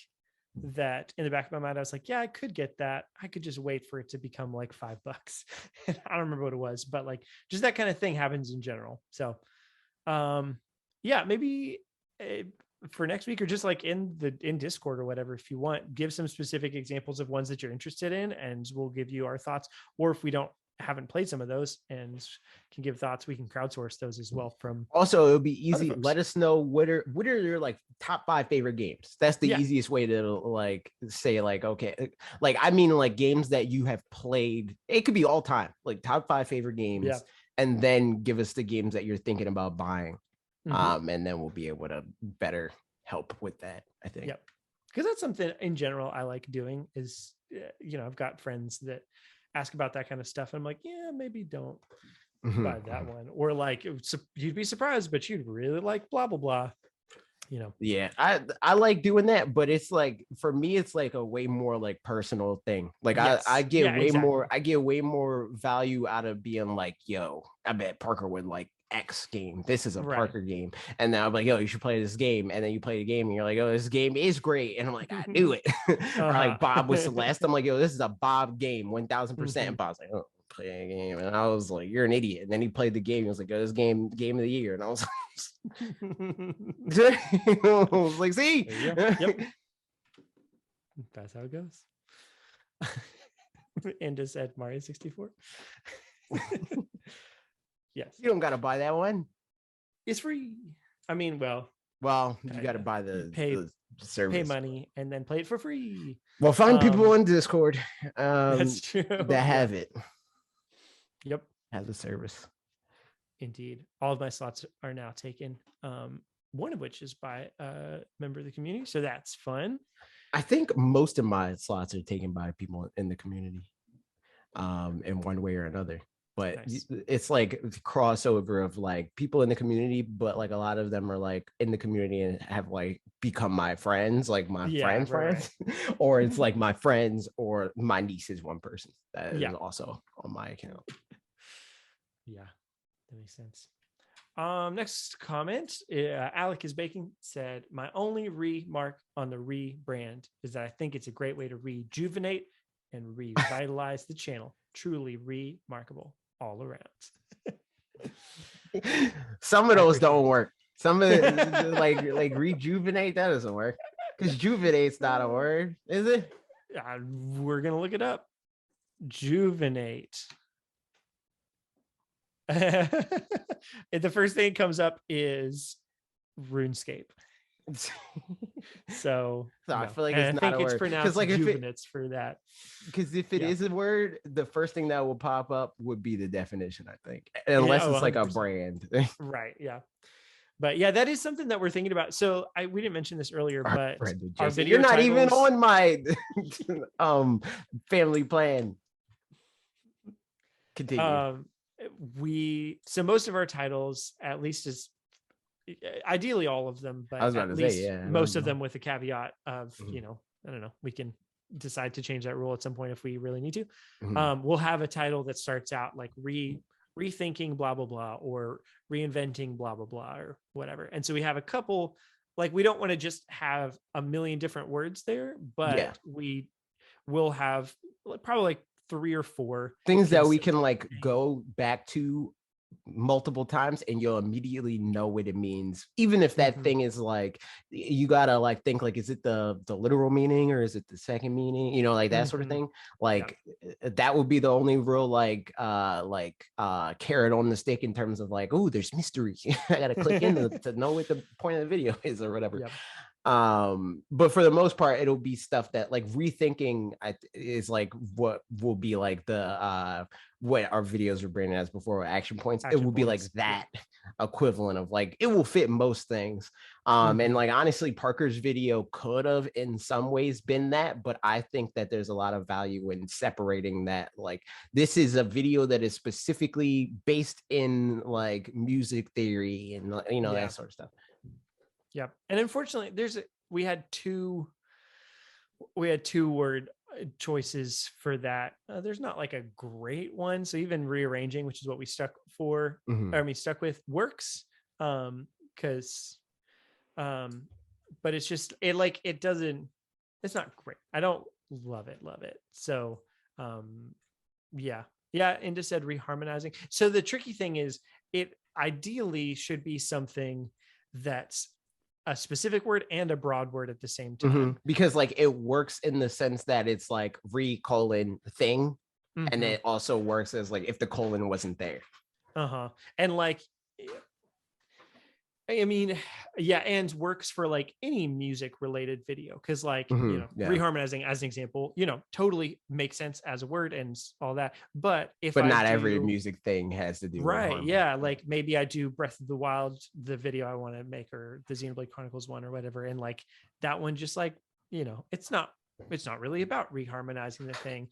that in the back of my mind I was like, yeah, I could get that. I could just wait for it to become like $5. I don't remember what it was, but like just that kind of thing happens in general. So maybe for next week, or just like in Discord or whatever, if you want, give some specific examples of ones that you're interested in, and we'll give you our thoughts. Or if we haven't played some of those and can give thoughts, we can crowdsource those as well. From also, it'll be easy. Let us know what are your like top 5 favorite games. That's the easiest way to like say like, okay, like I mean like games that you have played. It could be all time, like top 5 favorite games, and then give us the games that you're thinking about buying. And then we'll be able to better help with that, I think. Because that's something in general I like doing is, I've got friends that ask about that kind of stuff. I'm like, yeah, maybe don't buy that one. Or like, you'd be surprised, but you'd really like blah, blah, blah. Yeah, I like doing that, but it's like, for me, it's like a way more like personal thing. Like I get way more value out of being like, yo, I bet Parker would like X game. This is a Parker game. And then I'm like, yo, you should play this game. And then you play the game and you're like, oh, this game is great. And I'm like, I knew it. Or like Bob with Celeste. I'm like, yo, this is a Bob game, 1000%. And Bob's like, oh, play a game. And I was like, you're an idiot. And then he played the game. He was like, oh, this game of the year. And I was like, see? Yep. That's how it goes. And just said Mario 64. Yes. You don't gotta buy that one. It's free. I mean, well, you gotta buy the service. Pay money and then play it for free. Well, find people on Discord that's true. that have it. Yep. Have the service. Indeed. All of my slots are now taken. One of which is by a member of the community. So that's fun. I think most of my slots are taken by people in the community in one way or another. But it's like crossover of like people in the community, but like a lot of them are like in the community and have like become my friends, like my friends, or it's like my friends, or my niece is one person that is also on my account. Yeah, that makes sense. Next comment, Alec is Baking said, my only remark on the rebrand is that I think it's a great way to rejuvenate and revitalize the channel. Truly remarkable all around. Some of those don't work. Some of the like rejuvenate, that doesn't work, because juvenate's not a word, is it? We're gonna look it up. Juvenate. The first thing that comes up is RuneScape. So I feel like it's not a word. It's pronounced like juvenates for that. Because if it is a word, the first thing that will pop up would be the definition, I think, unless it's like 100%. A brand. Right. Yeah. But yeah, that is something that we're thinking about. So we didn't mention this earlier, but our video you're not even on my family plan. Continue. So most of our titles, at least is ideally all of them, but at least most of them with a caveat of, I don't know, we can decide to change that rule at some point if we really need to. We'll have a title that starts out like rethinking blah blah blah, or reinventing blah blah blah, or whatever. And so we have a couple, like, we don't want to just have a million different words there, but we will have probably like 3 or 4 things that we can like go back to multiple times and you'll immediately know what it means, even if that thing is like, you gotta like think like, is it the literal meaning or is it the second meaning, like that sort of thing. Like that would be the only real like carrot on the stick in terms of like, oh, there's mystery. I gotta click in to know what the point of the video is or whatever. But for the most part, it'll be stuff that like rethinking is like what will be like the what our videos were branded as before, action points. It will be like that equivalent of like, it will fit most things. And like honestly, Parker's video could have in some ways been that, but I think that there's a lot of value in separating that. Like, this is a video that is specifically based in like music theory and that sort of stuff. Yep. And unfortunately, we had two word choices for that. There's not like a great one. So even rearranging, which is what we stuck with, works. Because but it's just it's not great. I don't love it. So yeah. Inda said reharmonizing. So the tricky thing is it ideally should be something that's a specific word and a broad word at the same time. Because like it works in the sense that it's like re-colon thing, and it also works as like if the colon wasn't there. And like, I mean, and works for like any music related video, because like reharmonizing as an example, totally makes sense as a word and all that. But not every music thing has to do right, with like maybe I do Breath of the Wild, the video I want to make, or the Xenoblade Chronicles one or whatever, and like that one just like it's not really about reharmonizing the thing,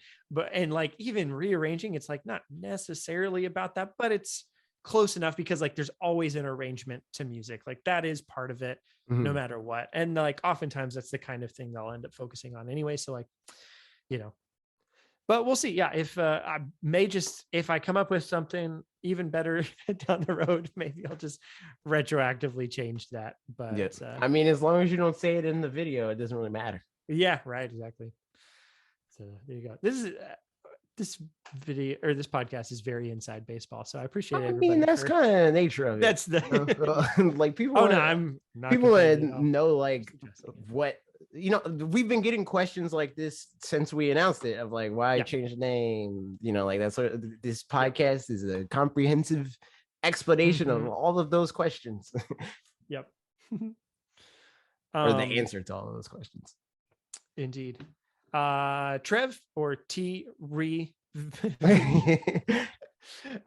and like even rearranging, it's like not necessarily about that, but it's close enough because like there's always an arrangement to music, like that is part of it no matter what, and like oftentimes that's the kind of thing they'll end up focusing on anyway, so like but we'll see. If I may if I come up with something even better down the road, maybe I'll just retroactively change that. But I mean, as long as you don't say it in the video, it doesn't really matter. Yeah, right, exactly. So there you go. This video or this podcast is very inside baseball, so I appreciate it. I mean, that's kind of the nature of it. That's the like people. Oh no, I'm not. People know like what we've been getting questions like this since we announced it, of like why change the name. Like that's what this podcast is, a comprehensive explanation of all of those questions. Yep. Or the answer to all of those questions. Indeed. Trev or T Re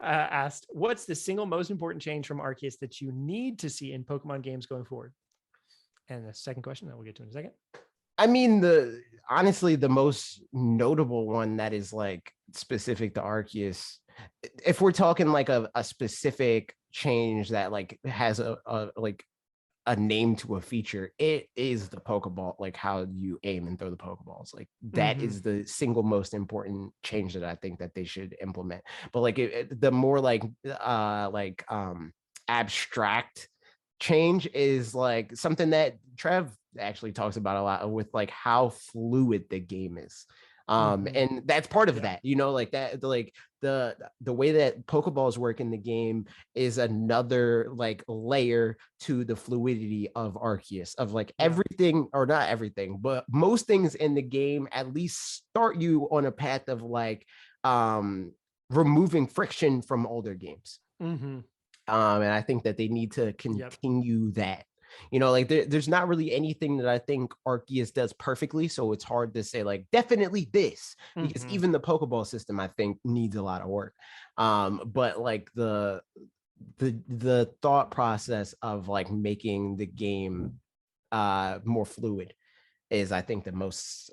asked, what's the single most important change from Arceus that you need to see in Pokemon games going forward? And the second question that we'll get to in a second. I mean, honestly, the most notable one that is like specific to Arceus, if we're talking like a specific change that like has a name to a feature, it is the Pokeball, like how you aim and throw the Pokeballs. Like that is the single most important change that I think that they should implement. But like the more like abstract change is like something that Trev actually talks about a lot, with like how fluid the game is. And that's part of that, like that, like the way that Pokeballs work in the game is another like layer to the fluidity of Arceus, of like everything, or not everything, but most things in the game at least start you on a path of like removing friction from older games. And I think that they need to continue that. Like there's not really anything that I think Arceus does perfectly, so it's hard to say like definitely this, because even the Pokeball system I think needs a lot of work. But like the thought process of like making the game more fluid is, I think, the most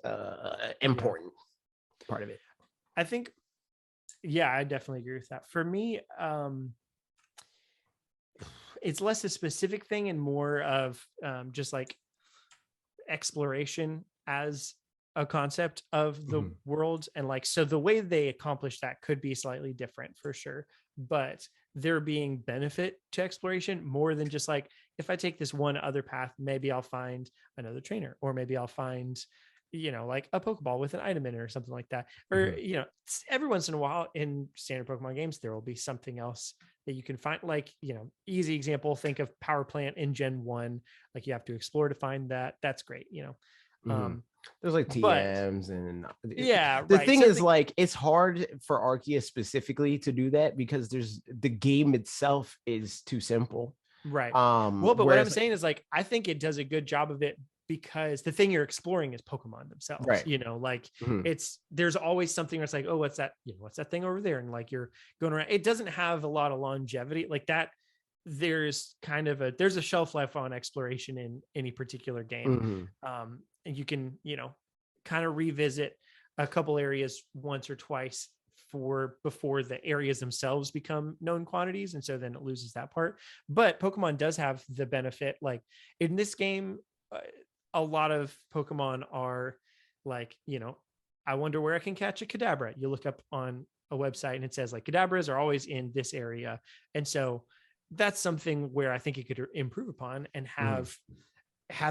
important part of it. I think, I definitely agree with that. For me, it's less a specific thing and more of just like exploration as a concept of the world. And like, so the way they accomplish that could be slightly different for sure, but there being benefit to exploration more than just like, if I take this one other path, maybe I'll find another trainer, or maybe I'll find, like a Pokeball with an item in it or something like that. Or, every once in a while in standard Pokemon games, there will be something else that you can find, like, easy example, think of Power Plant in Gen 1, like you have to explore to find that. That's great. There's like TMs and the thing is like, it's hard for Arceus specifically to do that because the game itself is too simple. Right. Well, but what I'm saying is like, I think it does a good job of it, because the thing you're exploring is Pokemon themselves, right? Like there's always something where it's like, oh, what's that? What's that thing over there? And like you're going around. It doesn't have a lot of longevity like that. There's kind of there's a shelf life on exploration in any particular game. And you can, kind of revisit a couple areas once or twice for before the areas themselves become known quantities, and so then it loses that part. But Pokemon does have the benefit, like in this game, a lot of Pokemon are like, I wonder where I can catch a Kadabra. You look up on a website and it says like Kadabras are always in this area, and so that's something where I think it could improve upon and have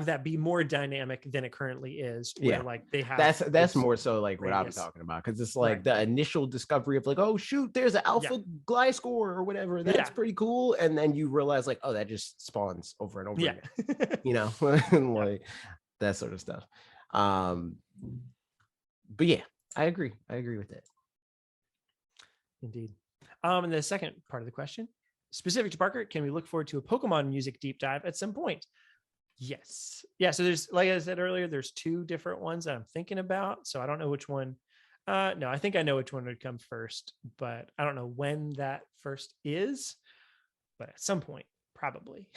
that be more dynamic than it currently is, where like they have that's more so like what I'm talking about, because it's like the initial discovery of like, oh shoot, there's an alpha Gliscor or whatever, that's pretty cool, and then you realize like, oh, that just spawns over and over again, like that sort of stuff. But yeah, I agree with that. Indeed. And the second part of the question, specific to Parker, can we look forward to a Pokemon music deep dive at some point? Yes. Yeah. So there's, like I said earlier, there's 2 different ones that I'm thinking about. So I don't know which one. No, I think I know which one would come first, but I don't know when that first is. But at some point, probably.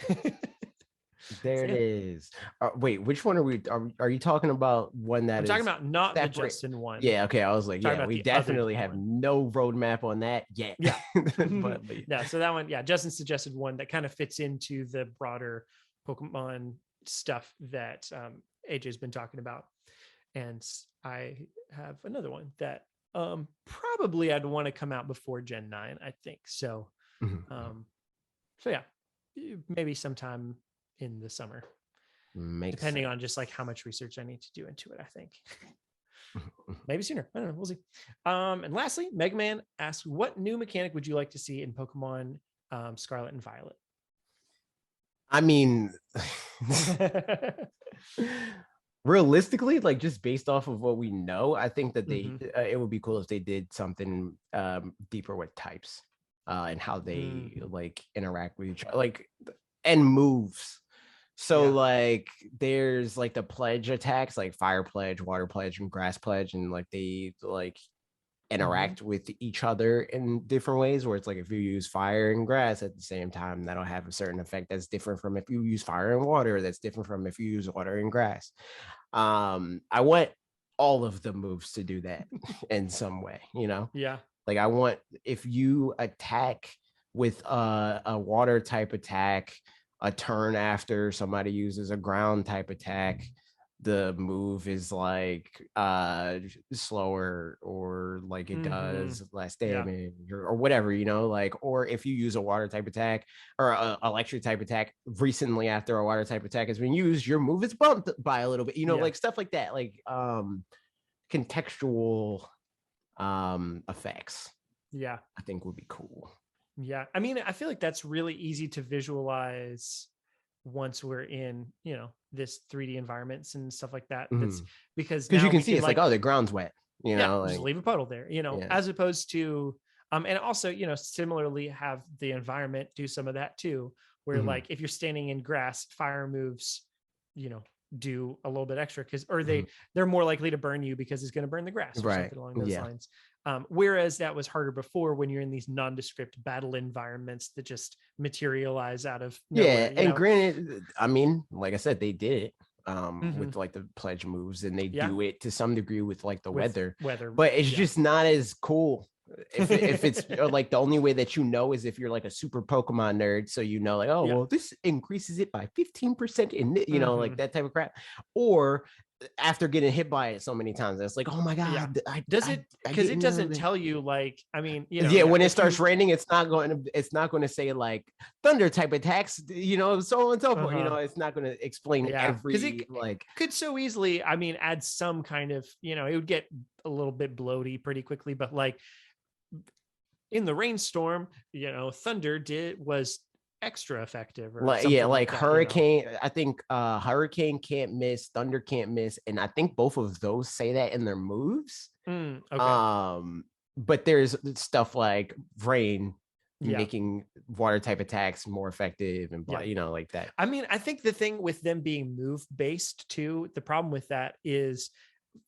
There it is. Wait, which one are you talking about? One that I'm talking about not separate. The Justin one. Yeah, okay. I was like, we definitely have no roadmap on that yet. Yeah. but yeah, so that one, Justin suggested one that kind of fits into the broader Pokemon stuff that AJ's been talking about. And I have another one that probably I'd want to come out before Gen 9, I think. So so yeah, maybe sometime in the summer, depending on just like how much research I need to do into it, I think. Maybe sooner. I don't know. We'll see. And lastly, Mega Man asks, what new mechanic would you like to see in Pokemon Scarlet and Violet? I mean, realistically, like just based off of what we know, I think that they it would be cool if they did something deeper with types and how they like interact with each other, like, and moves. So like there's like the pledge attacks, like fire pledge, water pledge, and grass pledge, and like they like interact with each other in different ways, where it's like if you use fire and grass at the same time, that'll have a certain effect that's different from if you use fire and water, that's different from if you use water and grass. I want all of the moves to do that in some way, like I want, if you attack with a water type attack a turn after somebody uses a ground type attack, the move is like slower, or like it does less damage, or whatever, like, or if you use a water type attack or a electric type attack recently after a water type attack has been used, your move is bumped by a little bit, like stuff like that, like contextual effects, I think would be cool. I mean, I feel like that's really easy to visualize once we're in, this 3D environments and stuff like that. That's because you can see it's like, oh, the ground's wet, like, just leave a puddle there, as opposed to and also, similarly have the environment do some of that too, where like if you're standing in grass, fire moves, do a little bit extra because, or they're more likely to burn you because it's going to burn the grass or something along those lines. Whereas that was harder before when you're in these nondescript battle environments that just materialize out of nowhere, and granted, I mean, like I said, they did it with like the pledge moves, and they do it to some degree with like the weather, but it's just not as cool. If it's like the only way that is if you're like a super Pokemon nerd, so like, oh well, this increases it by 15% in like that type of crap, or after getting hit by it so many times, it's like, oh my god, does it, because it doesn't tell you, like, I mean, when it starts raining, it's not going to say like thunder type attacks, so on and so forth, it's not going to explain every, because it like could so easily, I mean, add some kind of, it would get a little bit bloaty pretty quickly, but like in the rainstorm, thunder was extra effective, or like hurricane, I think hurricane can't miss, thunder can't miss, and I think both of those say that in their moves. But there's stuff like rain making water type attacks more effective, and like that. I mean, I think the thing with them being move based too, the problem with that is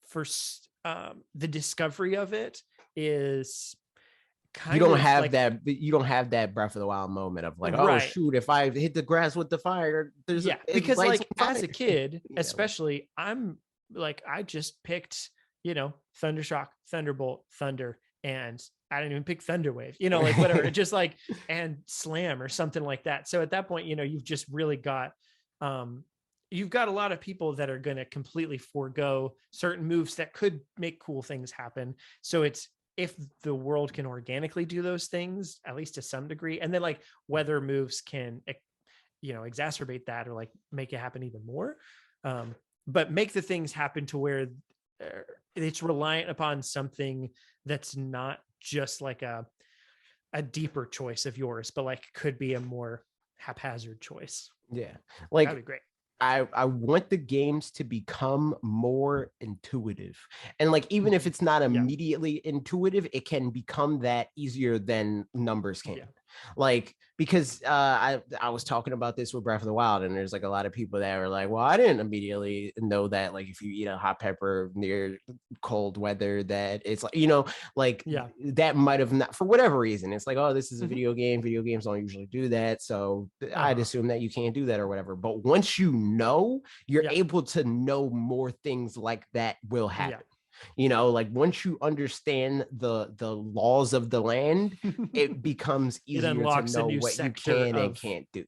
for the discovery of it is you don't have like, you don't have that Breath of the Wild moment of like, oh shoot, if I hit the grass with the fire, there's because like as a kid, especially, I'm like, I just picked Thundershock, Thunderbolt, Thunder, and I didn't even pick Thunderwave, you know, like whatever, just like, and Slam or something like that. So at that point, you know, you've just really got, you've got a lot of people that are going to completely forego certain moves that could make cool things happen. So it's, if the world can organically do those things, at least to some degree, and then like weather moves can, you know, exacerbate that or like make it happen even more. But make the things happen to where it's reliant upon something that's not just like a deeper choice of yours, but like could be a more haphazard choice. Yeah. Like, that'd be great. I want the games to become more intuitive. And like, even if it's not immediately intuitive, it can become that easier than numbers can. Like, because I was talking about this with Breath of the Wild, and there's like a lot of people that were like, well, I didn't immediately know that like if you eat a hot pepper near cold weather, that it's like, you know, like that might have not, for whatever reason, it's like, oh, this is a video game. Video games don't usually do that. So I'd assume that you can't do that or whatever. But once you know, you're able to know more things like that will happen. You know, like once you understand the laws of the land, it becomes easier to know what you can and can't do.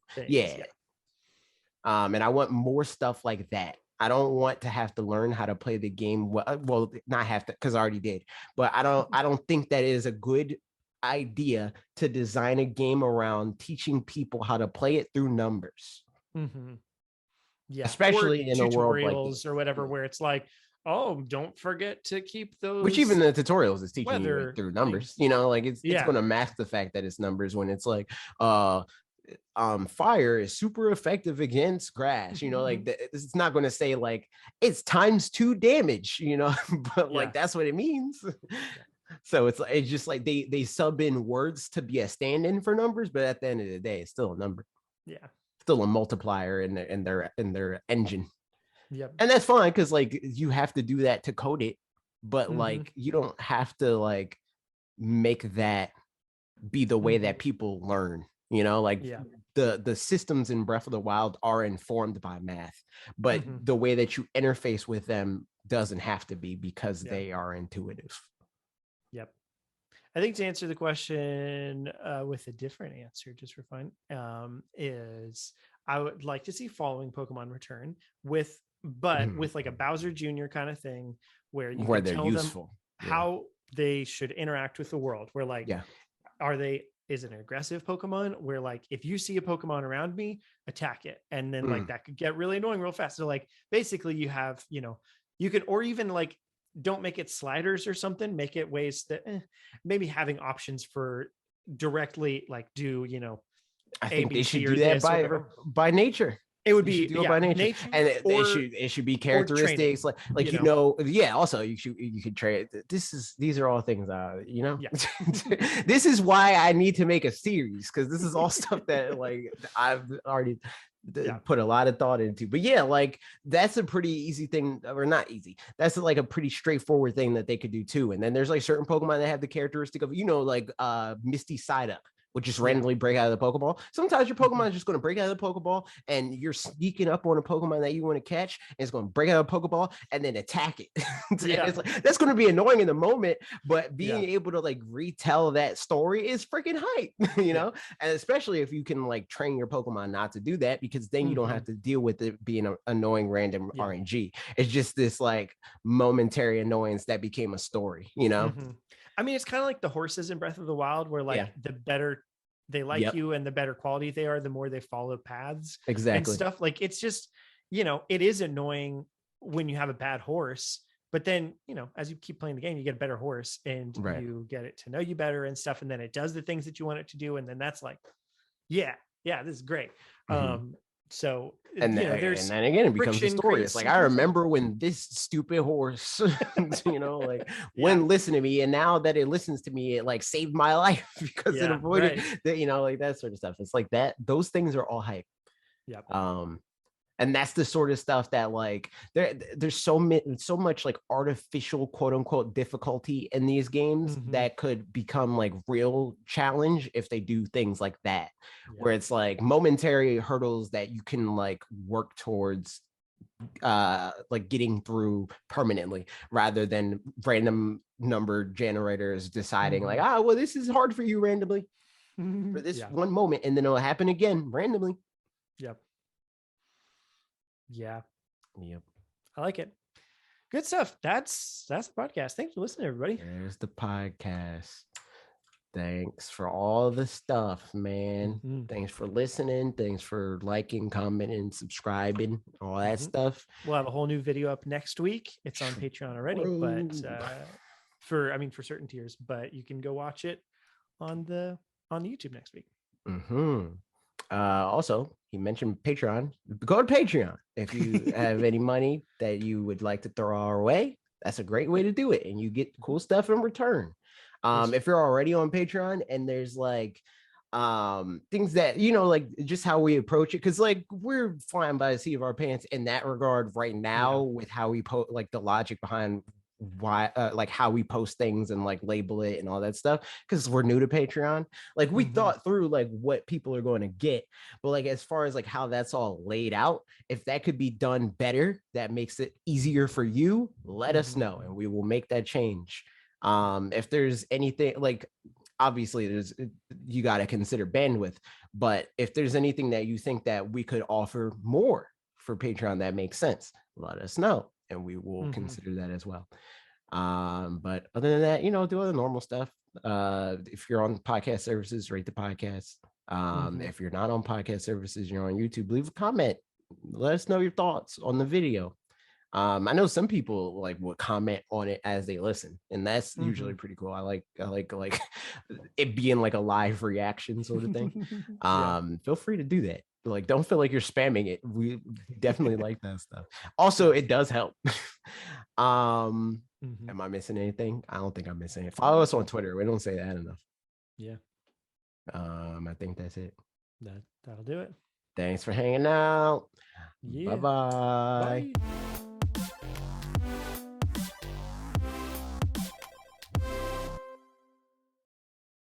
And I want more stuff like that. I don't want to have to learn how to play the game well, not have to, because I already did, but I don't think that is a good idea to design a game around teaching people how to play it through numbers. Especially in a world like or whatever, where it's like, oh, don't forget to keep those. Which even the tutorials is teaching you like, through numbers. You know, like it's going to mask the fact that it's numbers when it's like, fire is super effective against grass. You know, like it's not going to say like it's ×2 damage. You know, but like that's what it means. So it's just like they sub in words to be a stand-in for numbers, but at the end of the day, it's still a number. Still a multiplier in their engine. And that's fine, because like you have to do that to code it, but like you don't have to like make that be the way that people learn, you know, like the systems in Breath of the Wild are informed by math, but the way that you interface with them doesn't have to be, because they are intuitive. I think to answer the question with a different answer, just for fun, is I would like to see following Pokemon return with like a Bowser Jr. kind of thing, where you can tell useful. Them how they should interact with the world. Where like, is it an aggressive Pokemon? Where like, if you see a Pokemon around me, attack it, and then like that could get really annoying real fast. So like, basically, you have, you know, you can, or even like, don't make it sliders or something, make it ways that maybe having options for directly like do, you know, I think they should do that by nature. It would be by nature. And it should be characteristics like you know, also you could trade. These are all things you know. This is why I need to make a series, because this is all stuff that like I've already put a lot of thought into. But like that's a pretty easy thing, or not easy, that's like a pretty straightforward thing that they could do too. And then there's like certain Pokemon that have the characteristic of, you know, like Misty Psyduck would just randomly break out of the Pokeball. Sometimes your Pokemon is just going to break out of the Pokeball, and you're sneaking up on a Pokemon that you want to catch, and it's going to break out of the Pokeball and then attack it. It's like, that's going to be annoying in the moment, but being able to like retell that story is freaking hype, you know? And especially if you can like train your Pokemon not to do that, because then you don't have to deal with it being an annoying random RNG. It's just this like momentary annoyance that became a story, you know? I mean, it's kind of like the horses in Breath of the Wild, where like the better they like you and the better quality they are, the more they follow paths and stuff. Like, it's just, you know, it is annoying when you have a bad horse, but then, you know, as you keep playing the game, you get a better horse and you get it to know you better and stuff. And then it does the things that you want it to do. And then that's like, this is great. So, and then, and then again, it becomes a story. It's like, I remember when this stupid horse, you know, like wouldn't listen to me, and now that it listens to me, it like saved my life because it avoided that, you know, like that sort of stuff. It's like that. Those things are all hype. And that's the sort of stuff that like there's so much like artificial quote unquote difficulty in these games that could become like real challenge if they do things like that, where it's like momentary hurdles that you can like work towards like getting through permanently, rather than random number generators deciding like, well, this is hard for you randomly for this one moment, and then it'll happen again randomly. Yep. Yeah. Yep. I like it. Good stuff. That's the podcast. Thanks for listening, everybody. There's the podcast. Thanks for all the stuff, man. Thanks for listening. Thanks for liking, commenting, subscribing, all that stuff. We'll have a whole new video up next week. It's on Patreon already, but for certain tiers, but you can go watch it on the YouTube next week. Also, he mentioned Patreon. Go to Patreon if you have any money that you would like to throw our way. That's a great way to do it, and you get cool stuff in return. If you're already on Patreon and there's like things that, you know, like just how we approach it, because like we're flying by the seat of our pants in that regard right now with how we post, like the logic behind why like how we post things and like label it and all that stuff, because we're new to Patreon. Like we thought through like what people are going to get, but like as far as like how that's all laid out, if that could be done better, that makes it easier for you, let us know and we will make that change. If there's anything like, obviously you got to consider bandwidth, but if there's anything that you think that we could offer more for Patreon that makes sense, let us know and we will consider that as well. But other than that, you know, do all the normal stuff. If you're on podcast services, rate the podcast. If you're not on podcast services, you're on YouTube, leave a comment, let us know your thoughts on the video. I know some people like would comment on it as they listen, and that's usually pretty cool. I like it being like a live reaction sort of thing. Feel free to do that. Like, don't feel like you're spamming it. We definitely like that stuff. Also, it does help. Am I missing anything? I don't think I'm missing it. Follow us on Twitter. We don't say that enough. Yeah. I think that's it. That'll do it. Thanks for hanging out. Yeah. Bye-bye. Bye.